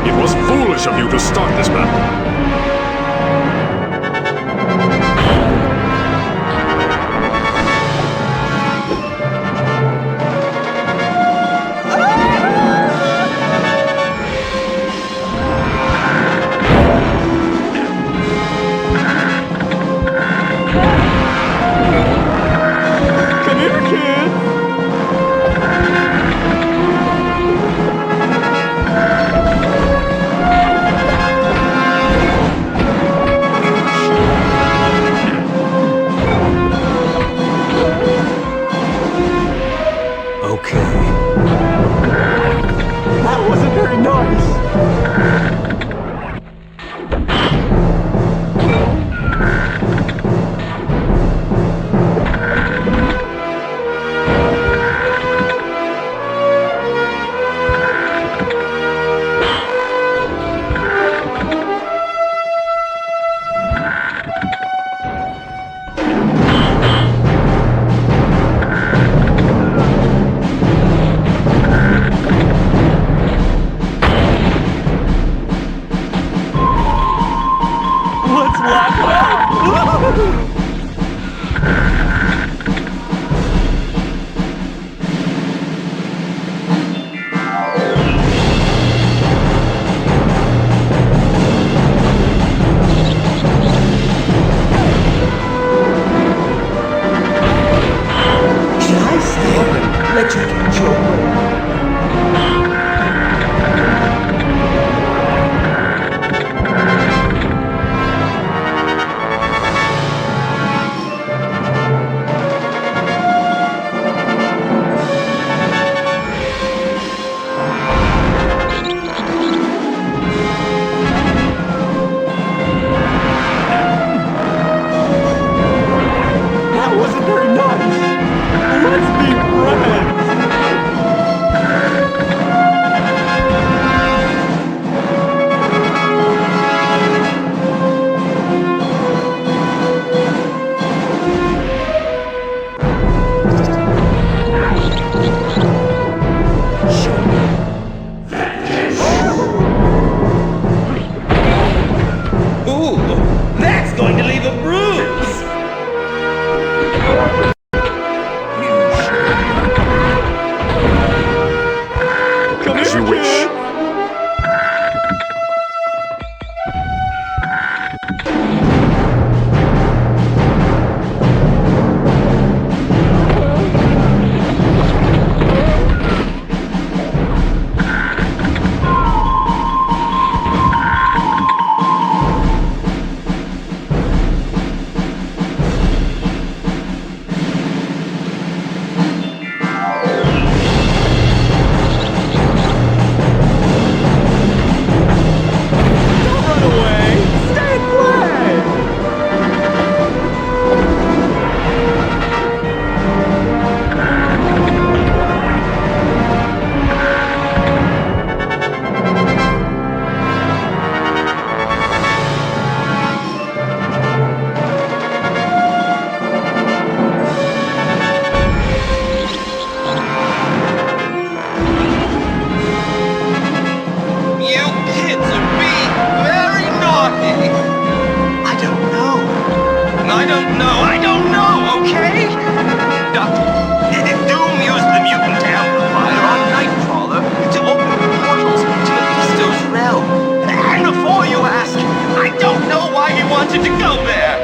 It was foolish of you to start this battle. Come here, kid! That wasn't very nice! let you catch your breath. That wasn't very nice. Let's be friends. Ooh, that's going to leave a bruise! Come As here, you wish. kid. Don't run away. Stay and play. You kids are being very naughty! I don't know. I don't know, okay? Doctor, Doom used the mutant amplifier on Nightcrawler to open portals to Mephisto's realm. And before you ask, I don't know why he wanted to go there!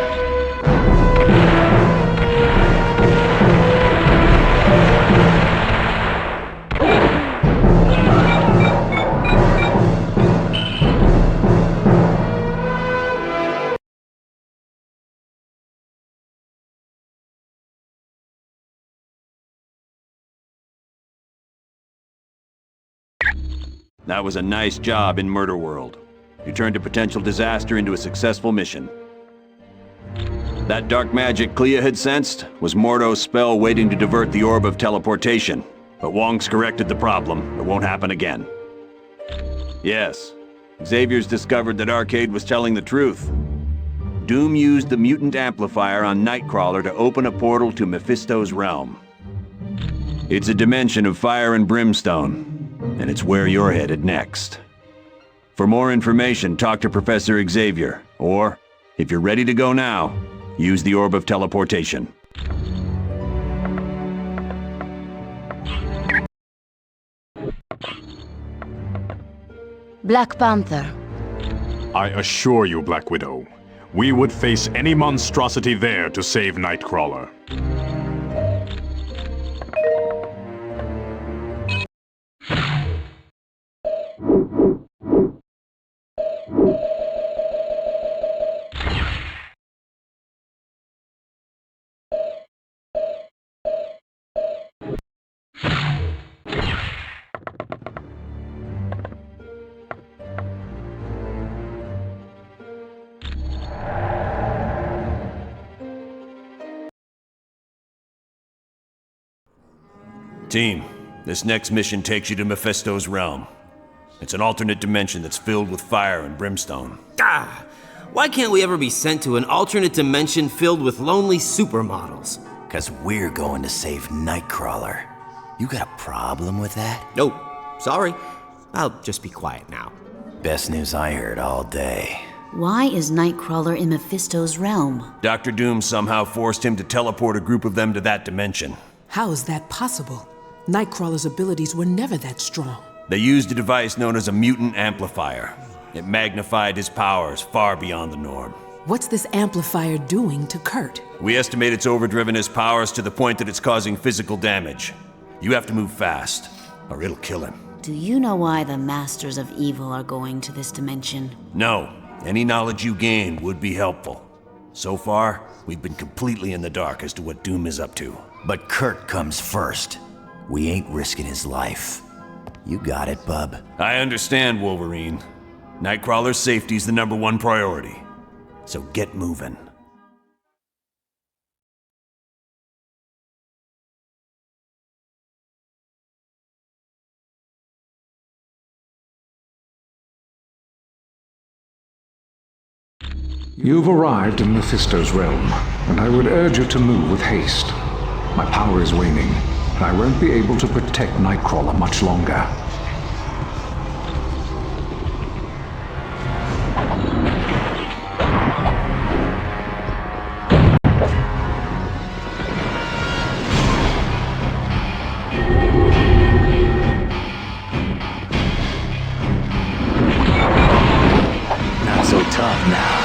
That was a nice job in Murder World. You turned a potential disaster into a successful mission. That dark magic Clea had sensed was Mordo's spell waiting to divert the orb of teleportation. But Wong's corrected the problem. It won't happen again. Yes, Xavier's discovered that Arcade was telling the truth. Doom used the mutant amplifier on Nightcrawler to open a portal to Mephisto's realm. It's a dimension of fire and brimstone, and it's where you're headed next. For more information, talk to Professor Xavier, or, if you're ready to go now, use the Orb of Teleportation. Black Panther. I assure you, Black Widow, we would face any monstrosity there to save Nightcrawler. Team, this next mission takes you to Mephisto's realm. It's an alternate dimension that's filled with fire and brimstone. Ah! Why can't we ever be sent to an alternate dimension filled with lonely supermodels? 'Cause we're going to save Nightcrawler. You got a problem with that? Nope. Sorry. I'll just be quiet now. Best news I heard all day. Why is Nightcrawler in Mephisto's realm? Dr. Doom somehow forced him to teleport a group of them to that dimension. How is that possible? Nightcrawler's abilities were never that strong. They used a device known as a mutant amplifier. It magnified his powers far beyond the norm. What's this amplifier doing to Kurt? We estimate it's overdriven his powers to the point that it's causing physical damage. You have to move fast, or it'll kill him. Do you know why the Masters of Evil are going to this dimension? No. Any knowledge you gain would be helpful. So far, we've been completely in the dark as to what Doom is up to. But Kurt comes first. We ain't risking his life. You got it, bub. I understand, Wolverine. Nightcrawler's safety's the #1 priority. So get moving. You've arrived in Mephisto's realm, and I would urge you to move with haste. My power is waning, and I won't be able to protect Nightcrawler much longer. Not so tough now.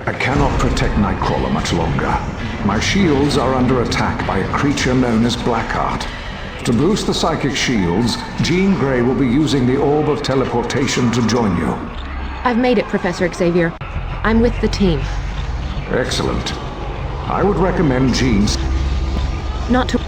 I cannot protect Nightcrawler much longer. My shields are under attack by a creature known as Blackheart. To boost the psychic shields, Jean Grey will be using the Orb of Teleportation to join you. I've made it, Professor Xavier. I'm with the team. Excellent. I would recommend Jean's... Not to...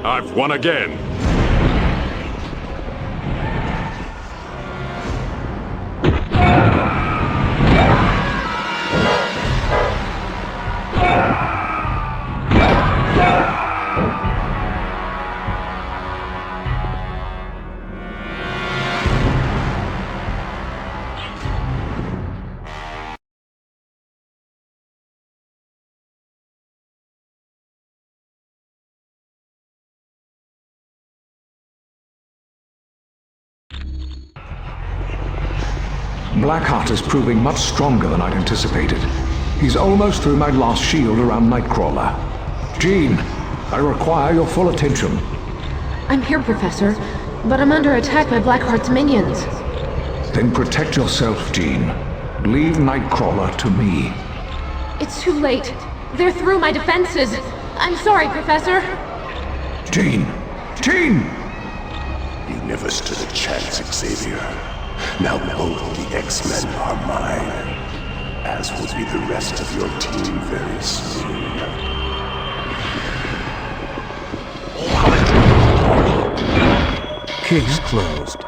I've won again. Blackheart is proving much stronger than I'd anticipated. He's almost through my last shield around Nightcrawler. Jean, I require your full attention. I'm here, Professor, but I'm under attack by Blackheart's minions. Then protect yourself, Jean. Leave Nightcrawler to me. It's too late. They're through my defenses. I'm sorry, Professor. Jean! Jean! You never stood a chance, Xavier. Now both the X-Men are mine, as will be the rest of your team very soon. Case closed.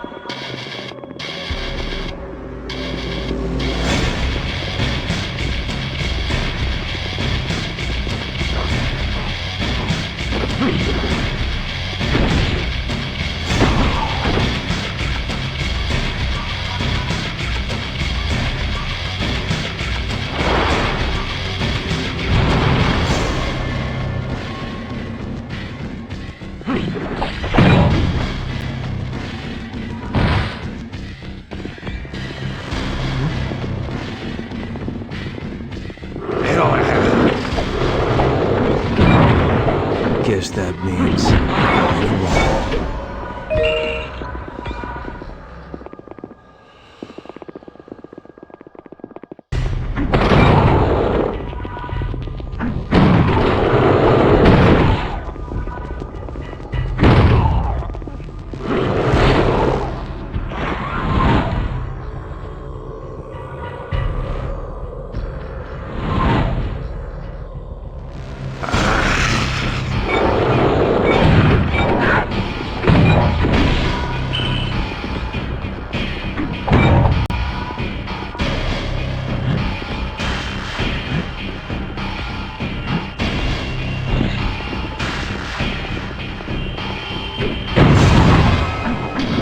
Guess that means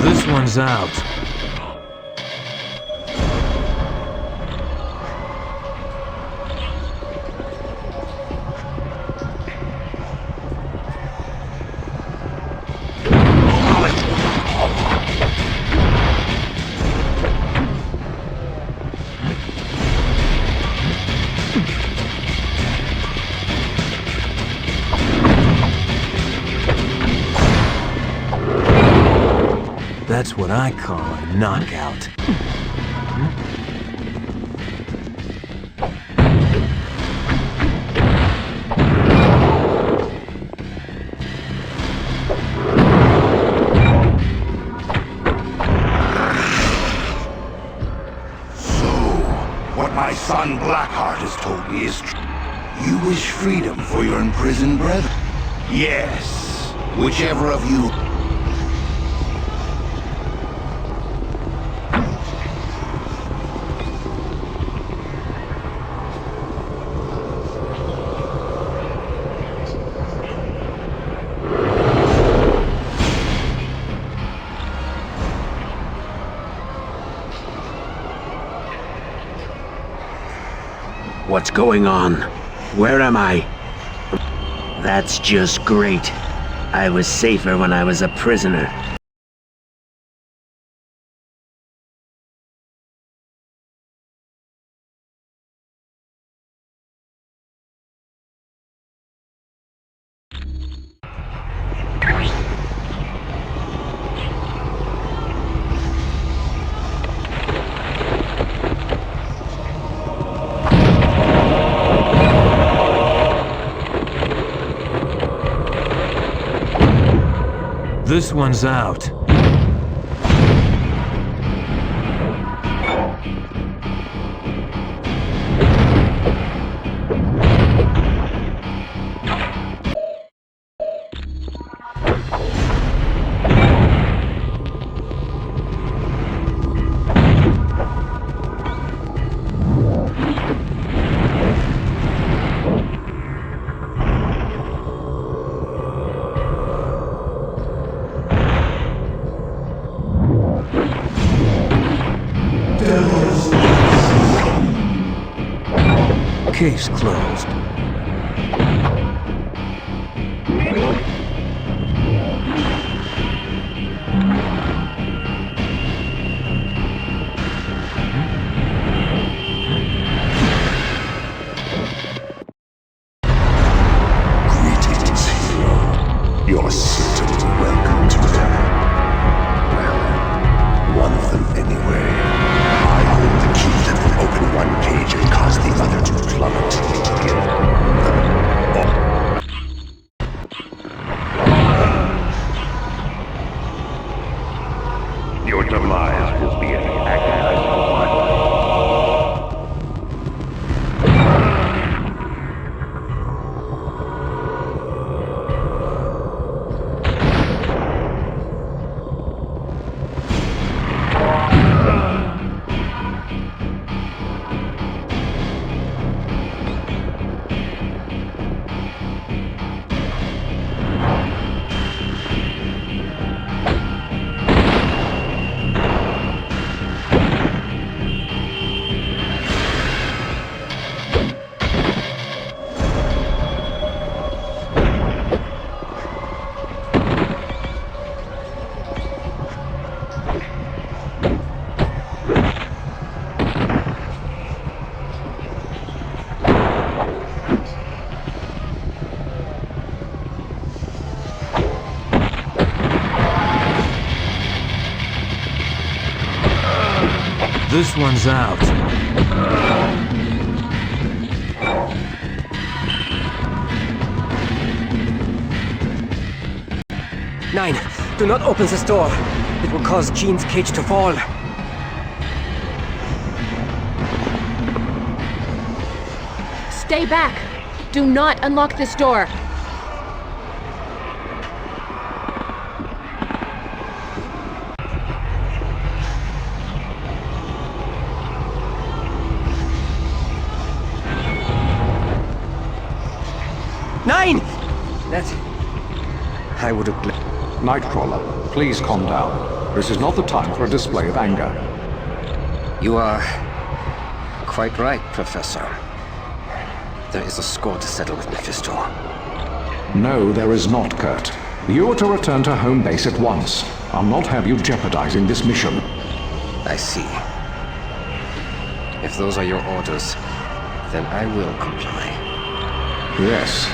this one's out. That's what I call a knockout. What my son Blackheart has told me is true. You wish freedom for your imprisoned brethren? Yes. Whichever of you... What's going on? Where am I? That's just great. I was safer when I was a prisoner. This one's out. Case closed. Your demise will be an agonizing one. This one's out. Nine, do not open this door. It will cause Jean's cage to fall. Stay back! Do not unlock this door! Nine! That's... I would have... Nightcrawler, please calm down. This is not the time for a display of anger. You are... quite right, Professor. There is a score to settle with Mephisto. No, there is not, Kurt. You are to return to home base at once. I'll not have you jeopardizing this mission. I see. If those are your orders, then I will comply. Yes.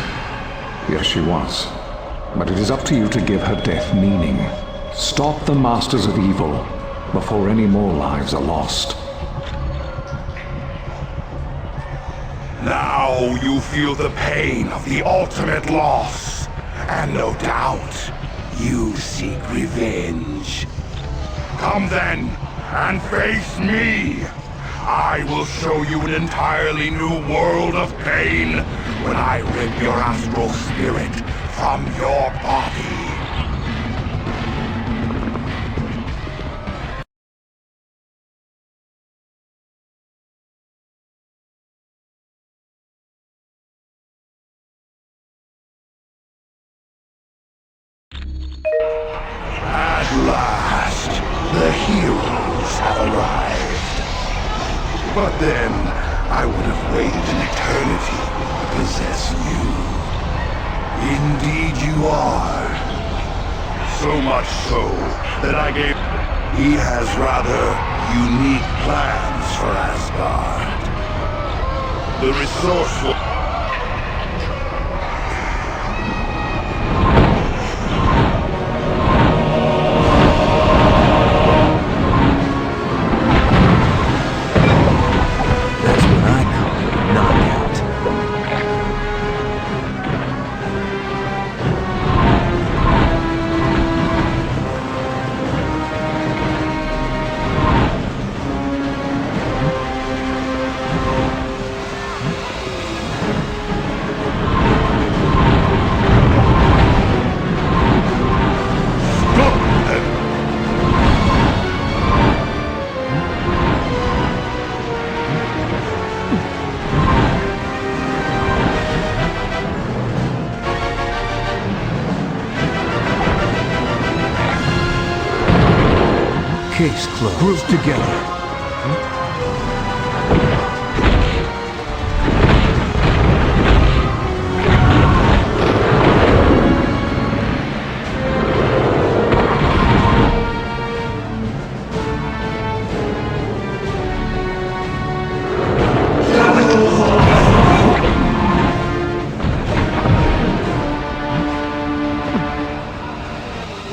Yes, she was. But it is up to you to give her death meaning. Stop the Masters of Evil before any more lives are lost. Now you feel the pain of the ultimate loss. And no doubt, you seek revenge. Come then, and face me! I will show you an entirely new world of pain when I rip your astral spirit from your body. At last, the heroes have arrived. But then, I would have waited an eternity to possess you. Indeed you are. So much so, that I gave... He has rather unique plans for Asgard. The resourceful... Case closed. Group together.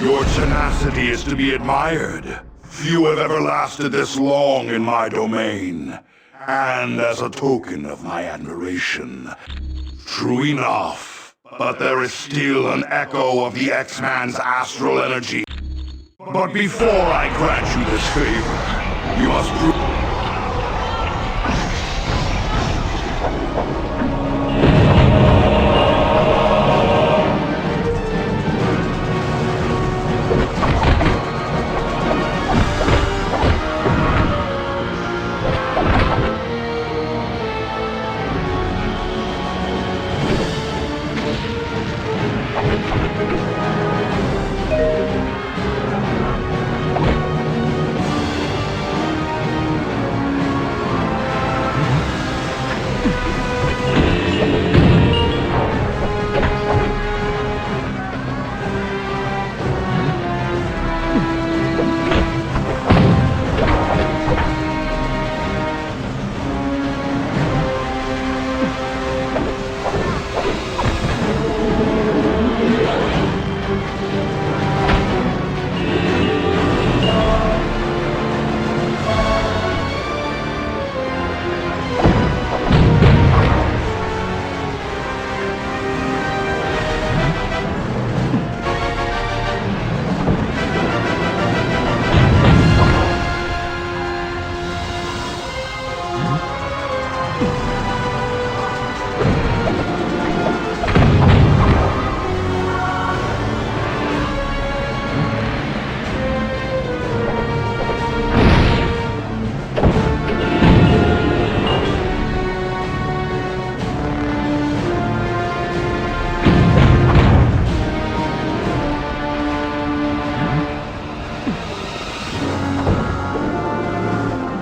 Your tenacity is to be admired. Few have ever lasted this long in my domain. And as a token of my admiration. True enough, but there is still an echo of the X-Man's astral energy. But before I grant you this favor, you must prove...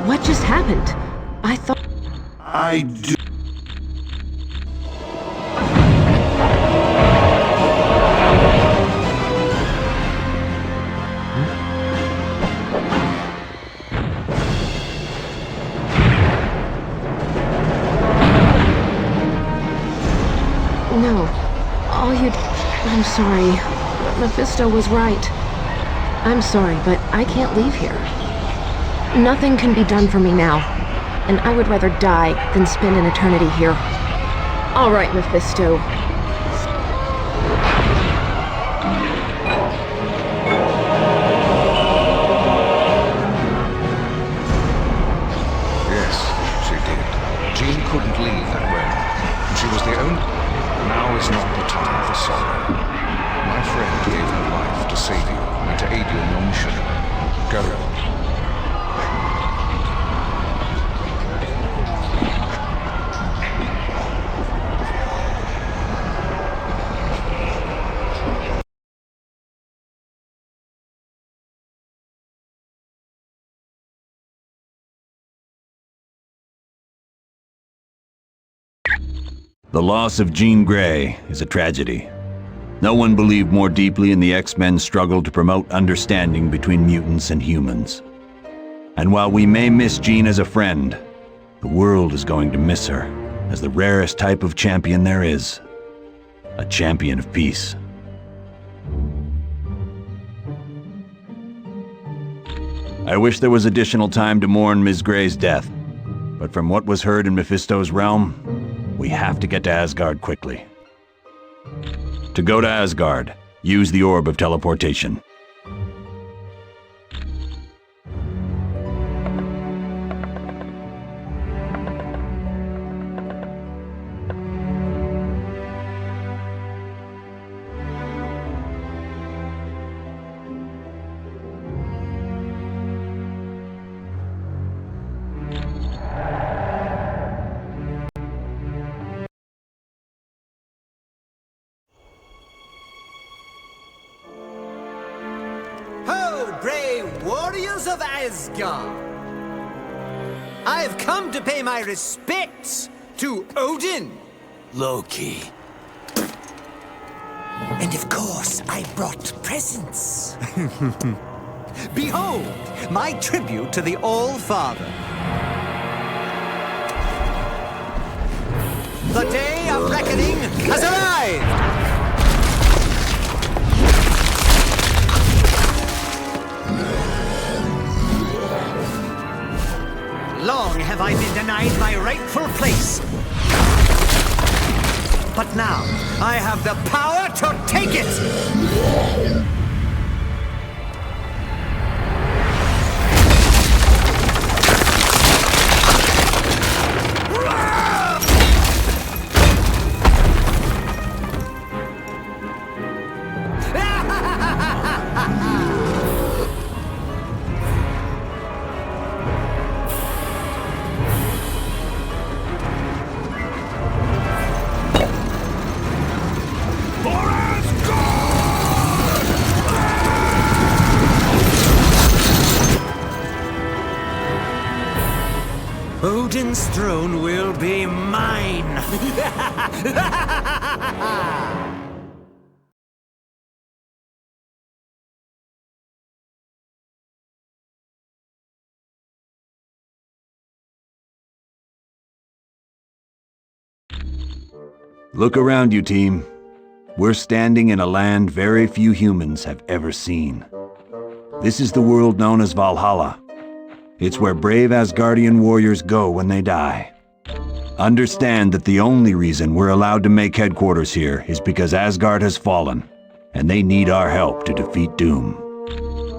What just happened? I thought... I do... No. All you... I'm sorry. Mephisto was right. I'm sorry, but I can't leave here. Nothing can be done for me now, and I would rather die than spend an eternity here. All right, Mephisto. Yes, she did. Jean couldn't leave that realm. She was the only... Now is not the time for sorrow. My friend gave her life to save you and to aid you in your mission. Go. The loss of Jean Grey is a tragedy. No one believed more deeply in the X-Men's struggle to promote understanding between mutants and humans. And while we may miss Jean as a friend, the world is going to miss her as the rarest type of champion there is. A champion of peace. I wish there was additional time to mourn Ms. Grey's death, but from what was heard in Mephisto's realm, we have to get to Asgard quickly. To go to Asgard, use the Orb of Teleportation. Brave warriors of Asgard! I have come to pay my respects to Odin, Loki. and of course I brought presents. Behold, my tribute to the All-Father. The day of reckoning has arrived! Long have I been denied my rightful place. But now, I have the power to take it! Odin's throne will be mine! Look around you, team. We're standing in a land very few humans have ever seen. This is the world known as Valhalla. It's where brave Asgardian warriors go when they die. Understand that the only reason we're allowed to make headquarters here is because Asgard has fallen, and they need our help to defeat Doom.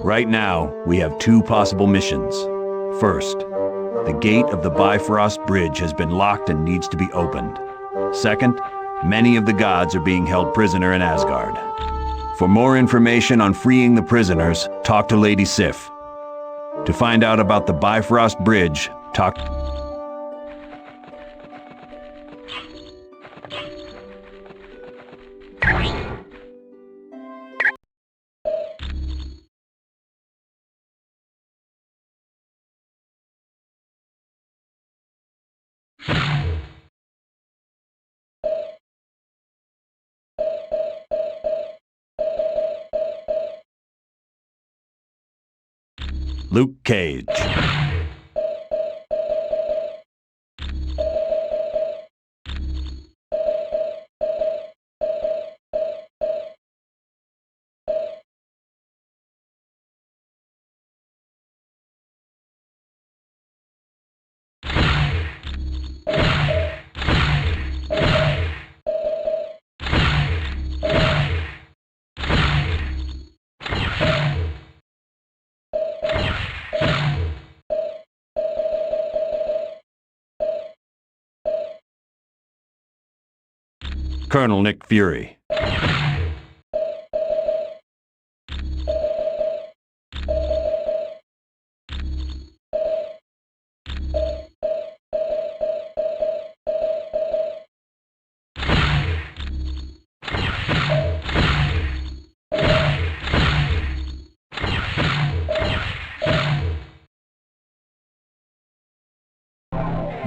Right now, we have two possible missions. First, the gate of the Bifrost Bridge has been locked and needs to be opened. Second, many of the gods are being held prisoner in Asgard. For more information on freeing the prisoners, talk to Lady Sif. To find out about the Bifrost Bridge, talk... Luke Cage. Colonel Nick Fury.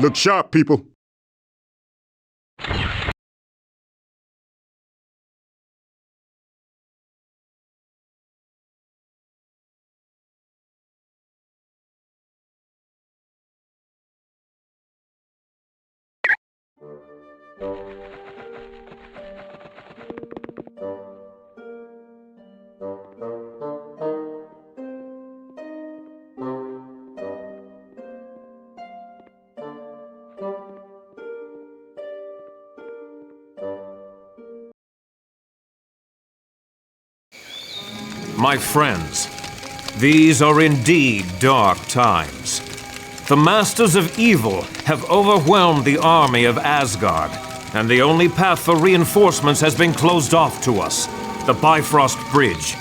Look sharp, people. My friends, these are indeed dark times. The Masters of Evil have overwhelmed the army of Asgard, and the only path for reinforcements has been closed off to us, the Bifrost Bridge.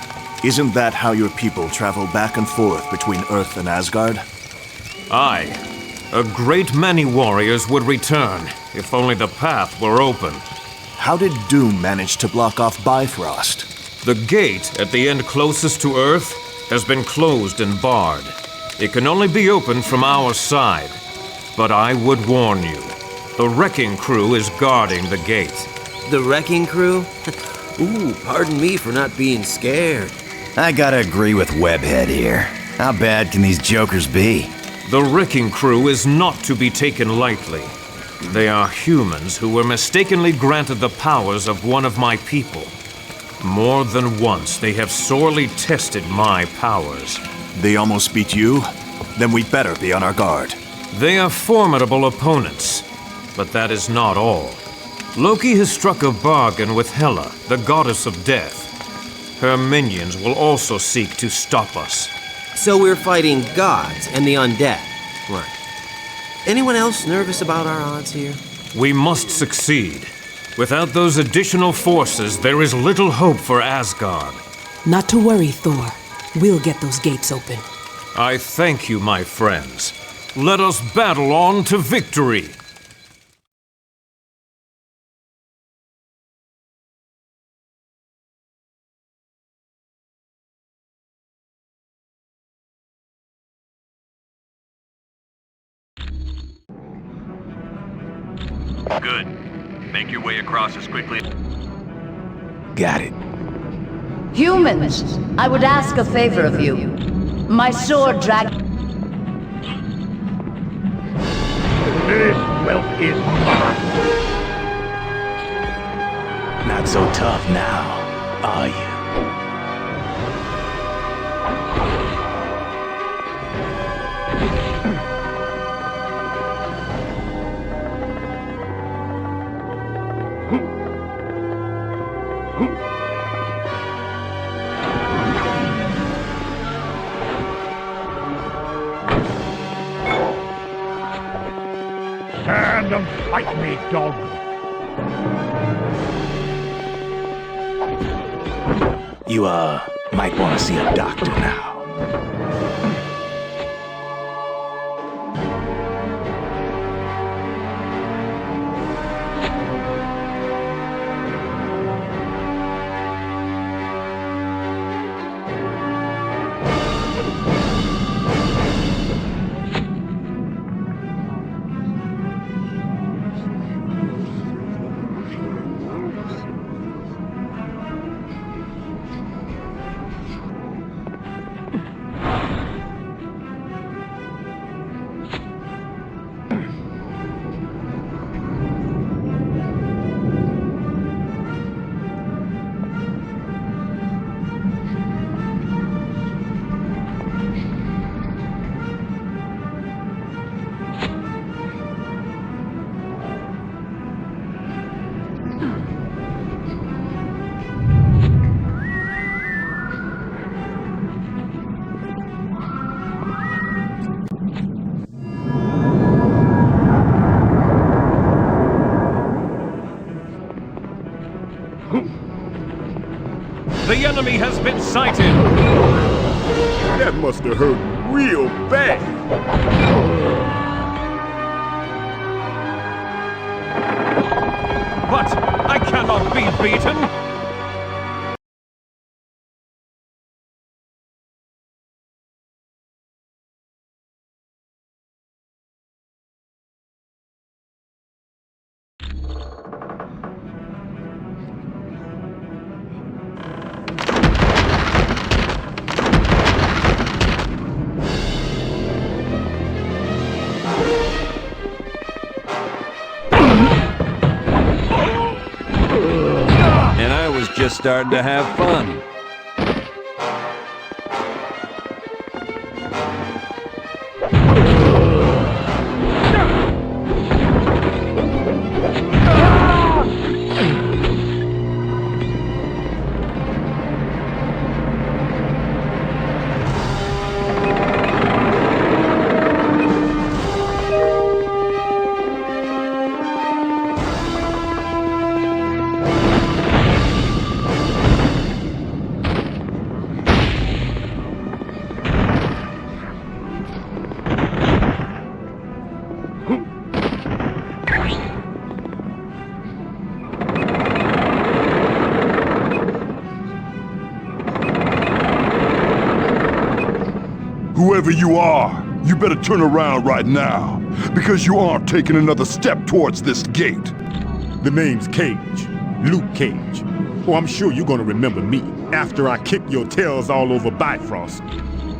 Isn't that how your people travel back and forth between Earth and Asgard? Aye. A great many warriors would return, if only the path were open. How did Doom manage to block off Bifrost? The gate at the end closest to Earth has been closed and barred. It can only be opened from our side. But I would warn you, the wrecking crew is guarding the gate. The wrecking crew? Ooh, pardon me for not being scared. I gotta agree with Webhead here. How bad can these jokers be? The wrecking crew is not to be taken lightly. They are humans who were mistakenly granted the powers of one of my people. More than once, they have sorely tested my powers. They almost beat you? Then we'd better be on our guard. They are formidable opponents, but that is not all. Loki has struck a bargain with Hela, the goddess of death. Her minions will also seek to stop us. So we're fighting gods and the undead. Right. Anyone else nervous about our odds here? We must succeed. Without those additional forces, there is little hope for Asgard. Not to worry, Thor. We'll get those gates open. I thank you, my friends. Let us battle on to victory! Good. Make your way across as quickly. Got it. Humans, I would ask a favor of you. My sword drag... This wealth is mine. Not so tough now, are you? Stand and fight me, dog. You, might want to see a doctor now. The enemy has been sighted! That must have hurt real bad. But I cannot be beaten! And I was just starting to have fun. Whoever you are, you better turn around right now, because you aren't taking another step towards this gate. The name's Cage. Luke Cage. Oh, I'm sure you're gonna remember me after I kick your tails all over Bifrost.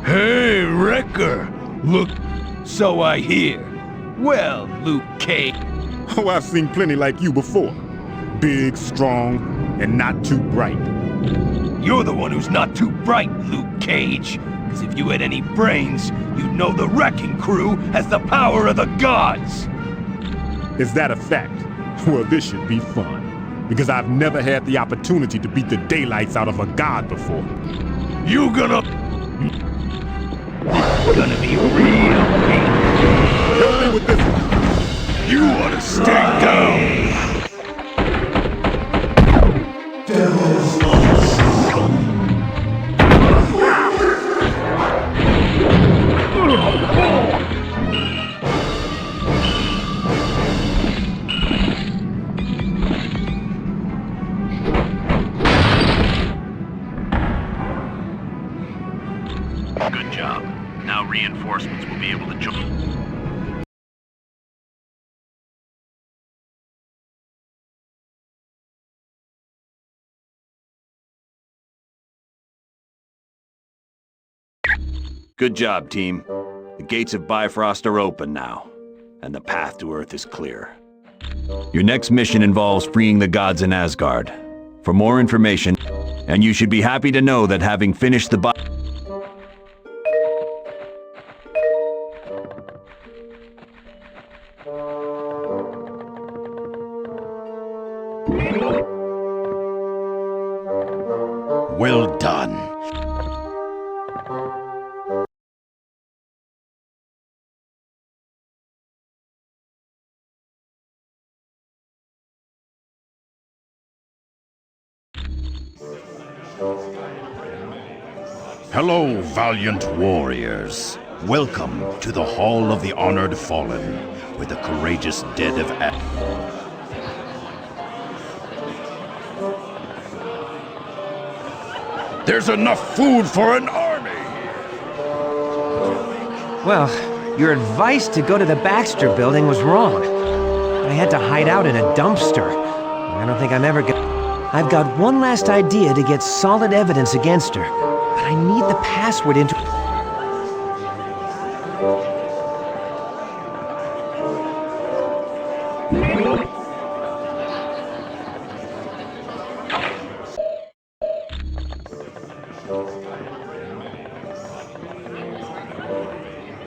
Hey, Wrecker! Look, so I hear. Well, Luke Cage. Oh, I've seen plenty like you before. Big, strong, and not too bright. You're the one who's not too bright, Luke Cage. Because if you had any brains, you'd know the Wrecking Crew has the power of the gods! Is that a fact? Well, this should be fun. Because I've never had the opportunity to beat the daylights out of a god before. You gonna be real painful. Help me with this one. You ought to stay down! Devil's Good job. Now reinforcements will be able to join. Good job, team. The gates of Bifrost are open now, and the path to Earth is clear. Your next mission involves freeing the gods in Asgard. For more information, and you should be happy to know that having finished the Well done. Hello, valiant warriors. Welcome to the Hall of the Honored Fallen, where the courageous dead of There's enough food for an army! Well, your advice to go to the Baxter building was wrong. I had to hide out in a dumpster. I don't think I'm ever gonna... I've got one last idea to get solid evidence against her, but I need the password into...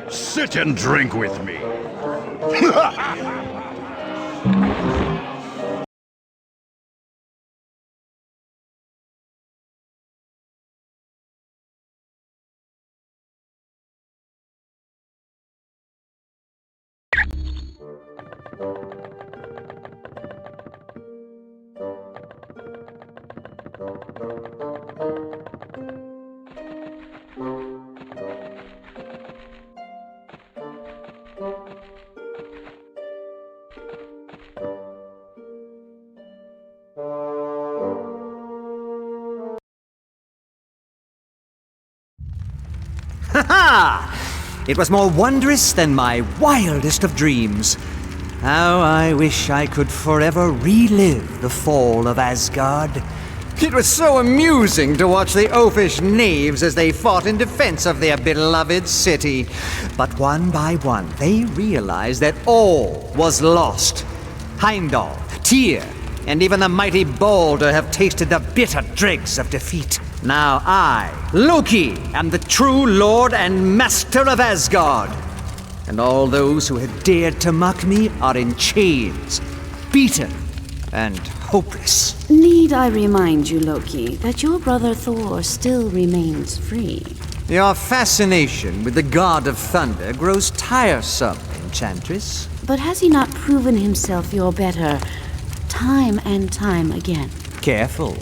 Sit and drink with me. Ha! It was more wondrous than my wildest of dreams. How I wish I could forever relive the fall of Asgard. It was so amusing to watch the oafish knaves as they fought in defense of their beloved city. But one by one, they realized that all was lost. Heimdall, Tyr, and even the mighty Balder have tasted the bitter dregs of defeat. Now I, Loki, am the true lord and master of Asgard. And all those who had dared to mock me are in chains, beaten, and hopeless. Need I remind you, Loki, that your brother Thor still remains free? Your fascination with the god of thunder grows tiresome, Enchantress. But has he not proven himself your better, time and time again? Careful.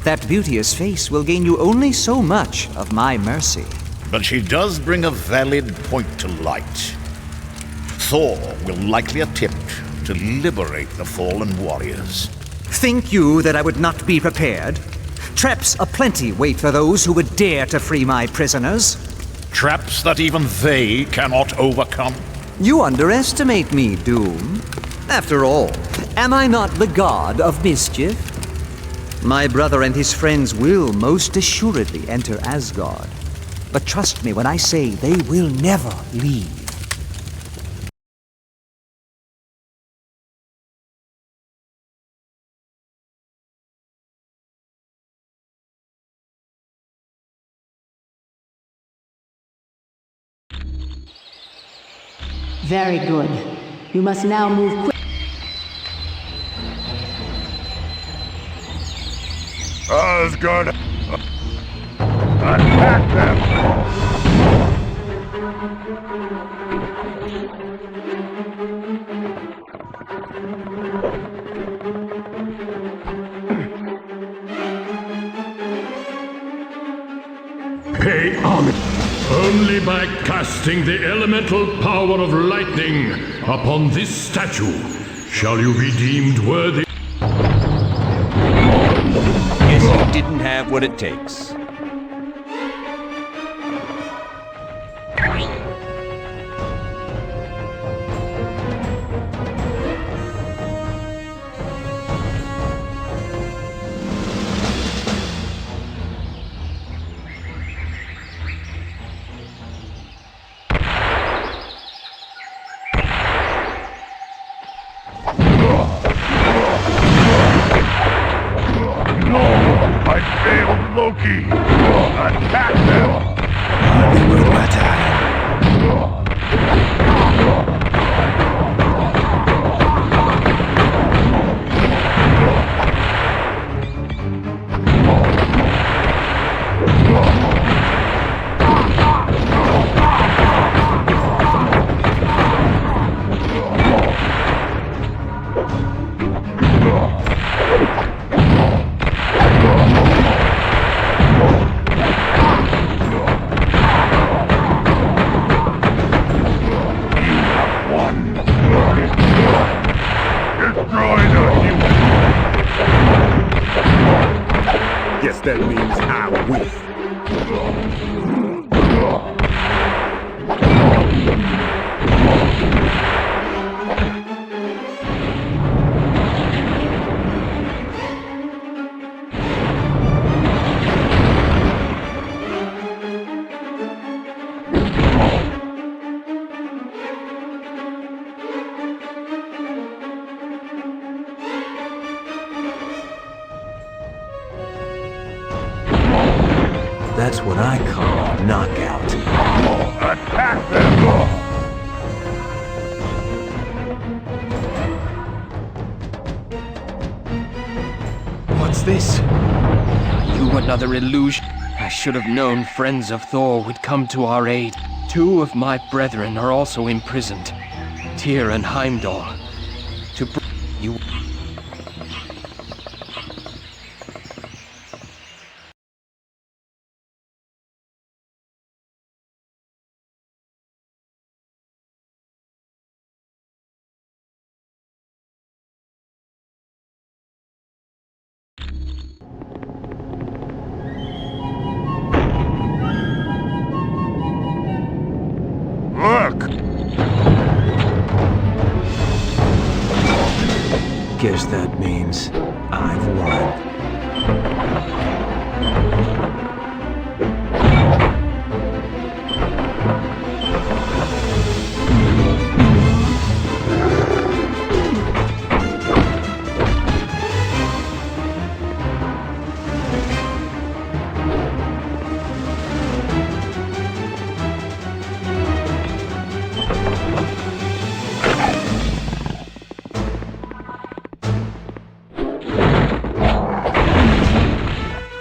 That beauteous face will gain you only so much of my mercy. But she does bring a valid point to light. Thor will likely attempt to liberate the fallen warriors. Think you that I would not be prepared? Traps aplenty wait for those who would dare to free my prisoners. Traps that even they cannot overcome? You underestimate me, Doom. After all, am I not the god of mischief? My brother and his friends will most assuredly enter Asgard. But trust me when I say they will never leave. Very good. You must now move quickly. Asgard! Attack them! Pay homage. Only by casting the elemental power of lightning upon this statue shall you be deemed worthy. Guess he didn't have what it takes. Loki! Attack them! Hardly worth my time. Guess that means I win. That's what I call a knockout. Attack them! What's this? Are you another illusion? I should have known friends of Thor would come to our aid. 2 of my brethren are also imprisoned. Tyr and Heimdall. To you... Look! Guess that means I've won.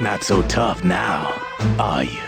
Not so tough now, are you?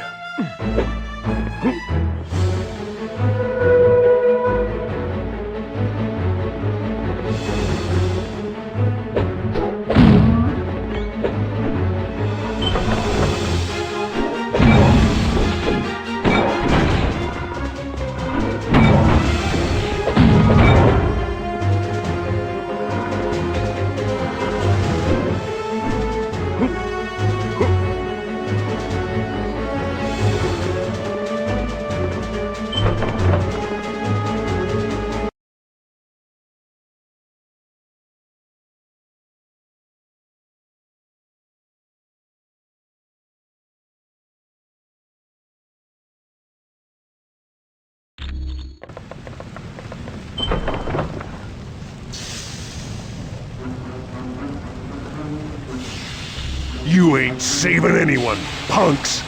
You ain't saving anyone, punks!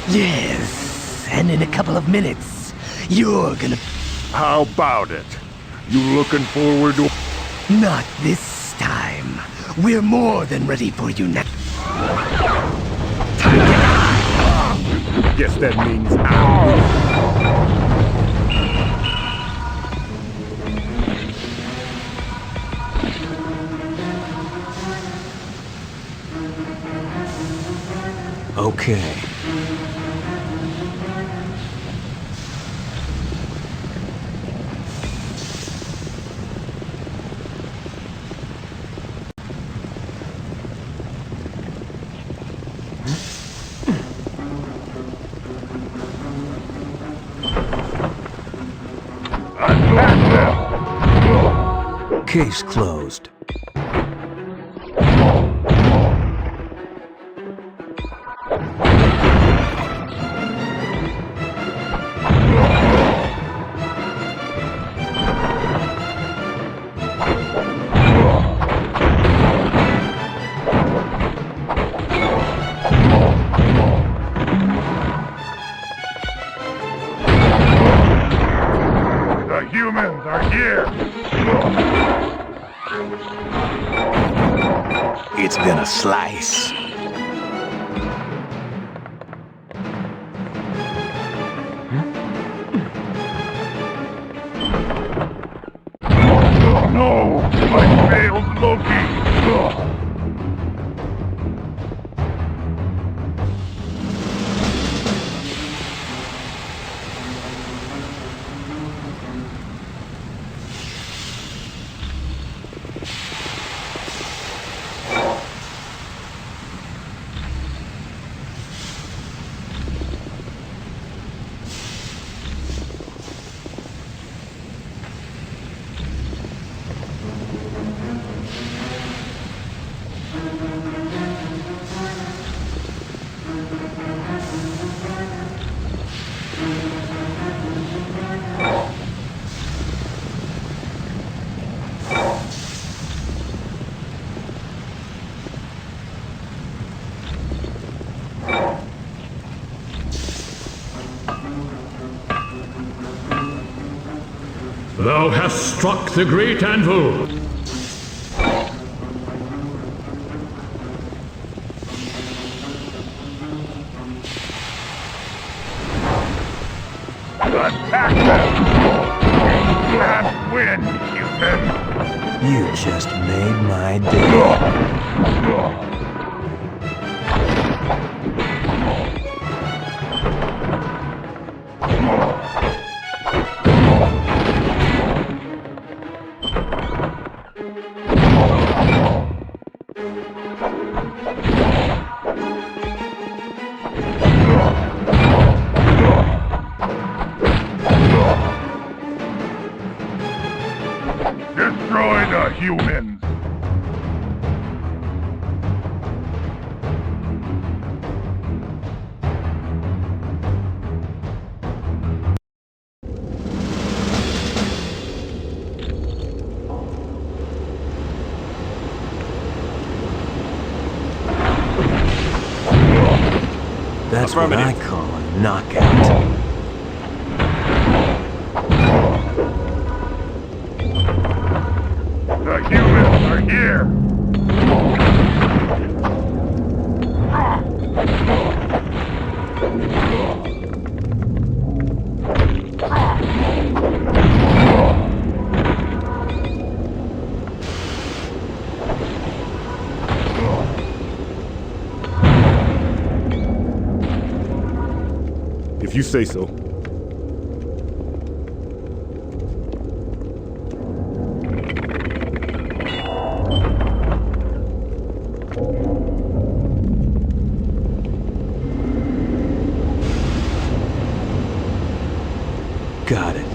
Yes, and in a couple of minutes, you're gonna... How about it? You looking forward to... Not this time. We're more than ready for you now. Guess that means I win. Okay. Case closed. humans are here! It's been a slice. Oh no! I failed Loki! Thou hast struck the great anvil. Attack them! You can't win, human! You just made my day. Destroy the humans! That's what I call a knockout. The humans are here! If you say so. Got it.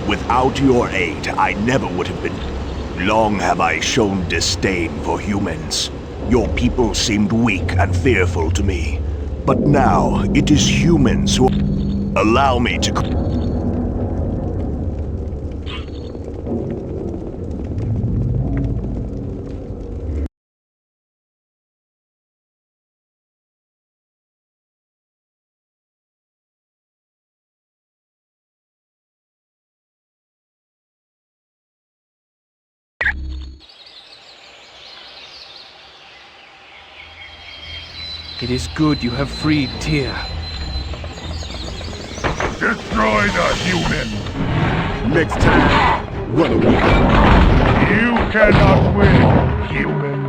Without your aid, I never would have been. Long have I shown disdain for humans. Your people seemed weak and fearful to me. But now, it is humans who allow me to... It is good you have freed Tyr. Destroy the human! Next time, run away. You cannot win, human!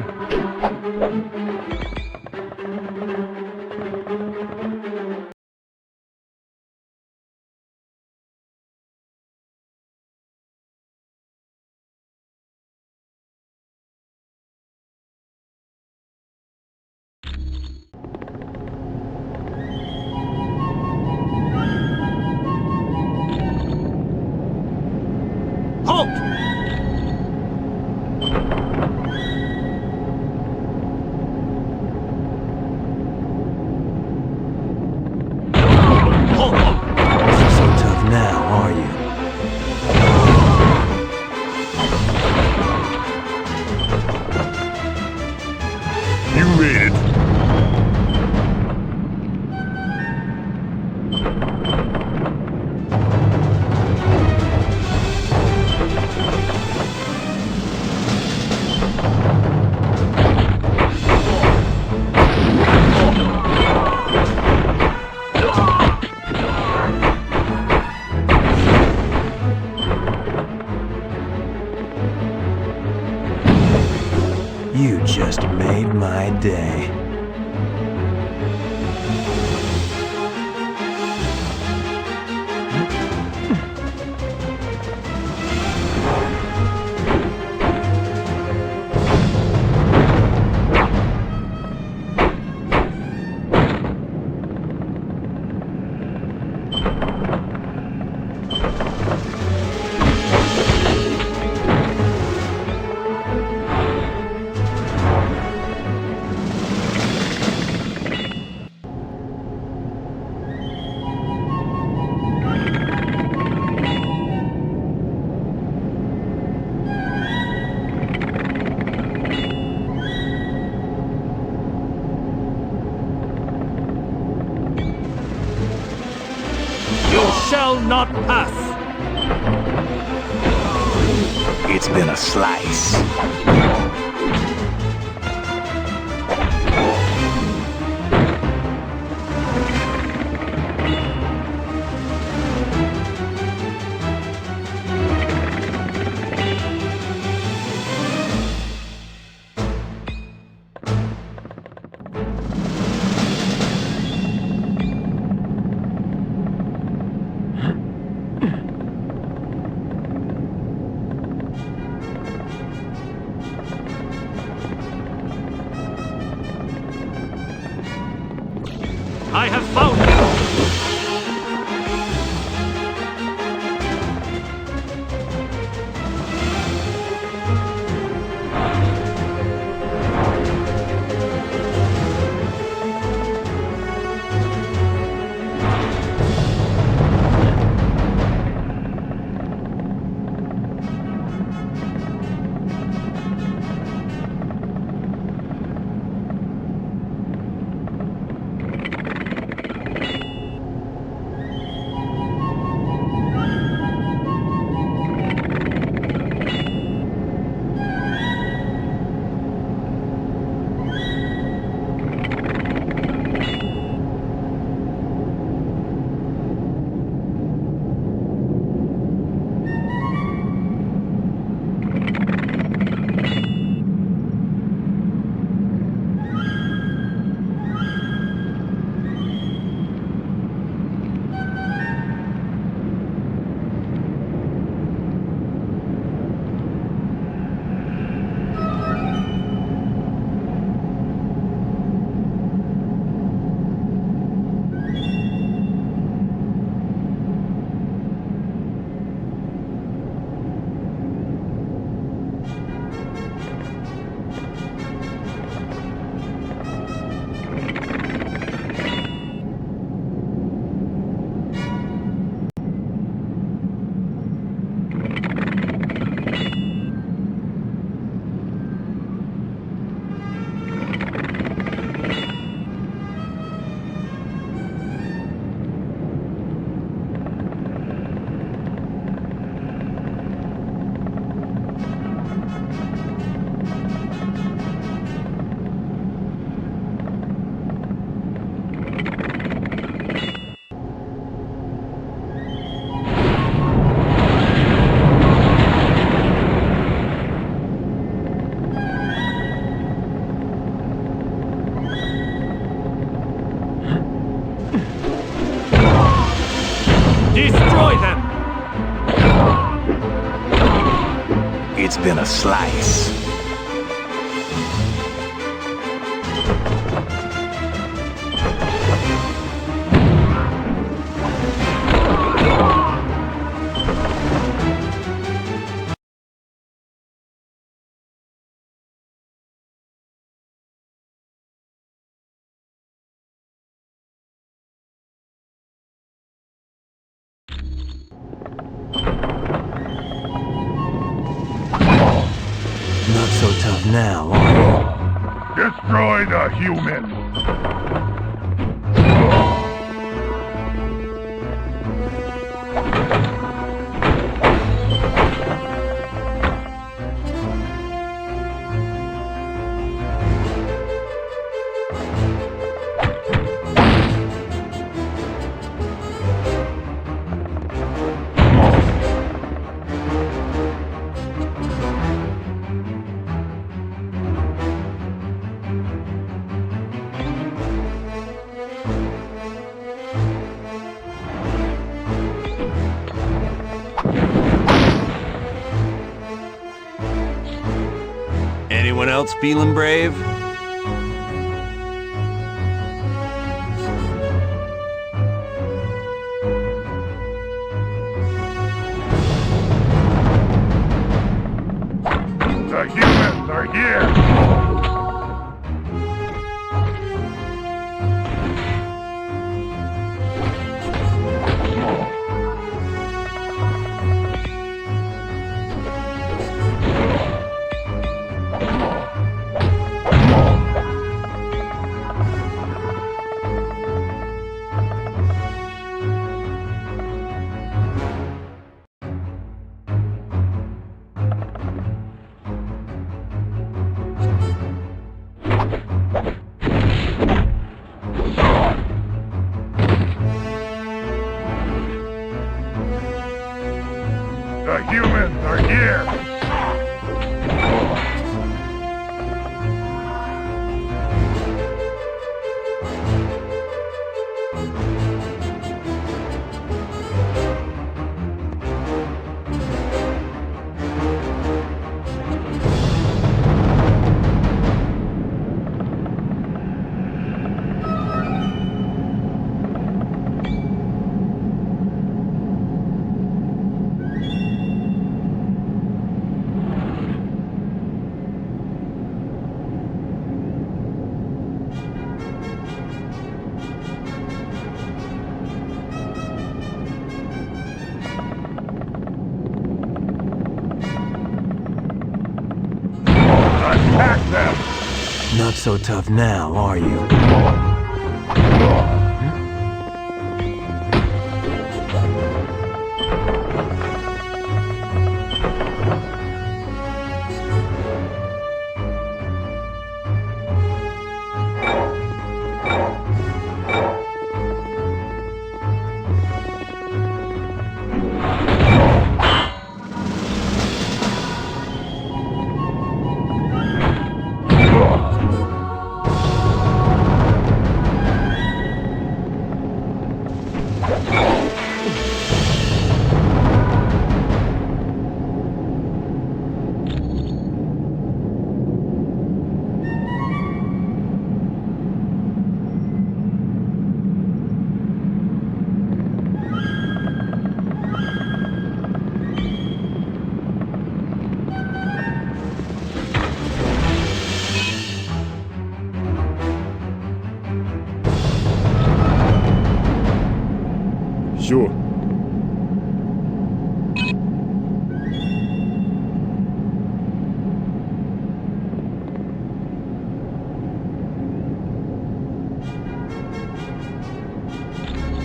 Halt! day. Shall not pass. It's been a slice. I have found it! Destroy them! It's been a slice. Not so tough now, are you? Destroy the human! else feeling brave? The humans are here! The humans are here! Attack them! Not so tough now, are you? Sure.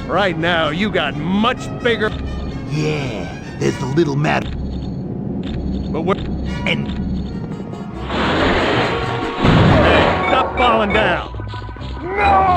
Right now, you got much bigger... Yeah, there's the little matter. But we're... And... Hey, stop falling down! No!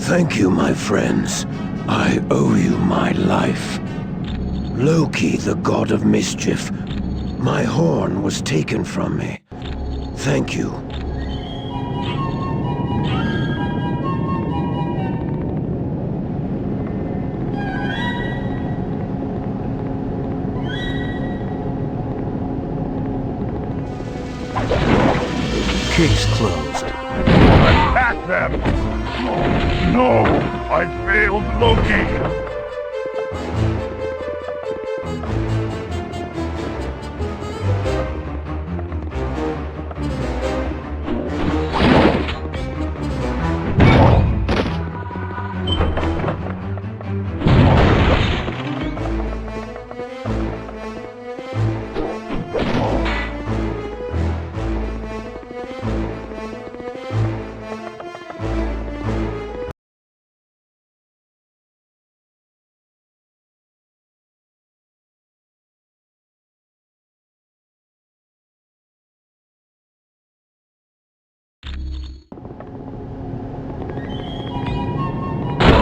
Thank you, my friends. I owe you my life. Loki, the god of mischief. My horn was taken from me. Thank you. Case closed. Attack them! No! I failed Loki!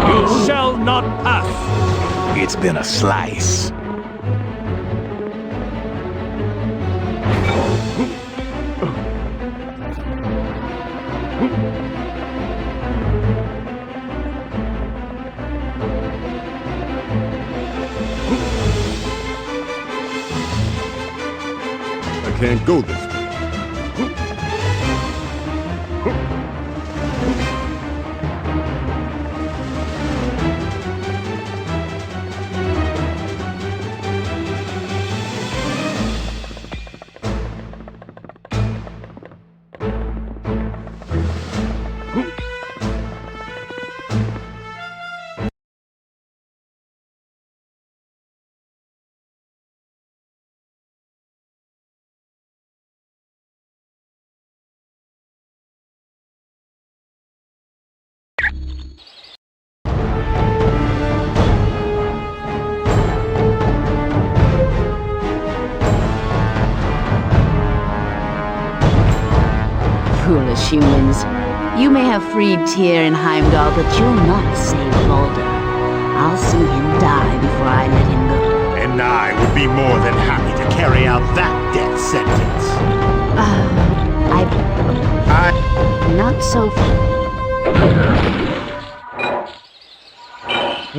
You shall not pass! It's been a slice. I can't go this way. Foolish humans. You may have freed Tyr and Heimdall, but you'll not save Baldur. I'll see him die before I let him go. And I would be more than happy to carry out that death sentence. Not so...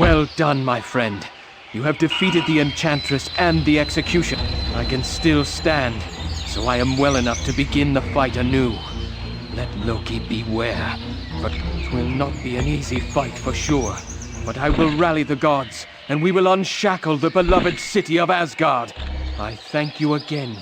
Well done, my friend. You have defeated the Enchantress and the Executioner. I can still stand, so I am well enough to begin the fight anew. Let Loki beware, but it will not be an easy fight for sure. But I will rally the gods, and we will unshackle the beloved city of Asgard. I thank you again.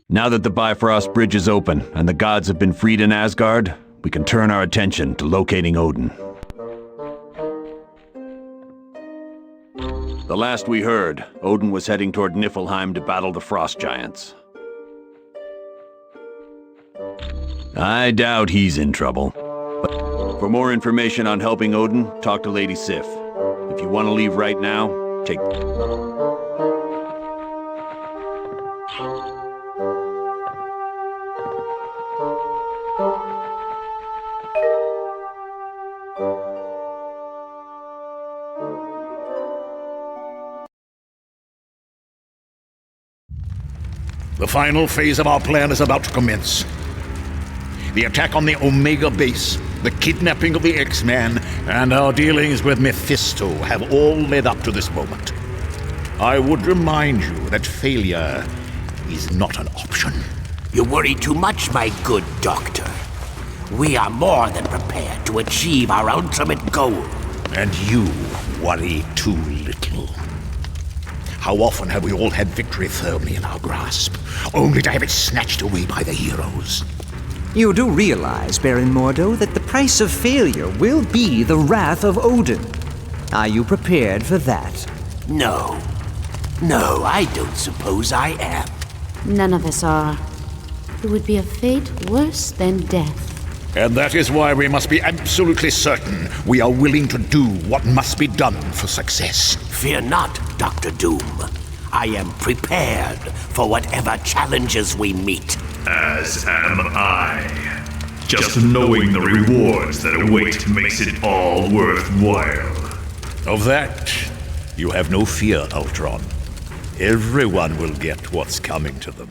Now that the Bifrost Bridge is open and the gods have been freed in Asgard, we can turn our attention to locating Odin. The last we heard, Odin was heading toward Niflheim to battle the Frost Giants. I doubt he's in trouble. But for more information on helping Odin, talk to Lady Sif. If you want to leave right now, take... The final phase of our plan is about to commence. The attack on the Omega base, the kidnapping of the X-Man, and our dealings with Mephisto have all led up to this moment. I would remind you that failure is not an option. You worry too much, my good doctor. We are more than prepared to achieve our ultimate goal. And you worry too little. How often have we all had victory firmly in our grasp, only to have it snatched away by the heroes? You do realize, Baron Mordo, that the price of failure will be the wrath of Odin. Are you prepared for that? No. No, I don't suppose I am. None of us are. It would be a fate worse than death. And that is why we must be absolutely certain we are willing to do what must be done for success. Fear not, Dr. Doom. I am prepared for whatever challenges we meet. As am I. Just knowing the rewards that await makes it all worthwhile. Of that, you have no fear, Ultron. Everyone will get what's coming to them.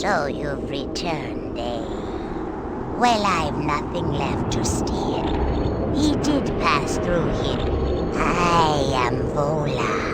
So you've returned, eh? Well, I've nothing left to steal. He did pass through here. I am Vola.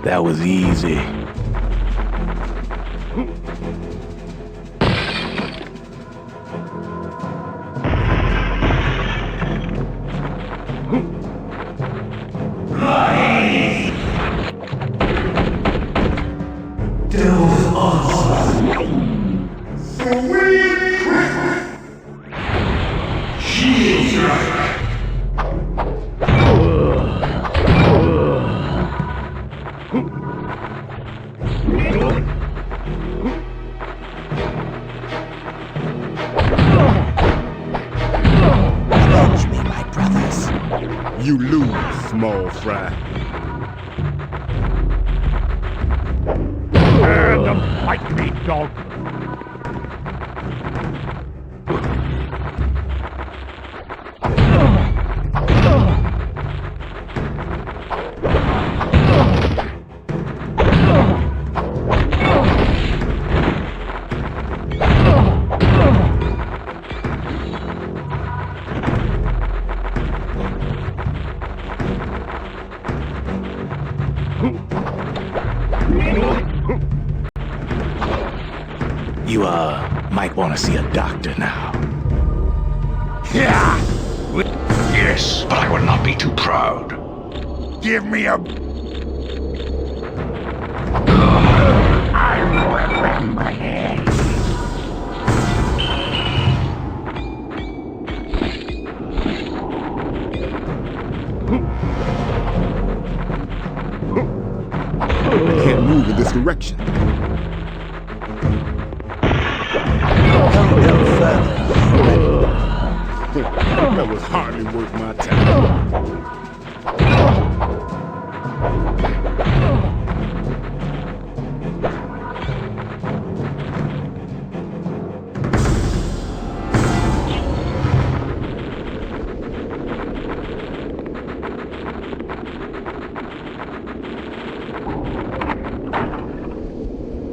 That was easy. You lose, small fry. And fight me, dog. You, might want to see a doctor now. Yeah! Yes, but I will not be too proud. Give me a... I remember him. I can't move in this direction. That was hardly worth my time.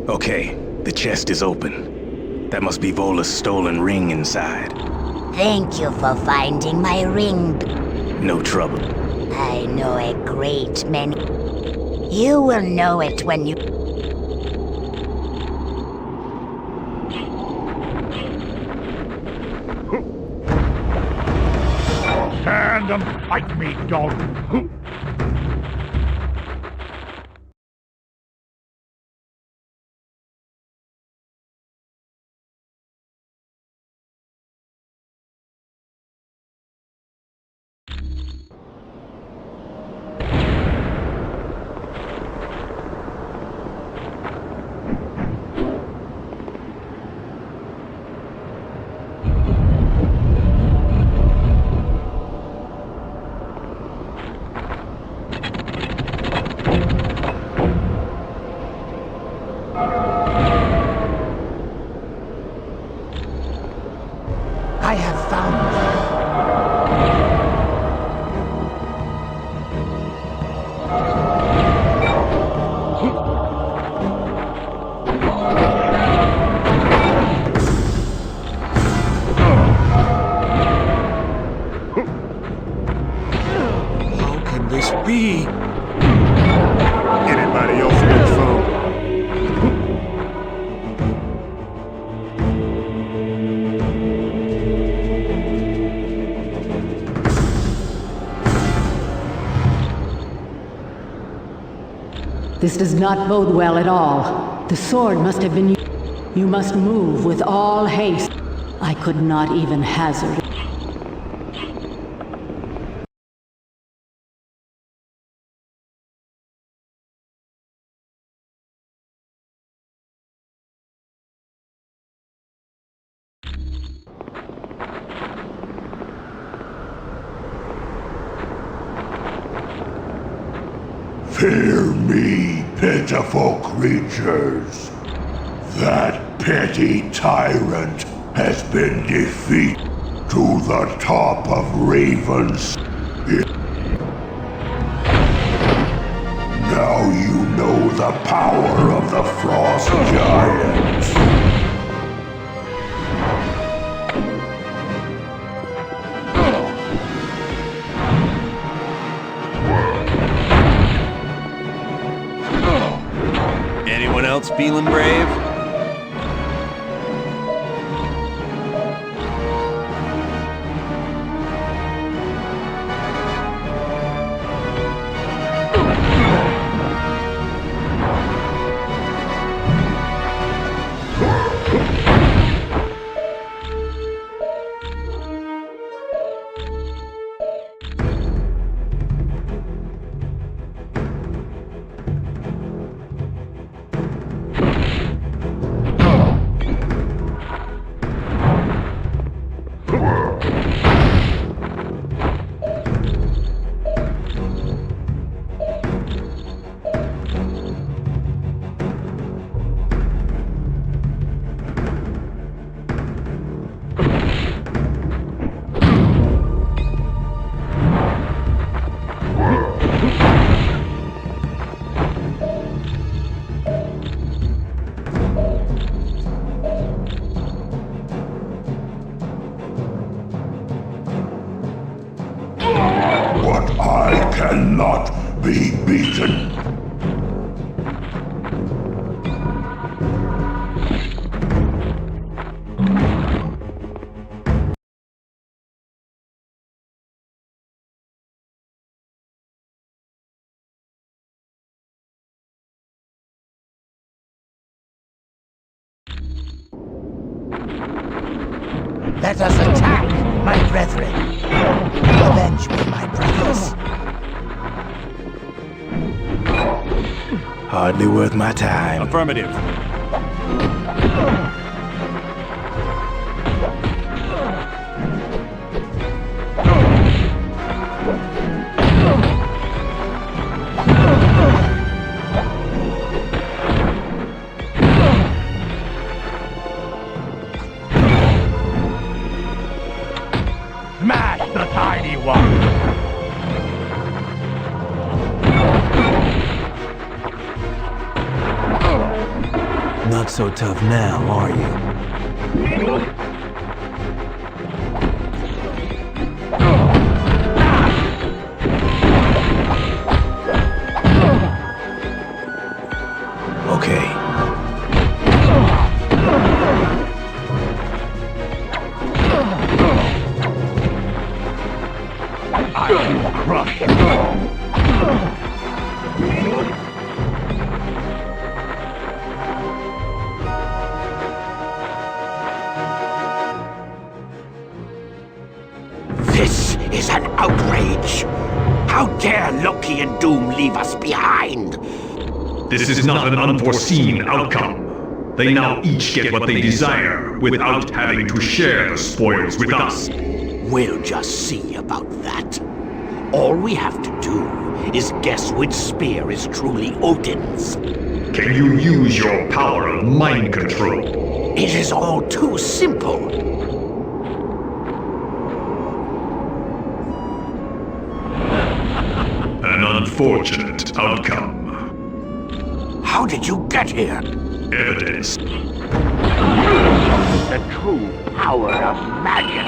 Okay, the chest is open. That must be Vola's stolen ring inside. Thank you for finding my ring. No trouble. I know a great many. You will know it when you... Stand and fight me, dog. This does not bode well at all. The sword must have been... You must move with all haste. I could not even hazard it. Fear me, pitiful creatures. That petty tyrant has been defeated to the top of Raven's. Now you know the power of the Frost Giants. Anyone else feeling brave? I cannot be beaten. Let us attack, my brethren. Avenge me, my brothers. Hardly worth my time. Affirmative. Smash the tiny one! Not so tough now, are you? Okay. I will crush you. This is an outrage! How dare Loki and Doom leave us behind? This is not an unforeseen outcome. They now each get what they desire without having to share the spoils with us. We'll just see about that. All we have to do is guess which spear is truly Odin's. Can you use your power of mind control? It is all too simple. An unfortunate outcome. How did you get here? Evidence. The true power of magic.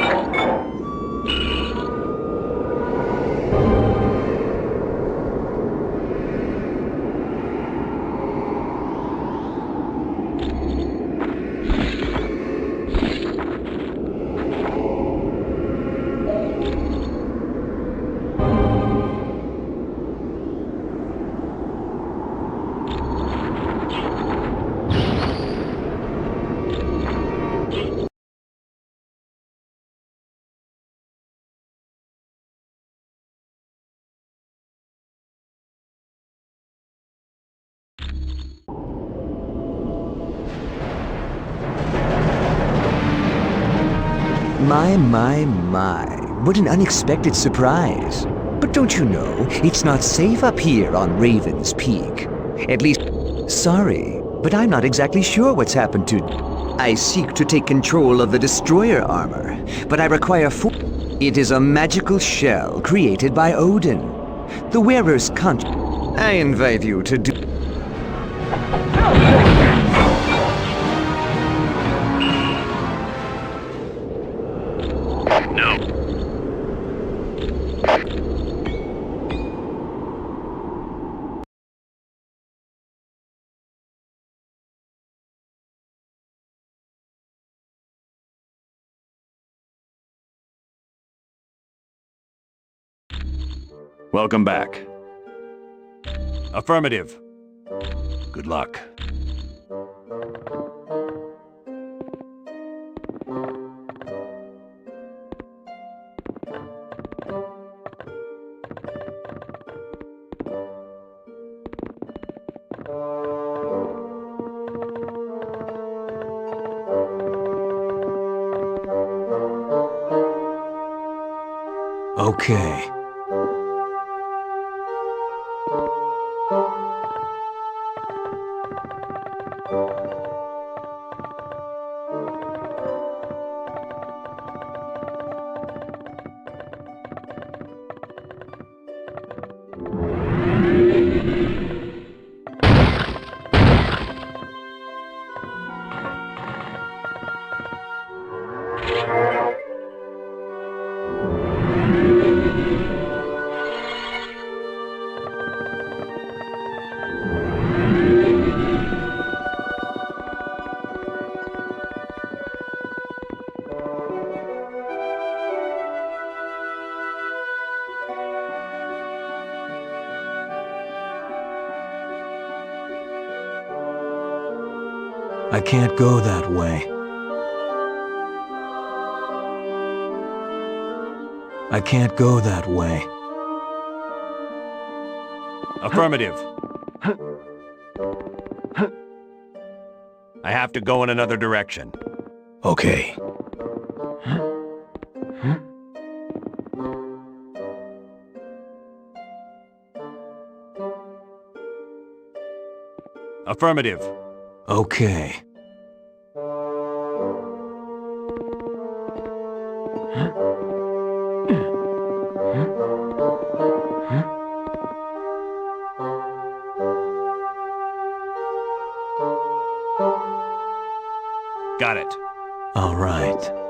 My. What an unexpected surprise. But don't you know, it's not safe up here on Raven's Peak. At least, sorry, but I'm not exactly sure what's happened to... I seek to take control of the destroyer armor, but I require It is a magical shell created by Odin. The wearer's I invite you to do... Welcome back. Affirmative. Good luck. Okay. I can't go that way. I can't go that way. Affirmative. I have to go in another direction. Okay. Affirmative. Okay. Got it. All right.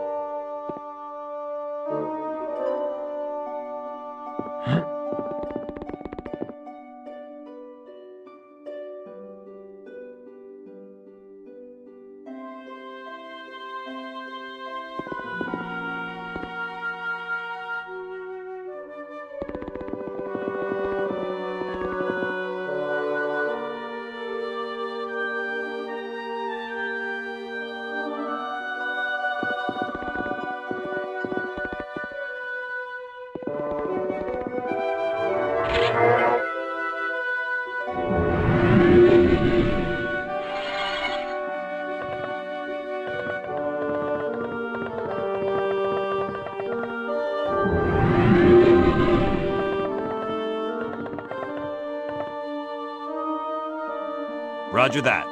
Roger that.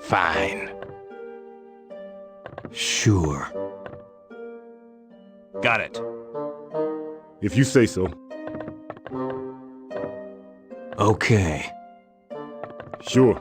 Fine. Sure. Got it. If you say so. Okay. Sure.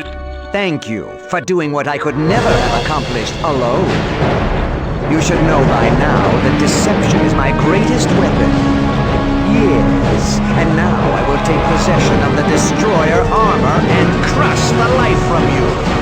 did... Thank you for doing what I could never have accomplished alone. You should know by now that deception is my greatest weapon. Yes, and now I will take possession of the Destroyer armor and crush the life from you.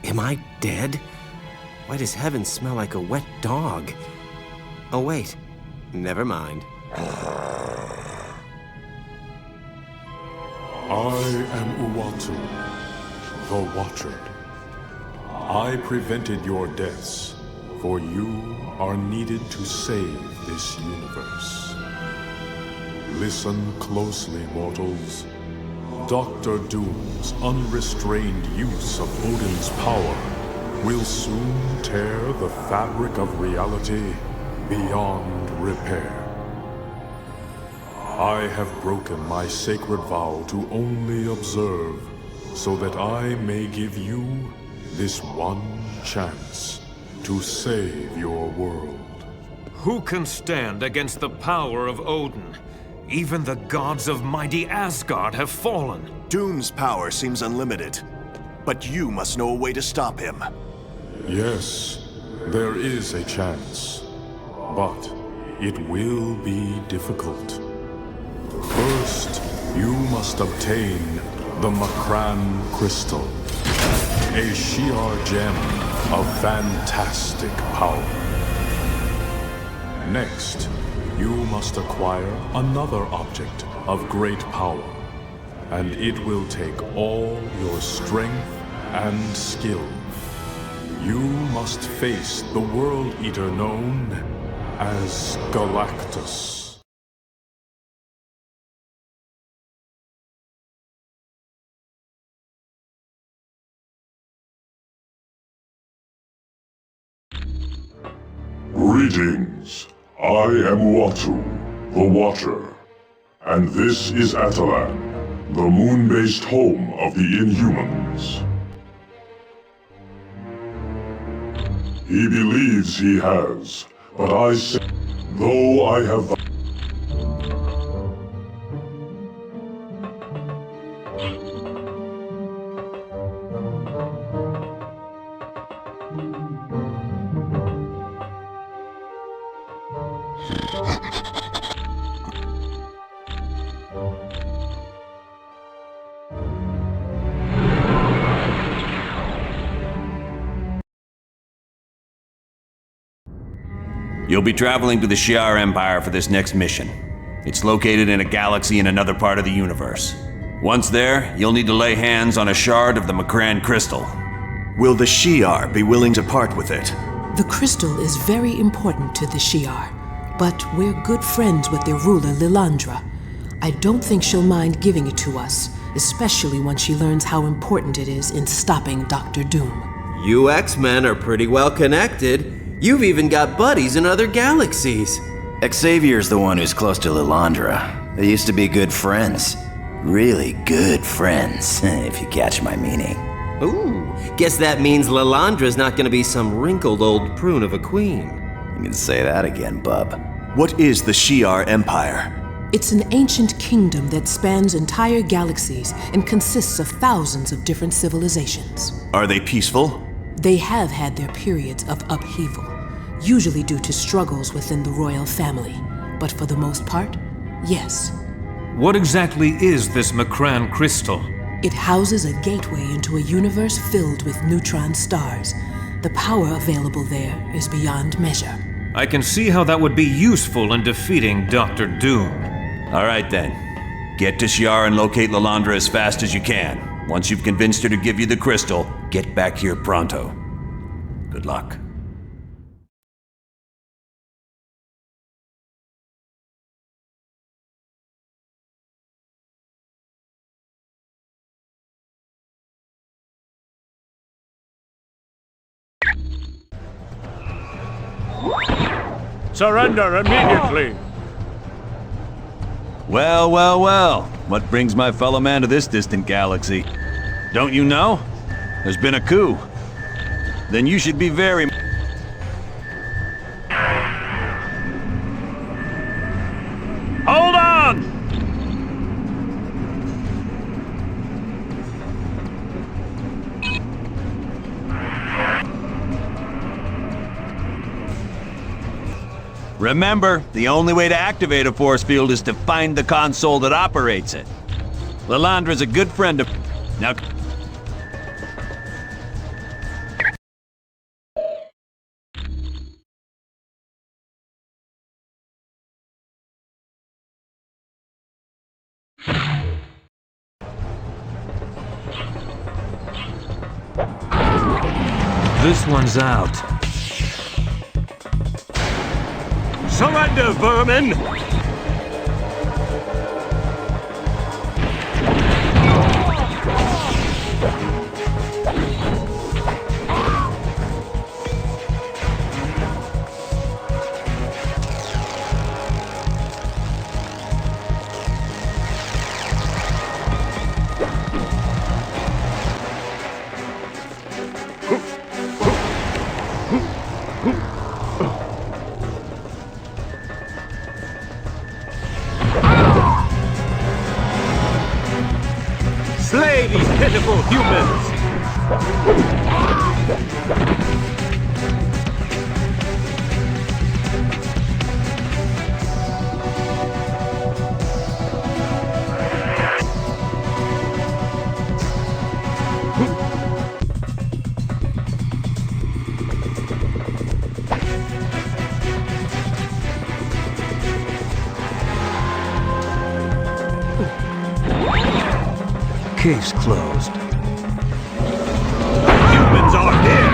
Am I dead? Why does heaven smell like a wet dog? Oh wait, never mind. I am Uatu, the Watcher. I prevented your deaths, for you are needed to save this universe. Listen closely, mortals. Dr. Doom's unrestrained use of Odin's power will soon tear the fabric of reality beyond repair. I have broken my sacred vow to only observe, so that I may give you this one chance to save your world. Who can stand against the power of Odin? Even the gods of mighty Asgard have fallen. Doom's power seems unlimited, but you must know a way to stop him. Yes, there is a chance, but it will be difficult. First, you must obtain the Macran Crystal, a Shi'ar gem of fantastic power. Next, you must acquire another object of great power, and it will take all your strength and skill. You must face the World Eater known as Galactus. Greetings. I am Uatu, the Watcher. And this is Atalan, the moon-based home of the Inhumans. He believes he has, but I say, though I have... You'll be traveling to the Shi'ar Empire for this next mission. It's located in a galaxy in another part of the universe. Once there, you'll need to lay hands on a shard of the Macran Crystal. Will the Shi'ar be willing to part with it? The crystal is very important to the Shi'ar, but we're good friends with their ruler, Lilandra. I don't think she'll mind giving it to us, especially once she learns how important it is in stopping Dr. Doom. You X-Men are pretty well connected. You've even got buddies in other galaxies. Xavier's the one who's close to Lilandra. They used to be good friends. Really good friends, if you catch my meaning. Ooh, guess that means Lilandra's not gonna be some wrinkled old prune of a queen. You can say that again, bub. What is the Shi'ar Empire? It's an ancient kingdom that spans entire galaxies and consists of thousands of different civilizations. Are they peaceful? They have had their periods of upheaval, usually due to struggles within the royal family. But for the most part, yes. What exactly is this Macran Crystal? It houses a gateway into a universe filled with neutron stars. The power available there is beyond measure. I can see how that would be useful in defeating Dr. Doom. All right then. Get to Shi'ar and locate Lilandra as fast as you can. Once you've convinced her to give you the crystal, get back here pronto. Good luck. Surrender immediately! Well, well, well. What brings my fellow man to this distant galaxy? Don't you know? There's been a coup. Then you should be very... Hold on! Remember, the only way to activate a force field is to find the console that operates it. Lilandra's a good friend of... Now... This one's out. Surrender, vermin! humans! Case closed. Humans are here!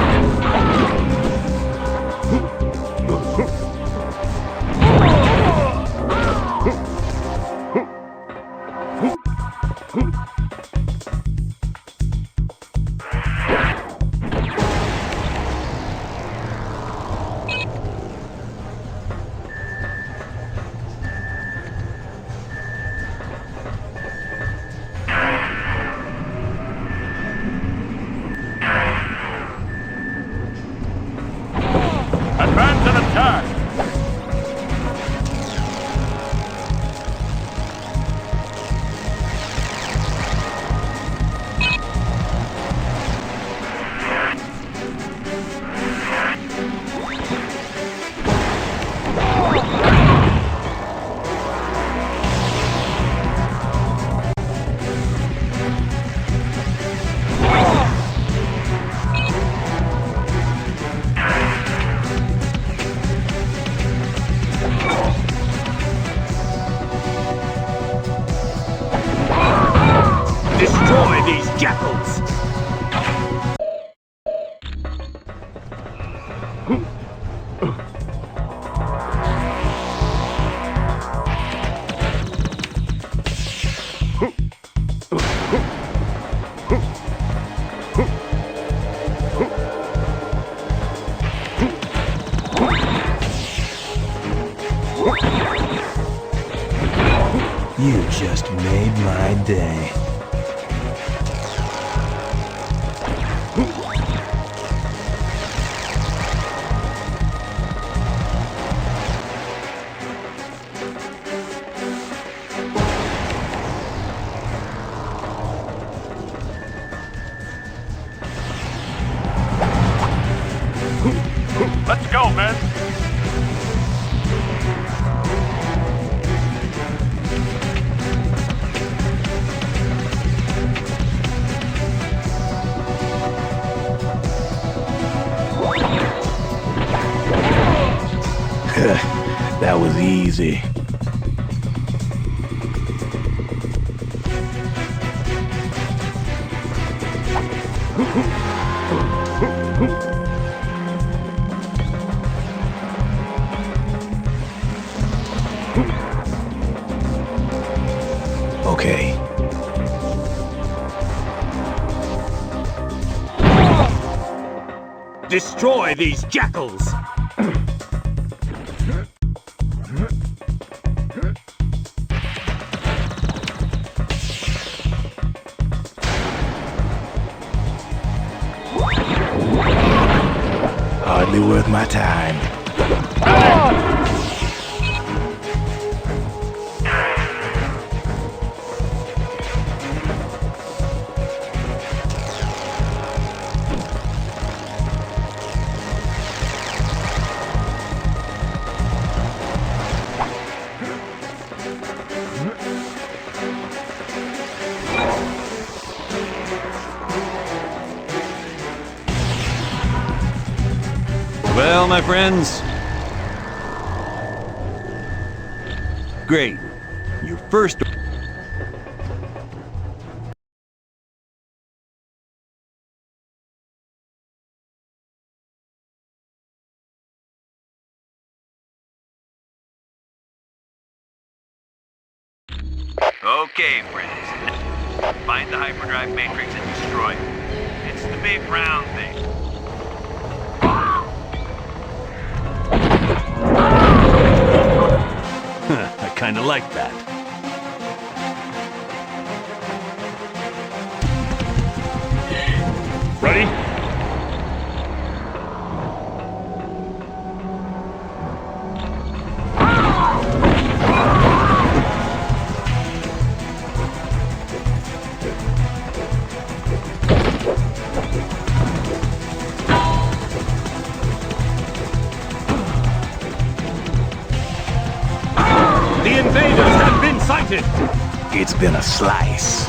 Advance and attack! Destroy these jackals! You just made my day. Let's go, men! That was easy. Okay. Destroy these jackals! Hardly worth my time. Well, my friends. Great. Your first... Okay, friends. Find the hyperdrive matrix and destroy it. It's the big round thing. I kinda like that. Ready? wanted. It's been a slice.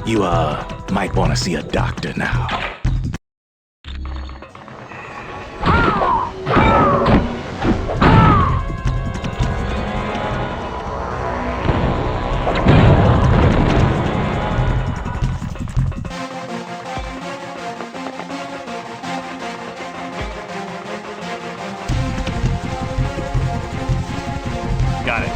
You, might want to see a doctor now. Got it.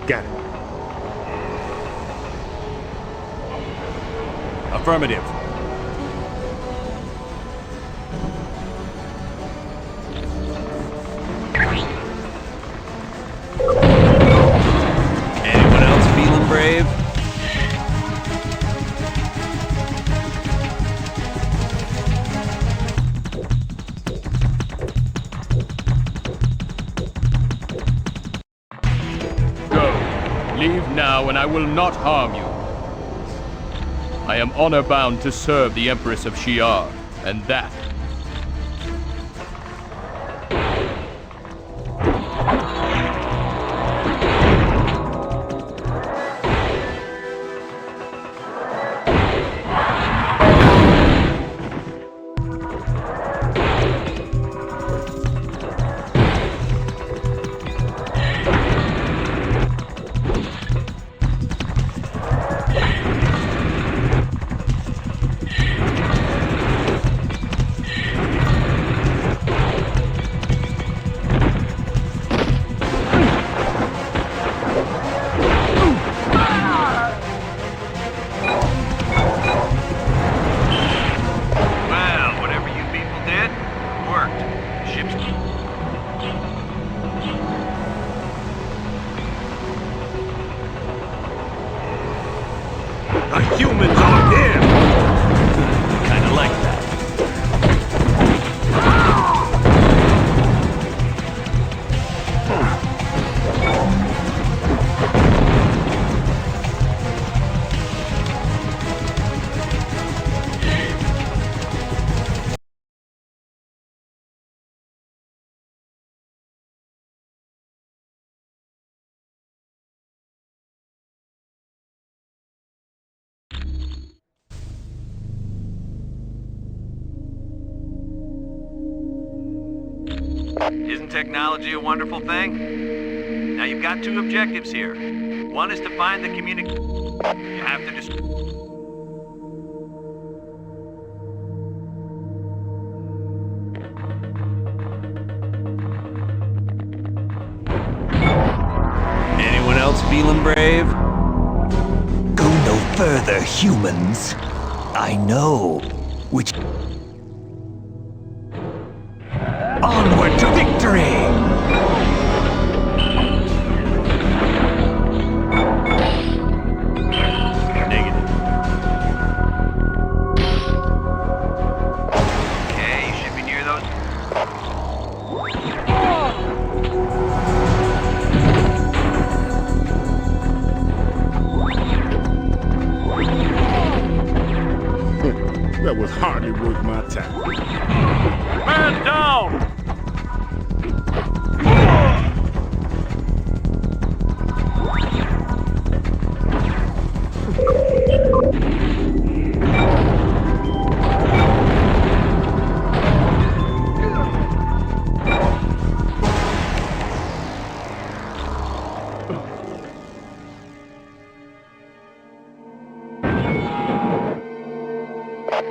Got it. Affirmative. Anyone else feeling brave? Leave now, and I will not harm you. I am honor-bound to serve the Empress of Shi'ar, and that... The humans are here! Kinda like that. Isn't technology a wonderful thing? Now you've got two objectives here. One is to find the You have to just... Anyone else feeling brave? Go no further, humans. I know which... Onward to victory! Okay, you should be near those. That was hardly worth my time. Man down!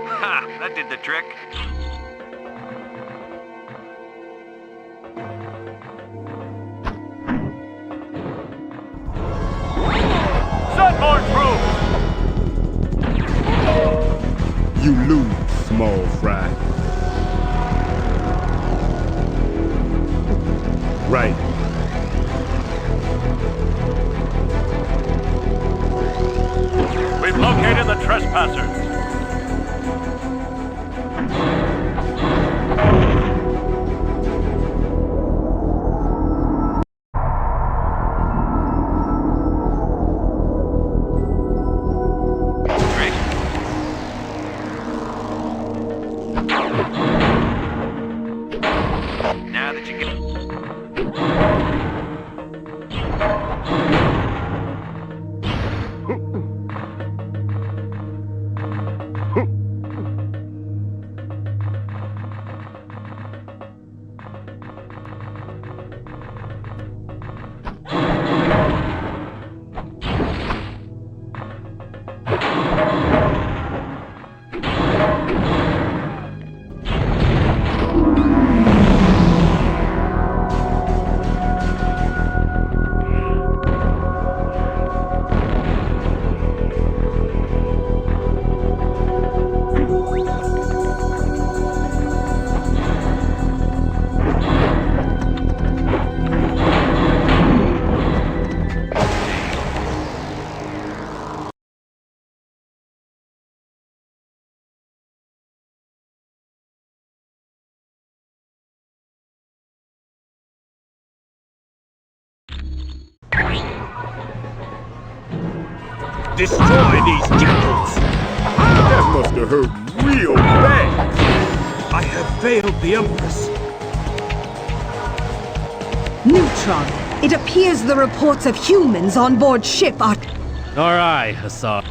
Ha! That did the trick. You lose, small fry. Right. We've located the trespassers. Now that you get... Destroy these jackals! That must have hurt real bad! I have failed the Empress. Neutron, it appears the reports of humans on board ship are... Nor I, Hassan.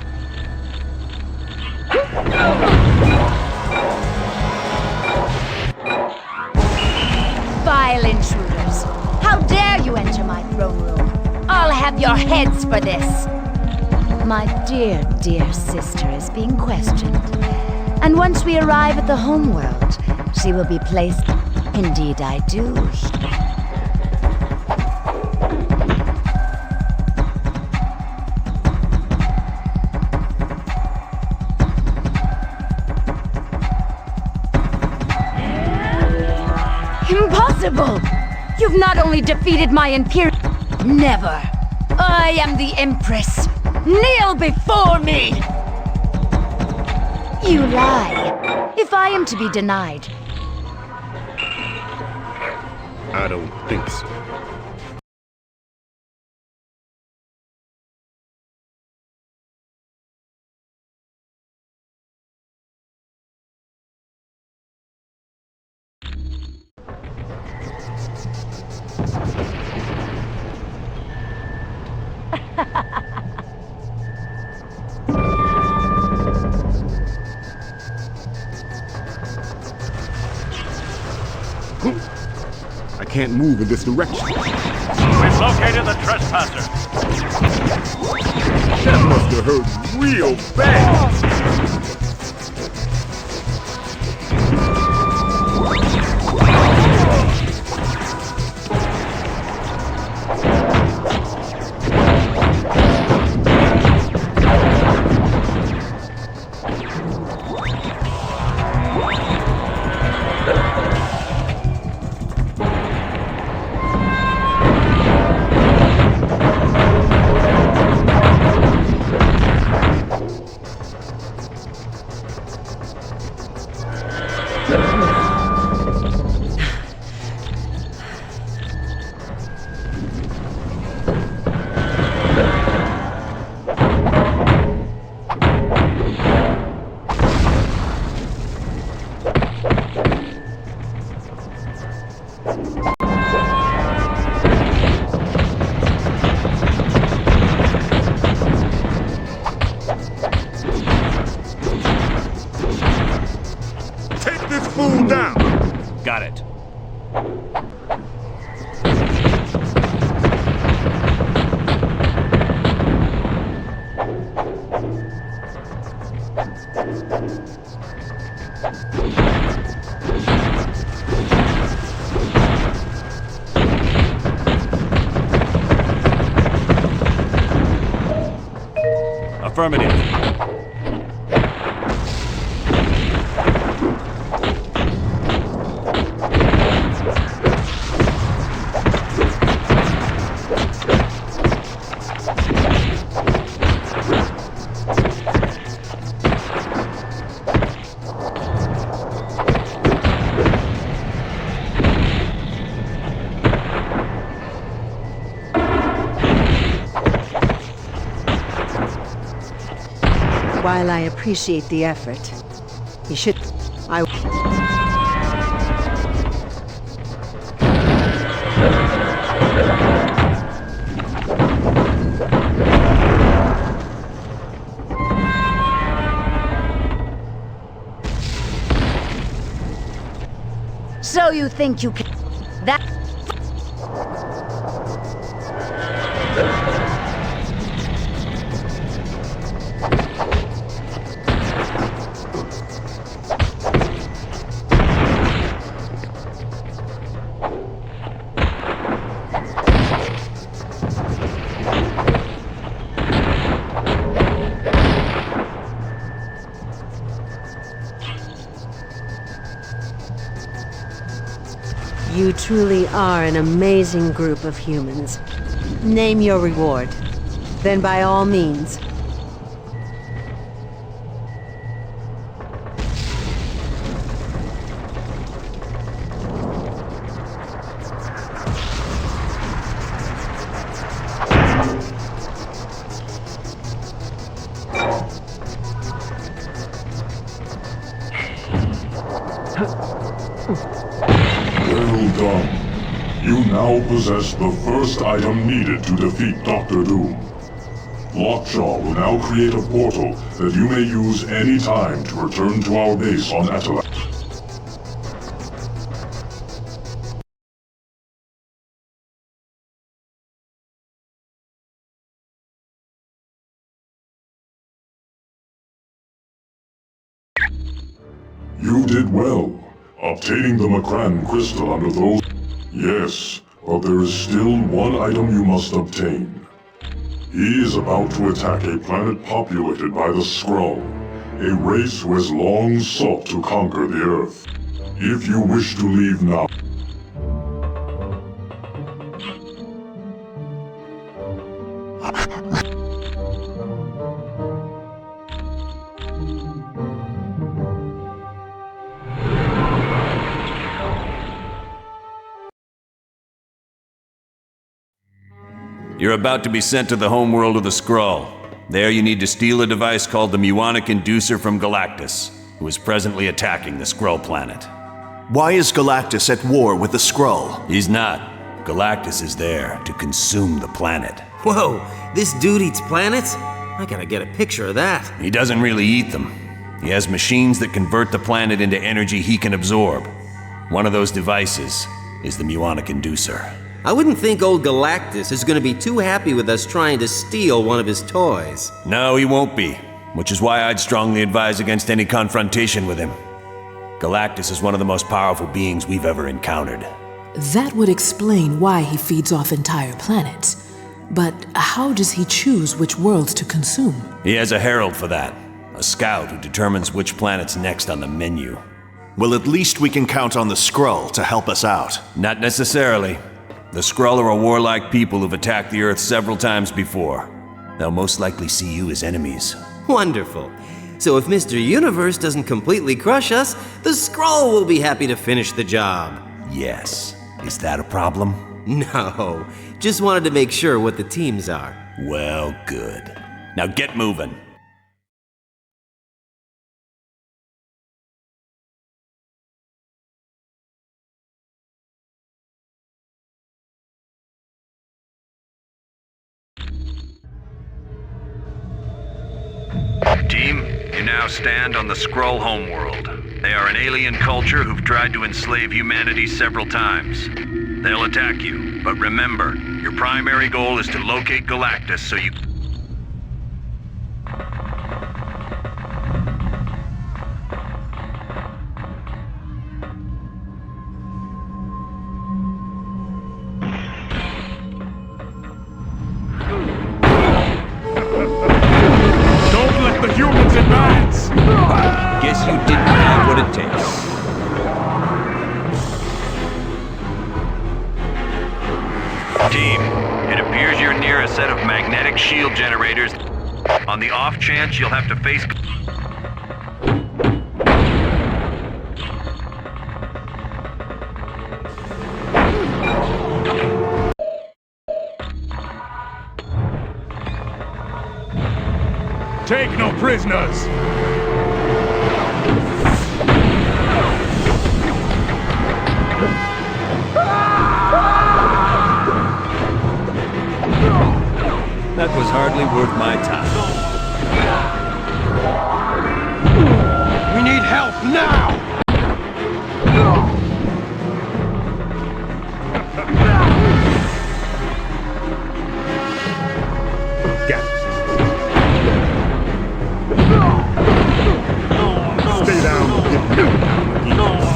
Vile intruders! How dare you enter my throne room? I'll have your heads for this! My dear, dear sister is being questioned. And once we arrive at the homeworld, she will be placed... Indeed I do. Impossible! You've not only defeated my Imperial... Never! I am the Empress! Kneel before me! You lie. If I am to be denied... I don't think so. I can't move in this direction. We've located the trespasser. That must have hurt real bad. Got it. Affirmative. While I appreciate the effort, you should... So you think you can... That... You truly are an amazing group of humans. Name your reward. Then by all means. Well done. You now possess the first item needed to defeat Dr. Doom. Lockjaw will now create a portal that you may use any time to return to our base on Atalan. You did well, obtaining the Macran crystal under those... Yes, but there is still one item you must obtain. He is about to attack a planet populated by the Skrull, a race who has long sought to conquer the Earth. If you wish to leave now... You're about to be sent to the homeworld of the Skrull. There you need to steal a device called the Muonic Inducer from Galactus, who is presently attacking the Skrull planet. Why is Galactus at war with the Skrull? He's not. Galactus is there to consume the planet. Whoa, this dude eats planets? I gotta get a picture of that. He doesn't really eat them. He has machines that convert the planet into energy he can absorb. One of those devices is the Muonic Inducer. I wouldn't think old Galactus is gonna be too happy with us trying to steal one of his toys. No, he won't be, which is why I'd strongly advise against any confrontation with him. Galactus is one of the most powerful beings we've ever encountered. That would explain why he feeds off entire planets. But how does he choose which worlds to consume? He has a herald for that, a scout who determines which planet's next on the menu. Well, at least we can count on the Skrull to help us out. Not necessarily. The Skrull are a warlike people who've attacked the Earth several times before. They'll most likely see you as enemies. Wonderful. So if Mr. Universe doesn't completely crush us, the Skrull will be happy to finish the job. Yes. Is that a problem? No. Just wanted to make sure what the teams are. Well, good. Now get moving. Team, you now stand on the Skrull homeworld. They are an alien culture who've tried to enslave humanity several times. They'll attack you, but remember, your primary goal is to locate Galactus so you... Humans advance! Guess you didn't have what it takes. Team, it appears you're near a set of magnetic shield generators. On the off chance you'll have to face... Take no prisoners! That was hardly worth my time. We need help now! Got it. Stay down and get knocked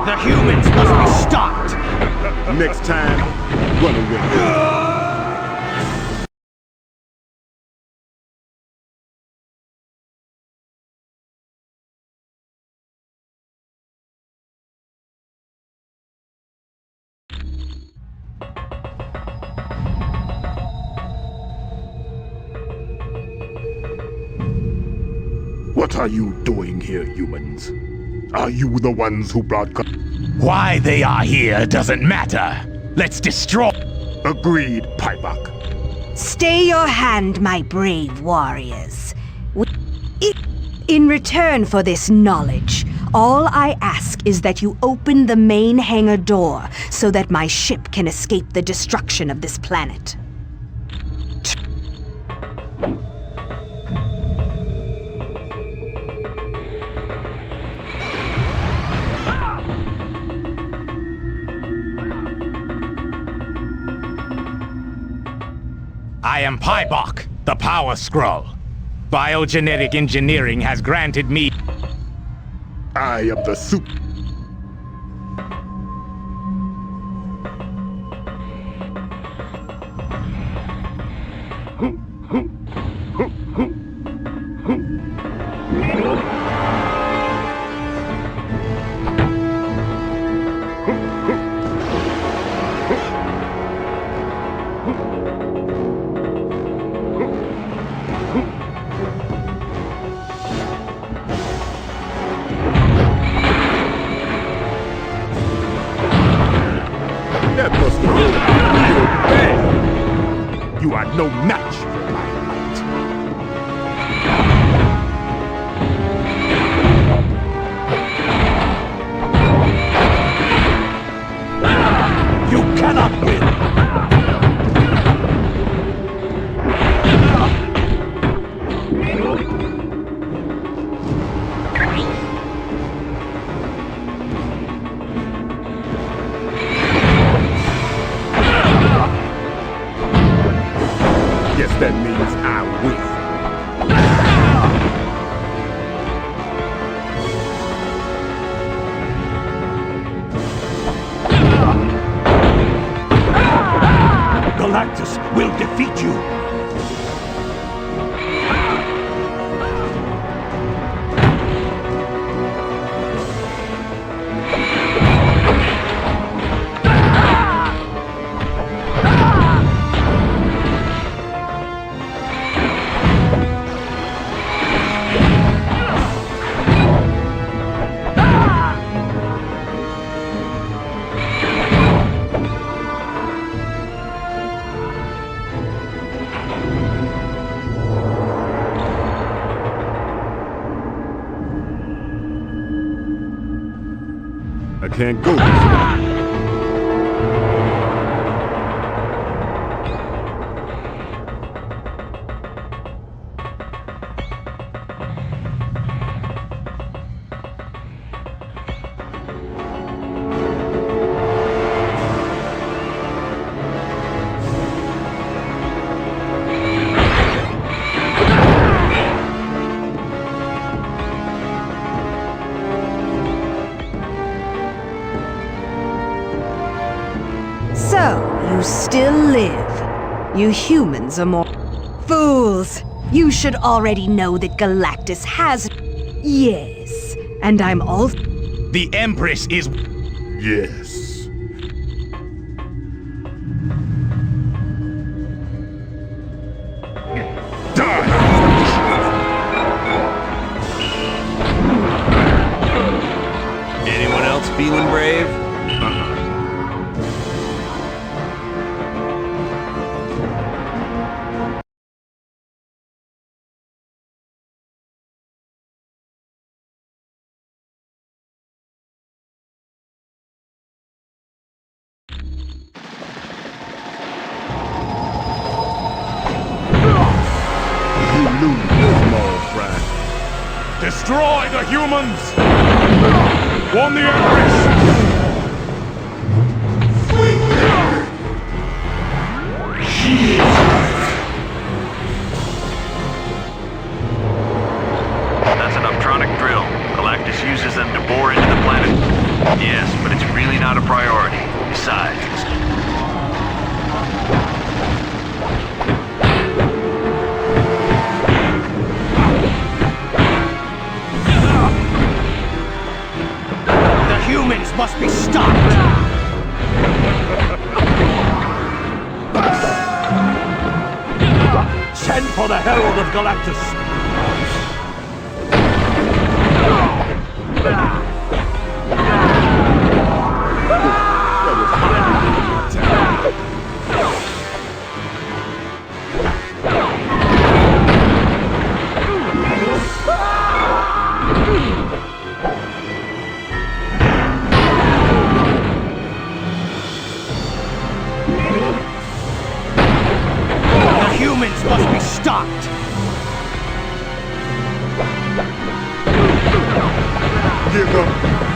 The humans must be stopped! Next time, run away. What are you doing here, humans? Are you the ones who brought... Why they are here doesn't matter. Let's destroy... Agreed, Paibok. Stay your hand, my brave warriors. In return for this knowledge, all I ask is that you open the main hangar door so that my ship can escape the destruction of this planet. I am Paibok, the Power Scroll. Biogenetic engineering has granted me... I am the soup. That must have been real bad. You are no match for my might. You cannot win! Guess that means I win. Galactus will defeat you! I can't go this way. So, you still live. You humans are more... Fools! You should already know that Galactus has... Yes, and I'm all... The Empress is... Yes. Anyone else feeling brave? Destroy the humans! Warn the Empress! That's an optronic drill. Galactus uses them to bore into the planet. Yes, but it's really not a priority. Besides, The humans must be stopped! Send for the Herald of Galactus! The humans must be stopped! Give up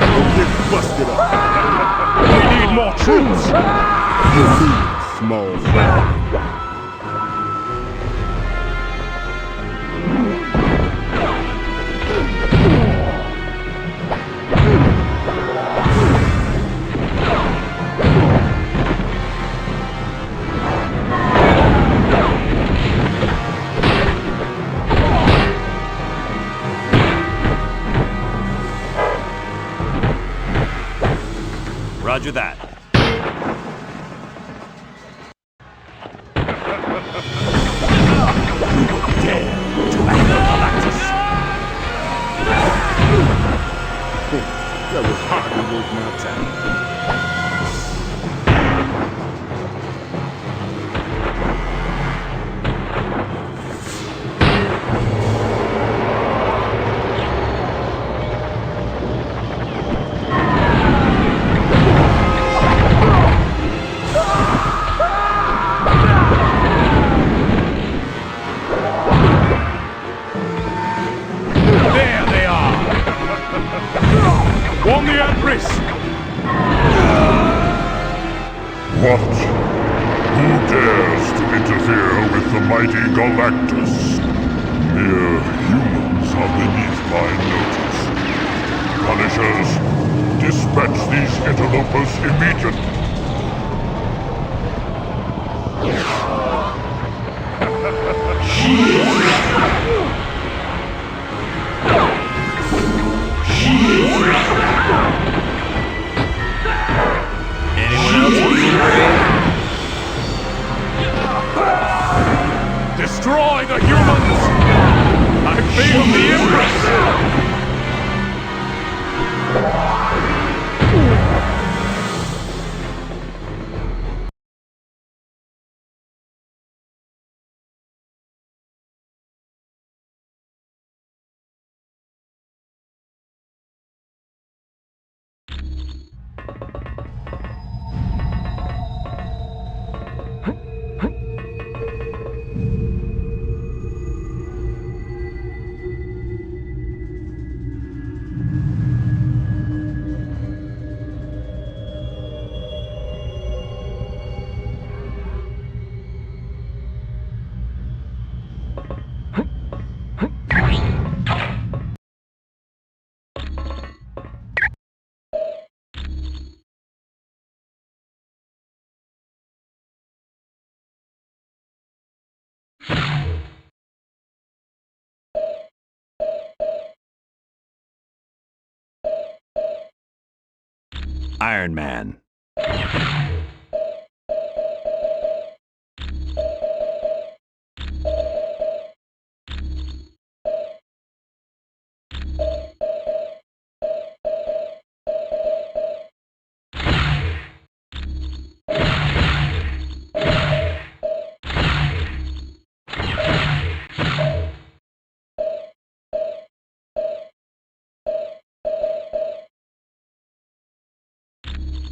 or get busted up. We need more troops! You see, small fry. Roger that. That was hardly worth my time. There they are! Warn the Empress! What? Who dares to interfere with the mighty Galactus? Mere humans are beneath my notice. Punishers, dispatch these interlopers immediately. Anyone else feeling brave? Destroy the humans! I failed the Empress! Iron Man.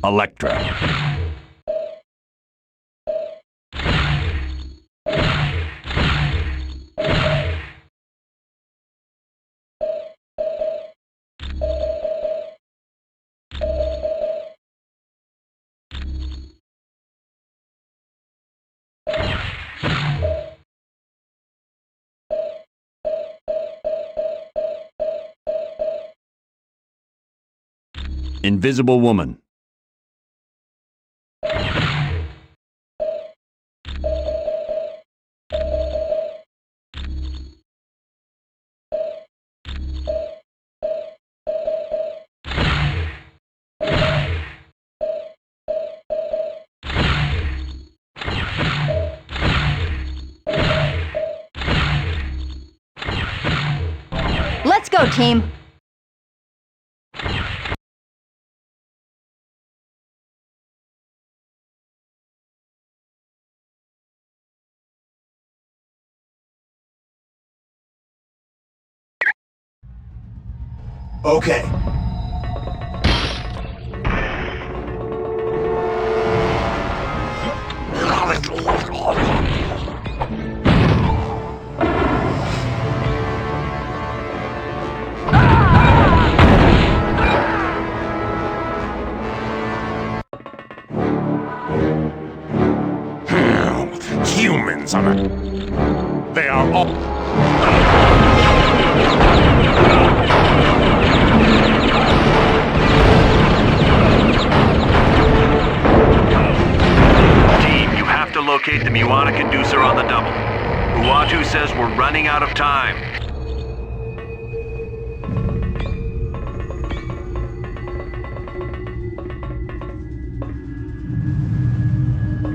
Electra. Invisible Woman. Let's go, team. Okay. Humans are not. They are all. Team, you have to locate the Muana conducer on the double. Uatu says we're running out of time.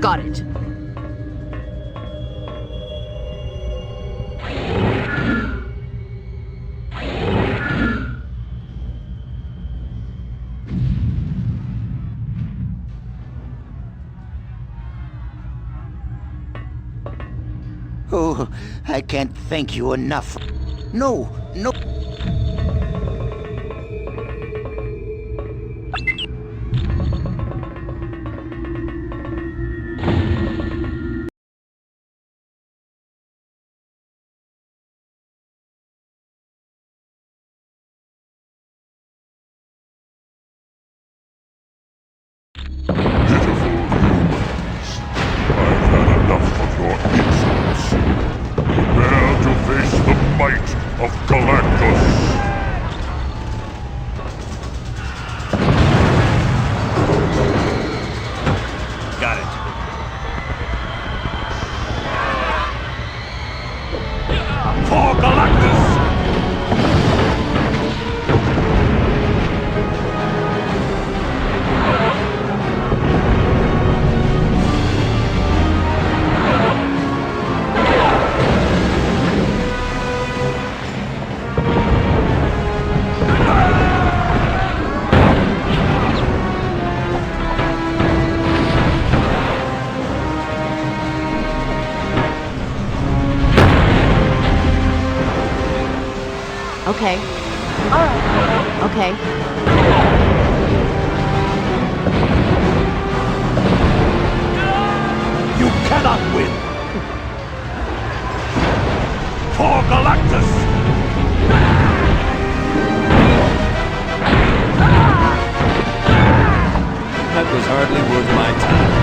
Got it. Oh, I can't thank you enough. No, no. Prepare to face the might of Galactus! Got it. For Galactus! Okay. All right. Okay. You cannot win! For Galactus! That was hardly worth my time.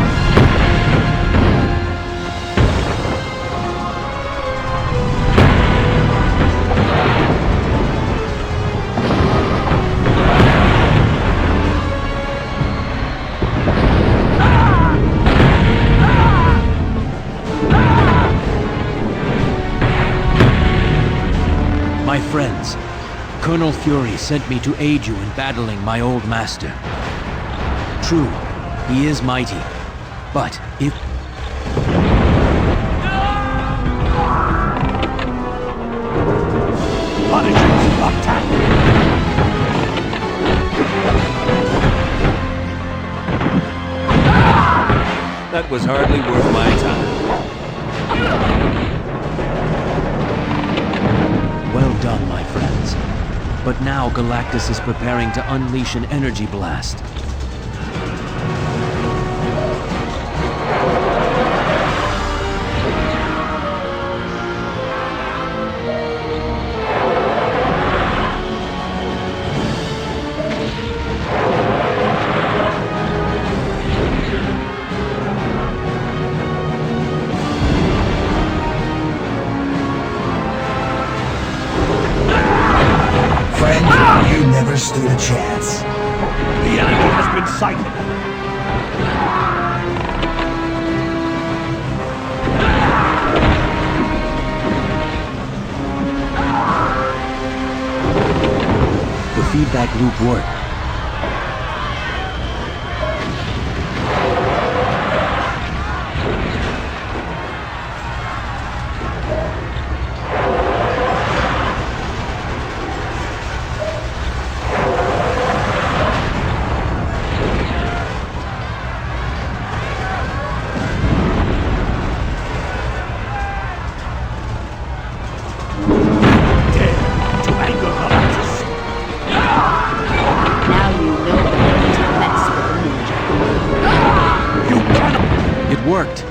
My friends, Colonel Fury sent me to aid you in battling my old master. True, he is mighty, but if... Punishes! Attack! That was hardly worth my time. Well done, my friends. But now Galactus is preparing to unleash an energy blast. You never stood a chance. The sighted. The feedback loop worked. It worked.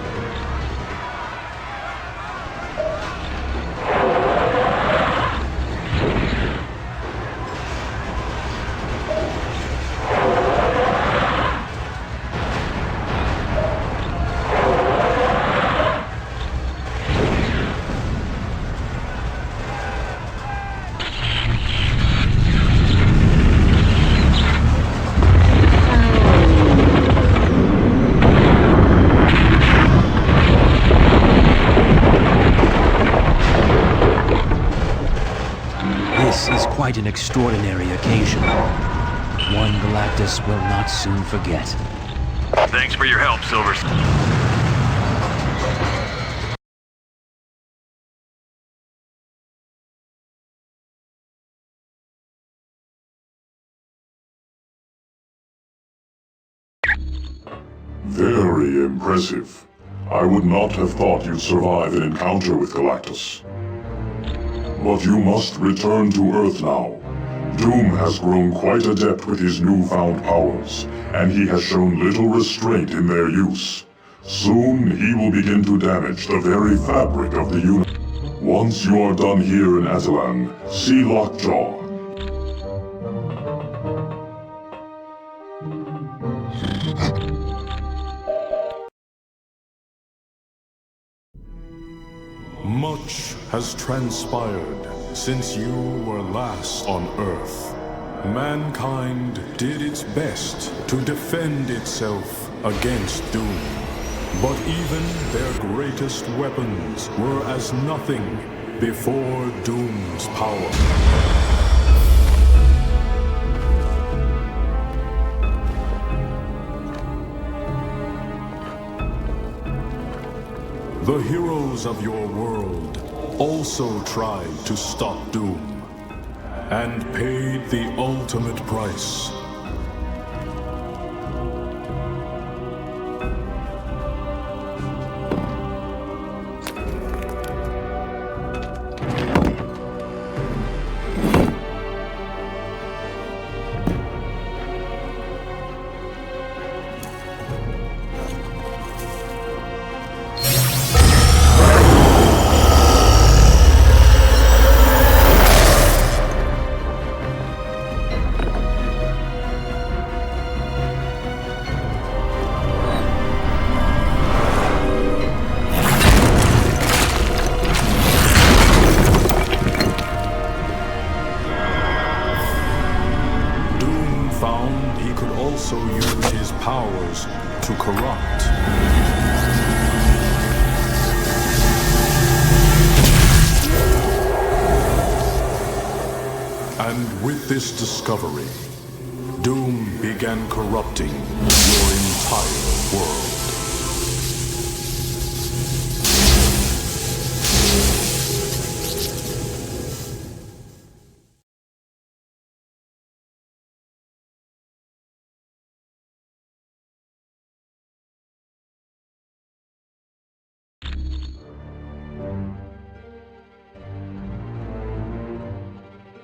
This is quite an extraordinary occasion. One Galactus will not soon forget. Thanks for your help, Silver. Very impressive. I would not have thought you'd survive an encounter with Galactus. But you must return to Earth now. Doom has grown quite adept with his newfound powers, and he has shown little restraint in their use. Soon he will begin to damage the very fabric of the universe. Once you are done here in Attilan, see Lockjaw. Much has transpired since you were last on Earth. Mankind did its best to defend itself against Doom. But even their greatest weapons were as nothing before Doom's power. The heroes of your world also tried to stop Doom, and paid the ultimate price. Also use his powers to corrupt. And with this discovery, Doom began corrupting your entire world.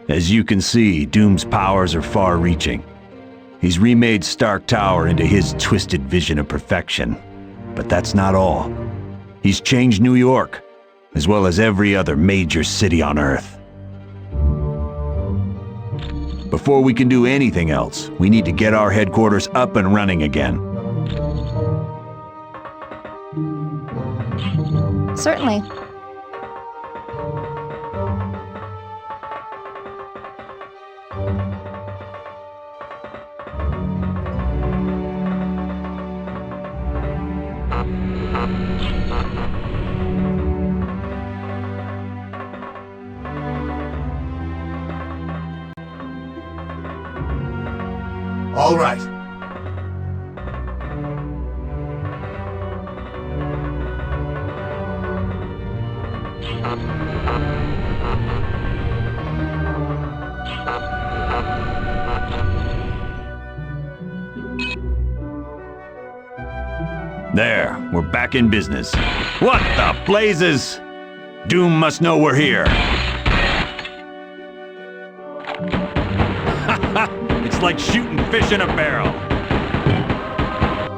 As you can see, Doom's powers are far-reaching. He's remade Stark Tower into his twisted vision of perfection. But that's not all. He's changed New York, as well as every other major city on Earth. Before we can do anything else, we need to get our headquarters up and running again. Certainly. All right. There, we're back in business. What the blazes? Doom must know we're here. It's like shooting fish in a barrel.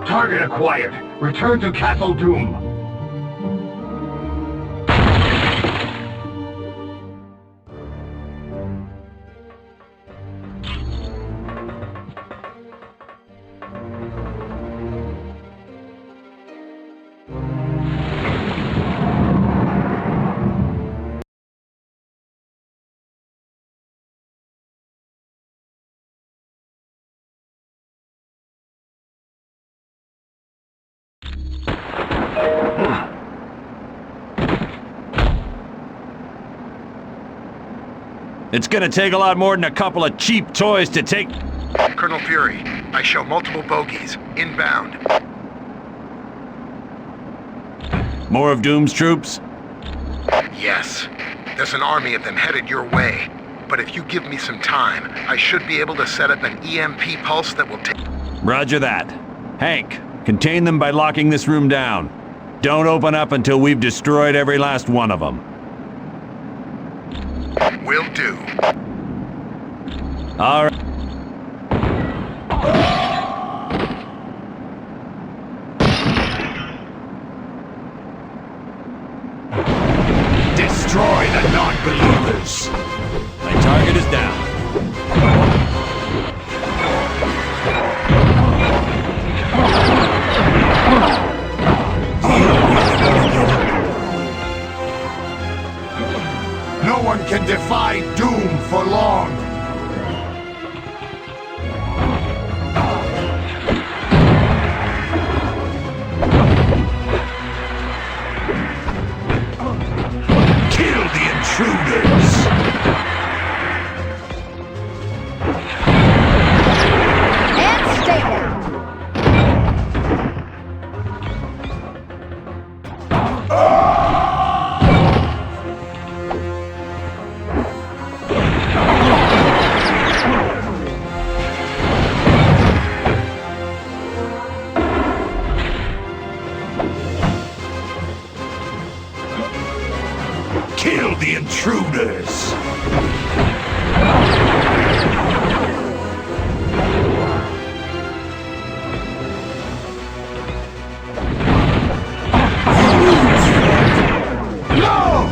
Target acquired. Return to Castle Doom. It's gonna take a lot more than a couple of cheap toys to take... Colonel Fury, I show multiple bogies. Inbound. More of Doom's troops? Yes. There's an army of them headed your way. But if you give me some time, I should be able to set up an EMP pulse that will take... Roger that. Hank, contain them by locking this room down. Don't open up until we've destroyed every last one of them. Will do. All right. Destroy the non-believers. My target is down. No one can defy Doom for long. Kill the intruders. And stay down. Kill the intruders! No!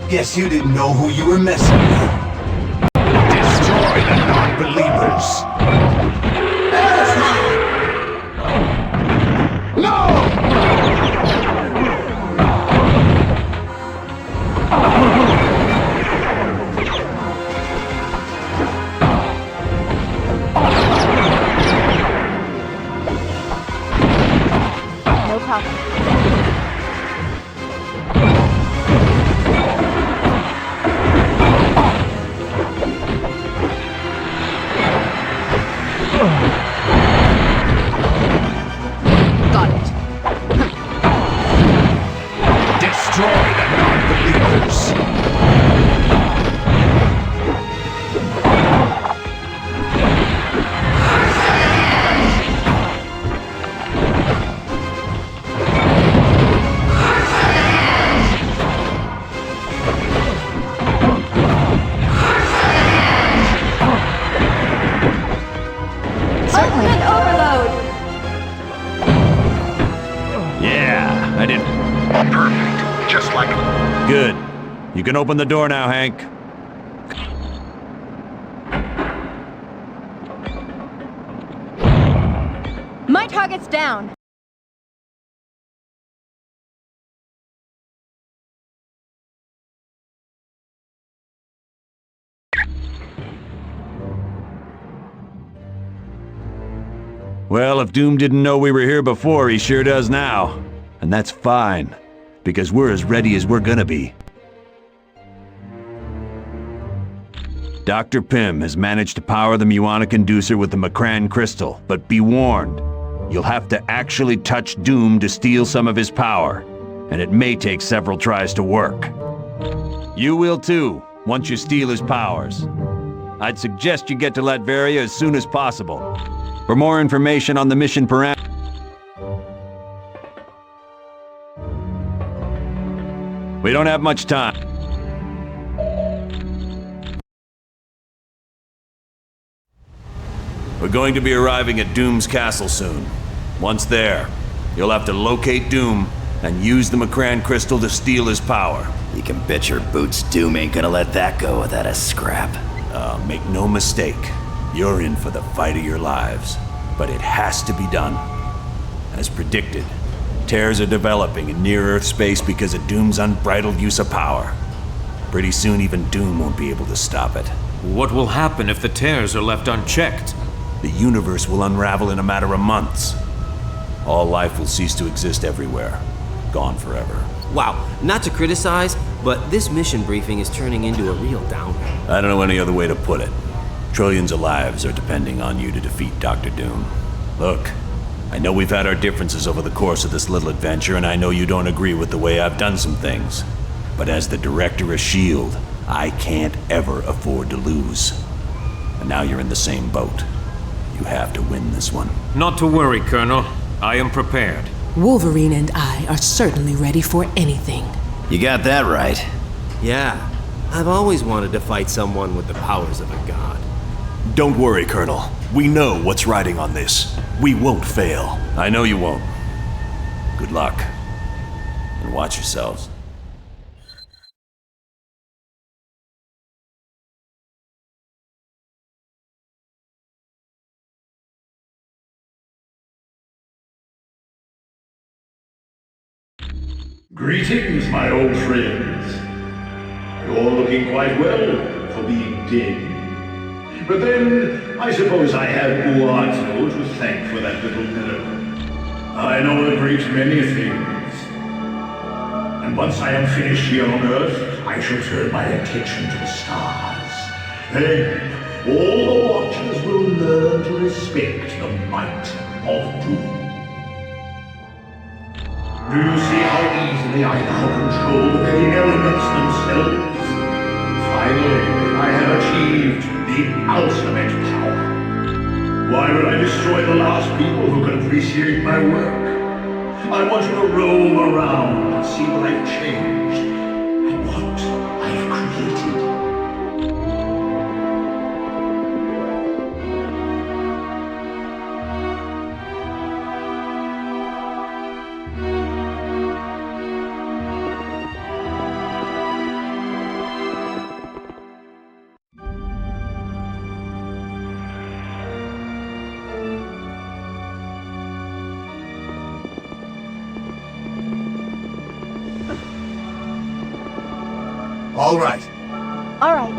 Guess you didn't know who you were messing with. Destroy the non-believers! No problem. Got it. Destroy the non-believers! I didn't. Perfect. Just like... Good. You can open the door now, Hank. My target's down. Well, if Doom didn't know we were here before, he sure does now. And that's fine, because we're as ready as we're gonna be. Dr. Pym has managed to power the Muonic Inducer with the Macran crystal, but be warned, you'll have to actually touch Doom to steal some of his power, and it may take several tries to work. You will too, once you steal his powers. I'd suggest you get to Latveria as soon as possible. For more information on the mission parameters, we don't have much time. We're going to be arriving at Doom's castle soon. Once there, you'll have to locate Doom and use the Macran crystal to steal his power. You can bet your boots Doom ain't gonna let that go without a scrap. Make no mistake. You're in for the fight of your lives. But it has to be done. As predicted, tears are developing in near-Earth space because of Doom's unbridled use of power. Pretty soon even Doom won't be able to stop it. What will happen if the tears are left unchecked? The universe will unravel in a matter of months. All life will cease to exist everywhere. Gone forever. Wow, not to criticize, but this mission briefing is turning into a real downer. I don't know any other way to put it. Trillions of lives are depending on you to defeat Dr. Doom. Look, I know we've had our differences over the course of this little adventure, and I know you don't agree with the way I've done some things. But as the director of S.H.I.E.L.D., I can't ever afford to lose. And now you're in the same boat. You have to win this one. Not to worry, Colonel. I am prepared. Wolverine and I are certainly ready for anything. You got that right. Yeah, I've always wanted to fight someone with the powers of a god. Don't worry, Colonel. We know what's riding on this. We won't fail. I know you won't. Good luck. And watch yourselves. Greetings, my old friends. You're looking quite well for being dead. But then, I suppose I have Uatu to thank for that little miracle. I know a great many things. And once I am finished here on Earth, I shall turn my attention to the stars. Then, all the Watchers will learn to respect the might of Doom. Do you see how easily I now control the very elements themselves? Finally, I have achieved the ultimate power. Why would I destroy the last people who could appreciate my work? I want you to roam around and see what I've changed and what I've created. All right. All right.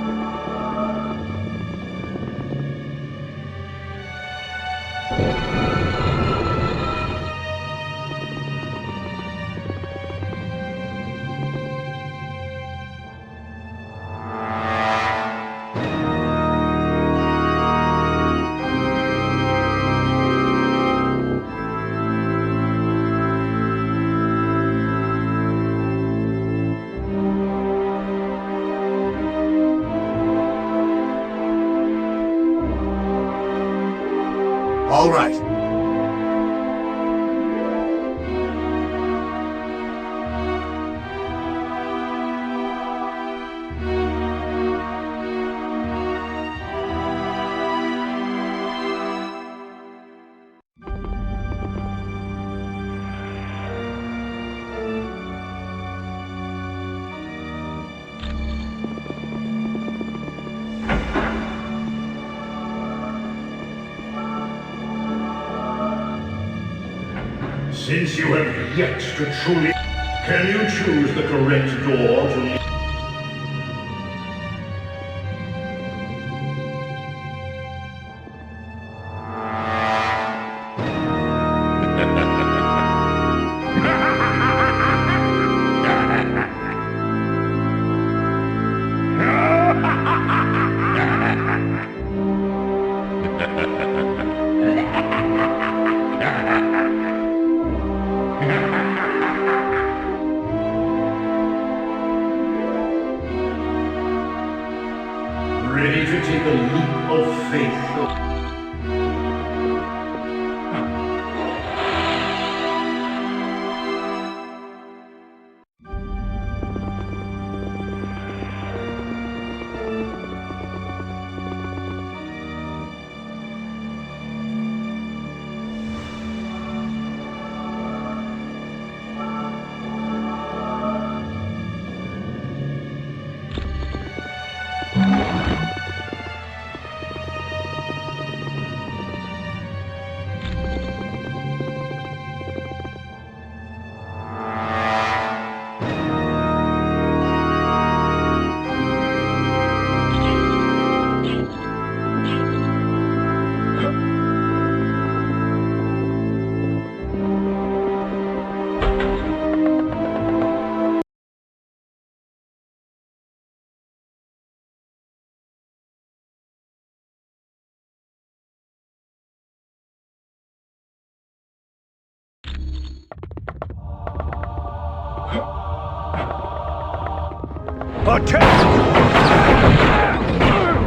All right. Since you have yet to truly... Can you choose the correct door to lead? Ready to take a leap of faith?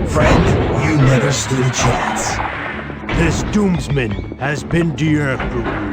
Friend, you never stood a chance. This doomsman has been de-emperor.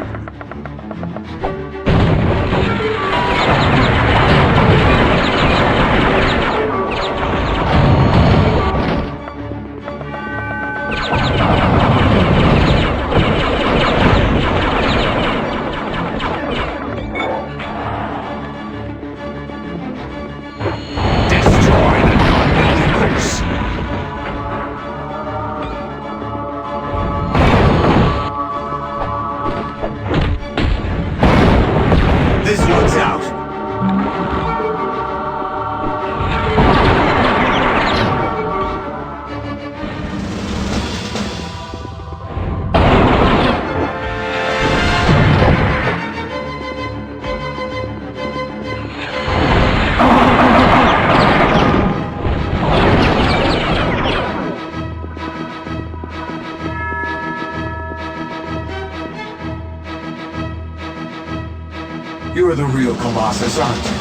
You're the real Colossus, aren't you?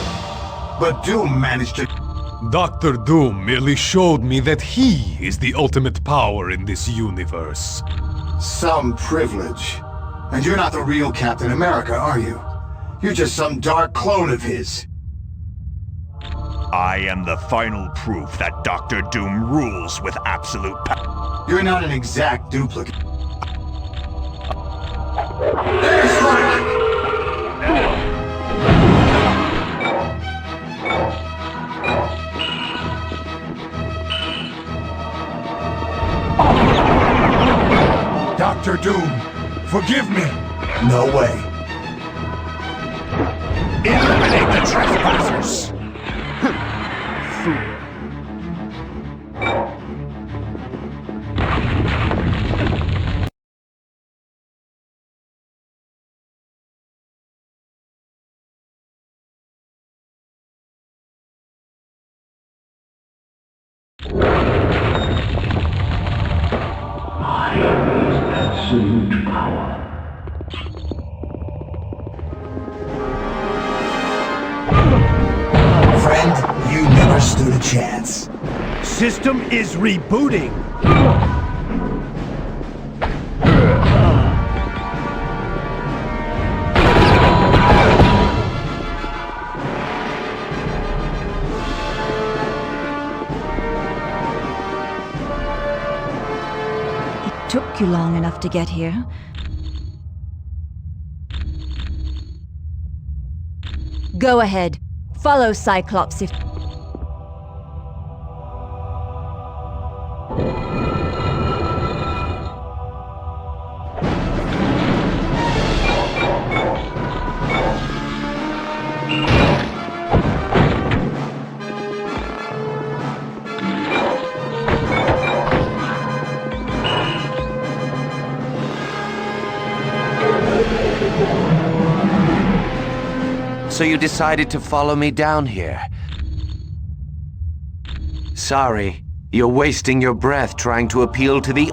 But Doom managed to... Dr. Doom merely showed me that he is the ultimate power in this universe. Some privilege. And you're not the real Captain America, are you? You're just some dark clone of his. I am the final proof that Dr. Doom rules with absolute power. You're not an exact duplicate. Airstrike! Dr. Doom, forgive me. No way. Eliminate the trespassers! Absolute power. Friend, you never stood a chance. System is rebooting. Took you long enough to get here. Go ahead. Follow Cyclops if... So you decided to follow me down here. Sorry, you're wasting your breath trying to appeal to the...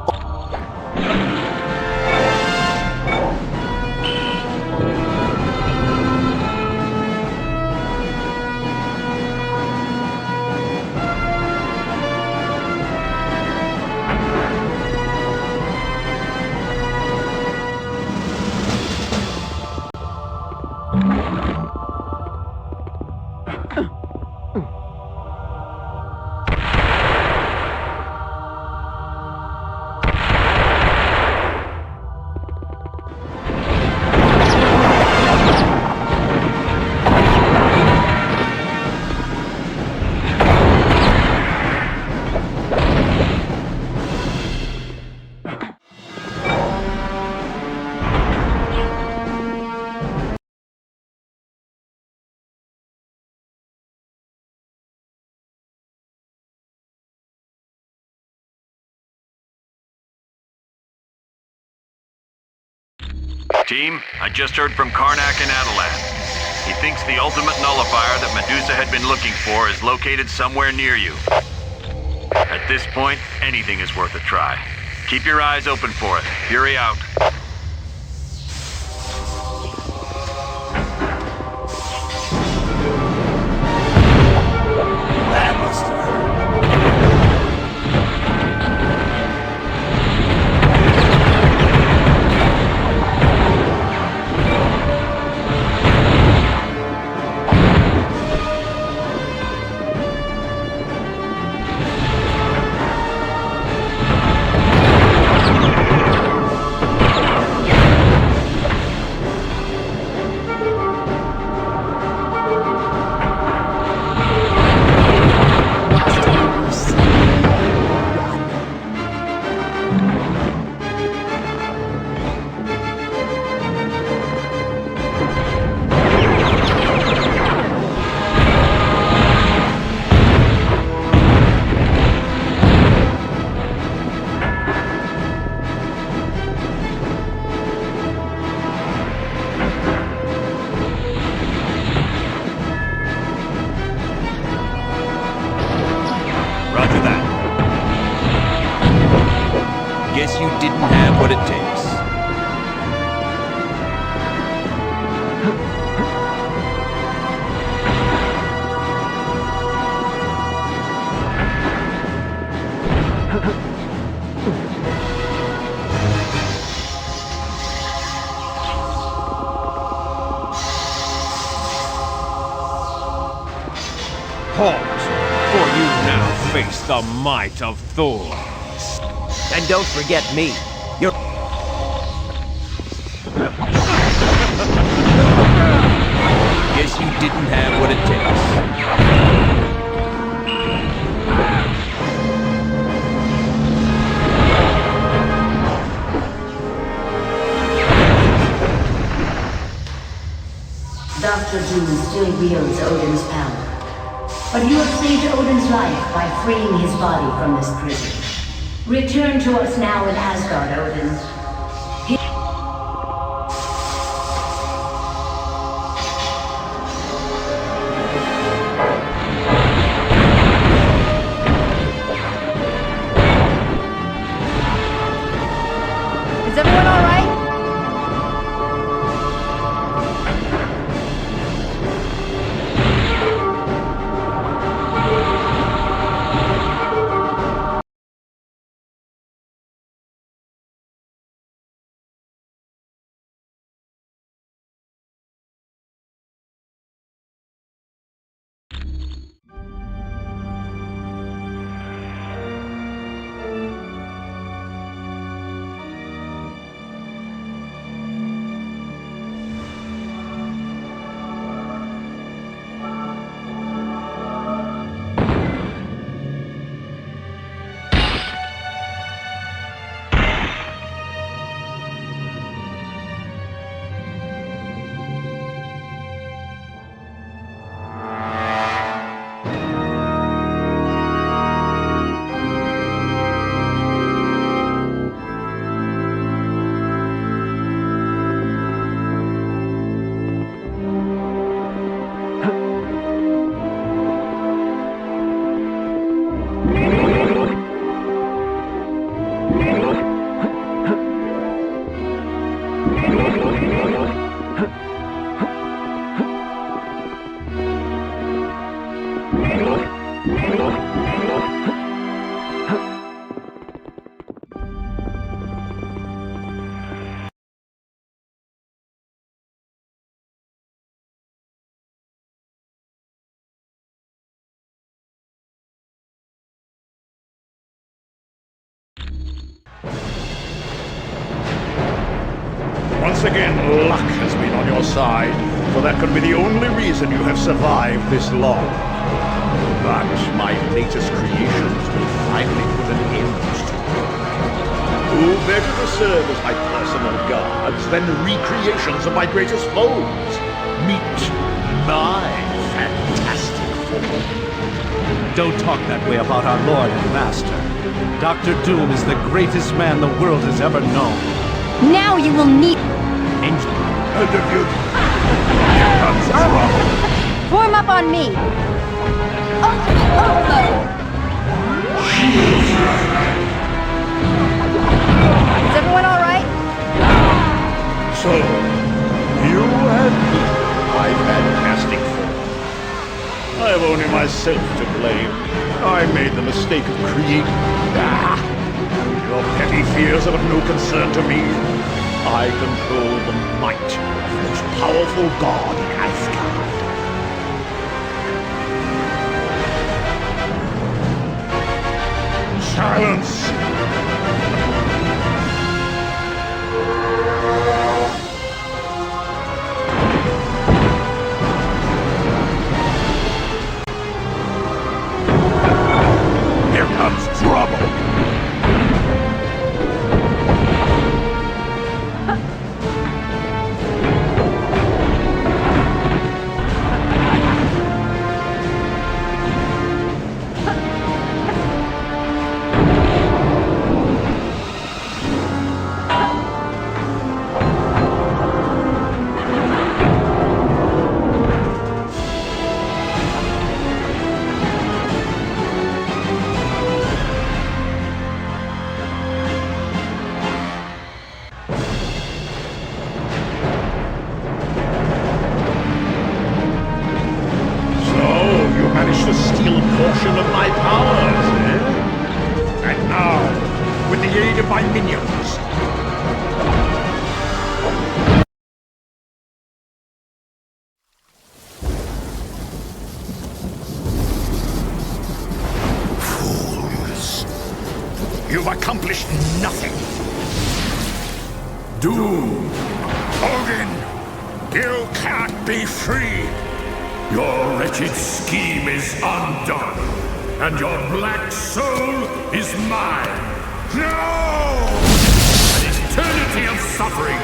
Team, I just heard from Karnak and Adelan. He thinks the ultimate nullifier that Medusa had been looking for is located somewhere near you. At this point, anything is worth a try. Keep your eyes open for it. Fury out. That must have hurt. Guess you didn't have what it takes. Halt, for you now face the might of Thor. And don't forget me. You're... Guess you didn't have what it takes. Dr. Doom still wields Odin's power. But you have saved Odin's life by freeing his body from this prison. Return to us now in Asgard, Odin. once again, luck has been on your side, for that could be the only reason you have survived this long. But my latest creations will finally put an end to it. Who better to serve as my personal guards than recreations of my greatest foes? Meet my fantastic form. Don't talk that way about our Lord and Master. Dr. Doom is the greatest man the world has ever known. Now you will meet... And if you... Here comes trouble. Form up on me! Is everyone alright? So, you and me, my fantastic form. I have only myself to blame. I made the mistake of creating... Your petty fears are of no concern to me. I control the might of the most powerful god in Asgard. Silence! Here comes trouble! To steal a portion of my powers, eh? And now, with the aid of my minions... Fools! You've accomplished nothing! Doom! Odin! You can't be free! Your wretched scheme is undone, and your black soul is mine. No! An eternity of suffering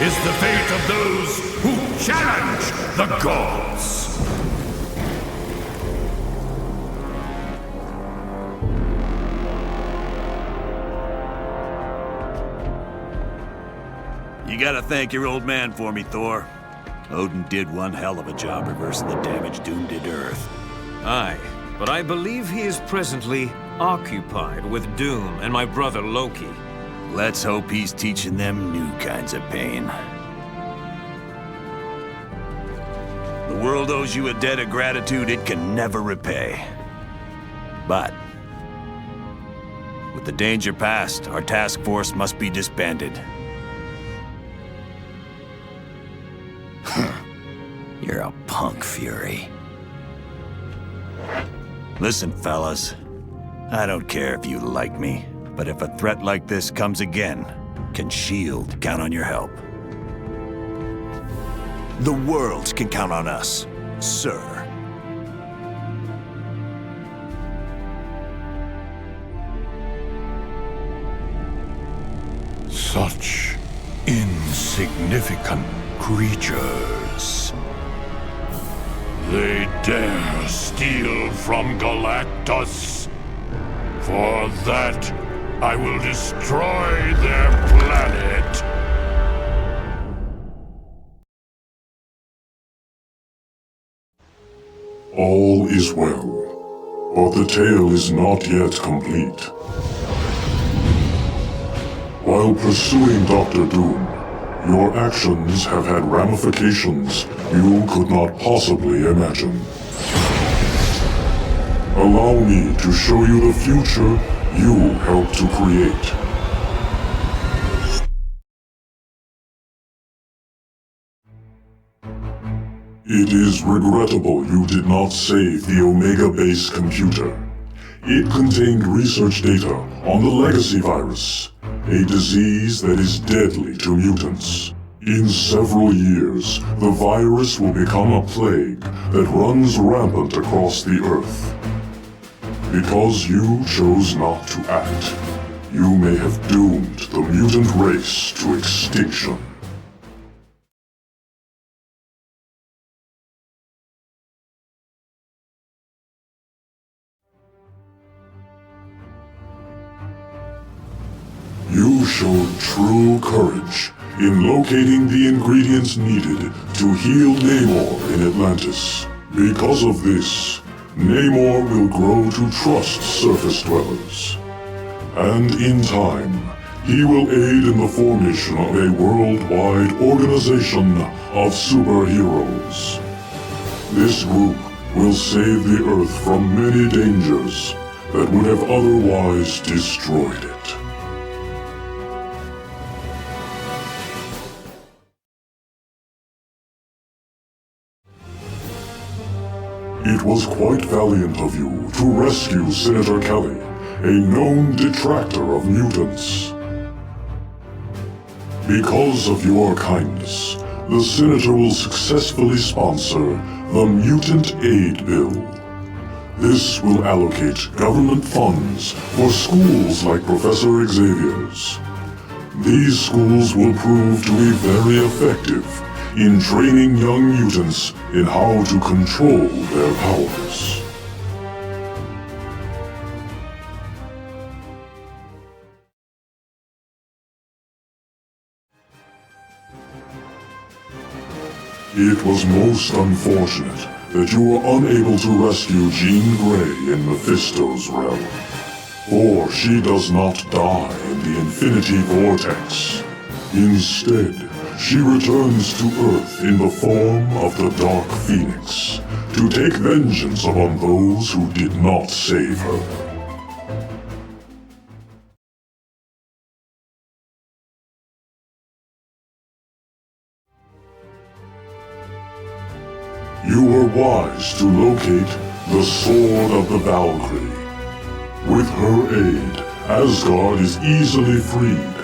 is the fate of those who challenge the gods. You gotta thank your old man for me, Thor. Odin did one hell of a job reversing the damage Doom did to Earth. Aye, but I believe he is presently occupied with Doom and my brother Loki. Let's hope he's teaching them new kinds of pain. The world owes you a debt of gratitude it can never repay. But, with the danger past, our task force must be disbanded. You're a punk, Fury. Listen, fellas. I don't care if you like me, but if a threat like this comes again, can S.H.I.E.L.D. count on your help? The world can count on us, sir. Such insignificant creatures. They dare steal from Galactus. For that, I will destroy their planet. All is well, but the tale is not yet complete. While pursuing Dr. Doom, your actions have had ramifications you could not possibly imagine. Allow me to show you the future you helped to create. It is regrettable you did not save the Omega Base computer. It contained research data on the Legacy virus, a disease that is deadly to mutants. In several years, the virus will become a plague that runs rampant across the Earth. Because you chose not to act, you may have doomed the mutant race to extinction. You showed true courage in locating the ingredients needed to heal Namor in Atlantis. Because of this, Namor will grow to trust surface dwellers. And in time, he will aid in the formation of a worldwide organization of superheroes. This group will save the Earth from many dangers that would have otherwise destroyed it. It was quite valiant of you to rescue Senator Kelly, a known detractor of mutants. Because of your kindness, the Senator will successfully sponsor the Mutant Aid Bill. This will allocate government funds for schools like Professor Xavier's. These schools will prove to be very effective in training young mutants in how to control their powers. It was most unfortunate that you were unable to rescue Jean Grey in Mephisto's realm. For she does not die in the Infinity Vortex. Instead, she returns to Earth in the form of the Dark Phoenix, to take vengeance upon those who did not save her. You were wise to locate the Sword of the Valkyrie. With her aid, Asgard is easily freed,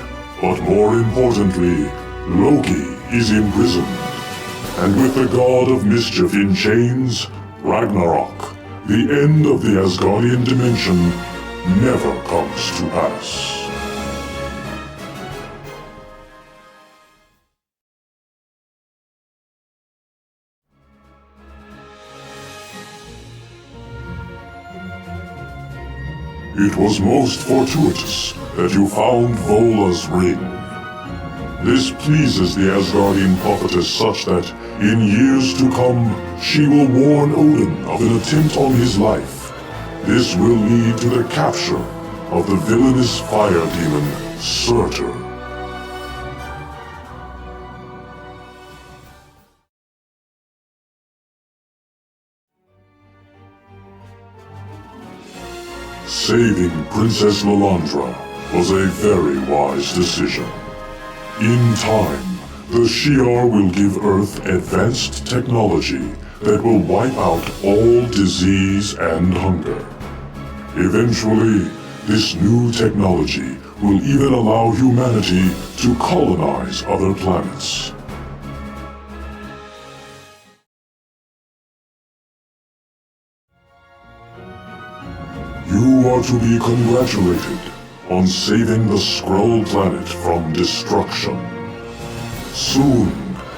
but more importantly, Loki is imprisoned. And with the god of mischief in chains, Ragnarok, the end of the Asgardian dimension never comes to pass. It was most fortuitous that you found Vola's ring. This pleases the Asgardian prophetess such that, in years to come, she will warn Odin of an attempt on his life. This will lead to the capture of the villainous fire demon, Surtur. Saving Princess Lilandra was a very wise decision. In time, the Shi'ar will give Earth advanced technology that will wipe out all disease and hunger. Eventually, this new technology will even allow humanity to colonize other planets. You are to be congratulated on saving the Skrull planet from destruction. Soon,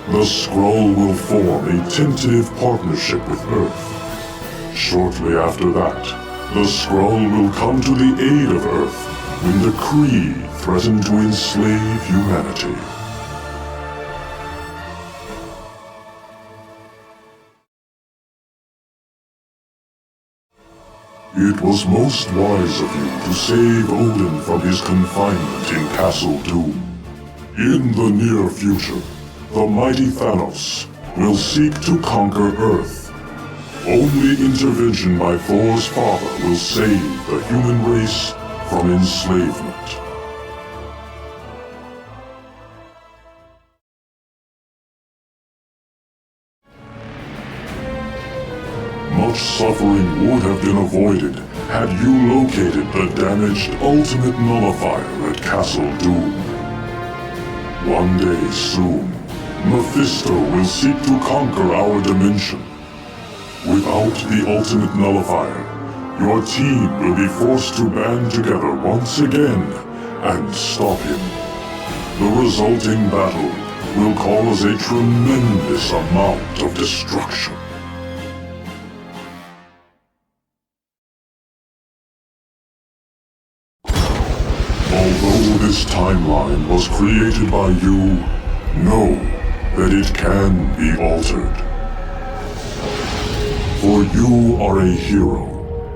the Skrull will form a tentative partnership with Earth. Shortly after that, the Skrull will come to the aid of Earth when the Kree threaten to enslave humanity. It was most wise of you to save Odin from his confinement in Castle Doom. In the near future, the mighty Thanos will seek to conquer Earth. Only intervention by Thor's father will save the human race from enslavement. Much suffering would have been avoided had you located the damaged Ultimate Nullifier at Castle Doom. One day soon, Mephisto will seek to conquer our dimension. Without the ultimate nullifier, your team will be forced to band together once again and stop him. The resulting battle will cause a tremendous amount of destruction. Although this timeline was created by you, know that it can be altered. For you are a hero,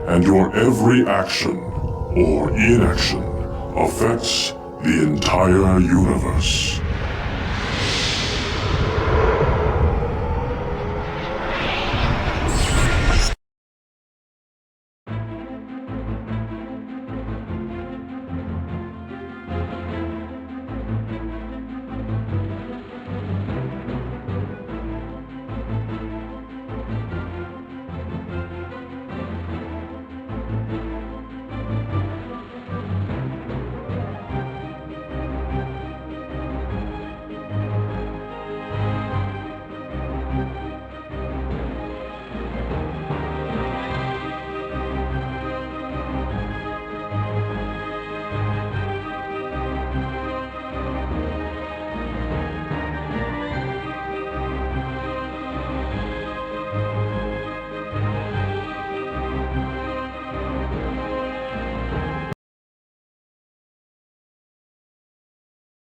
and your every action, or inaction, affects the entire universe.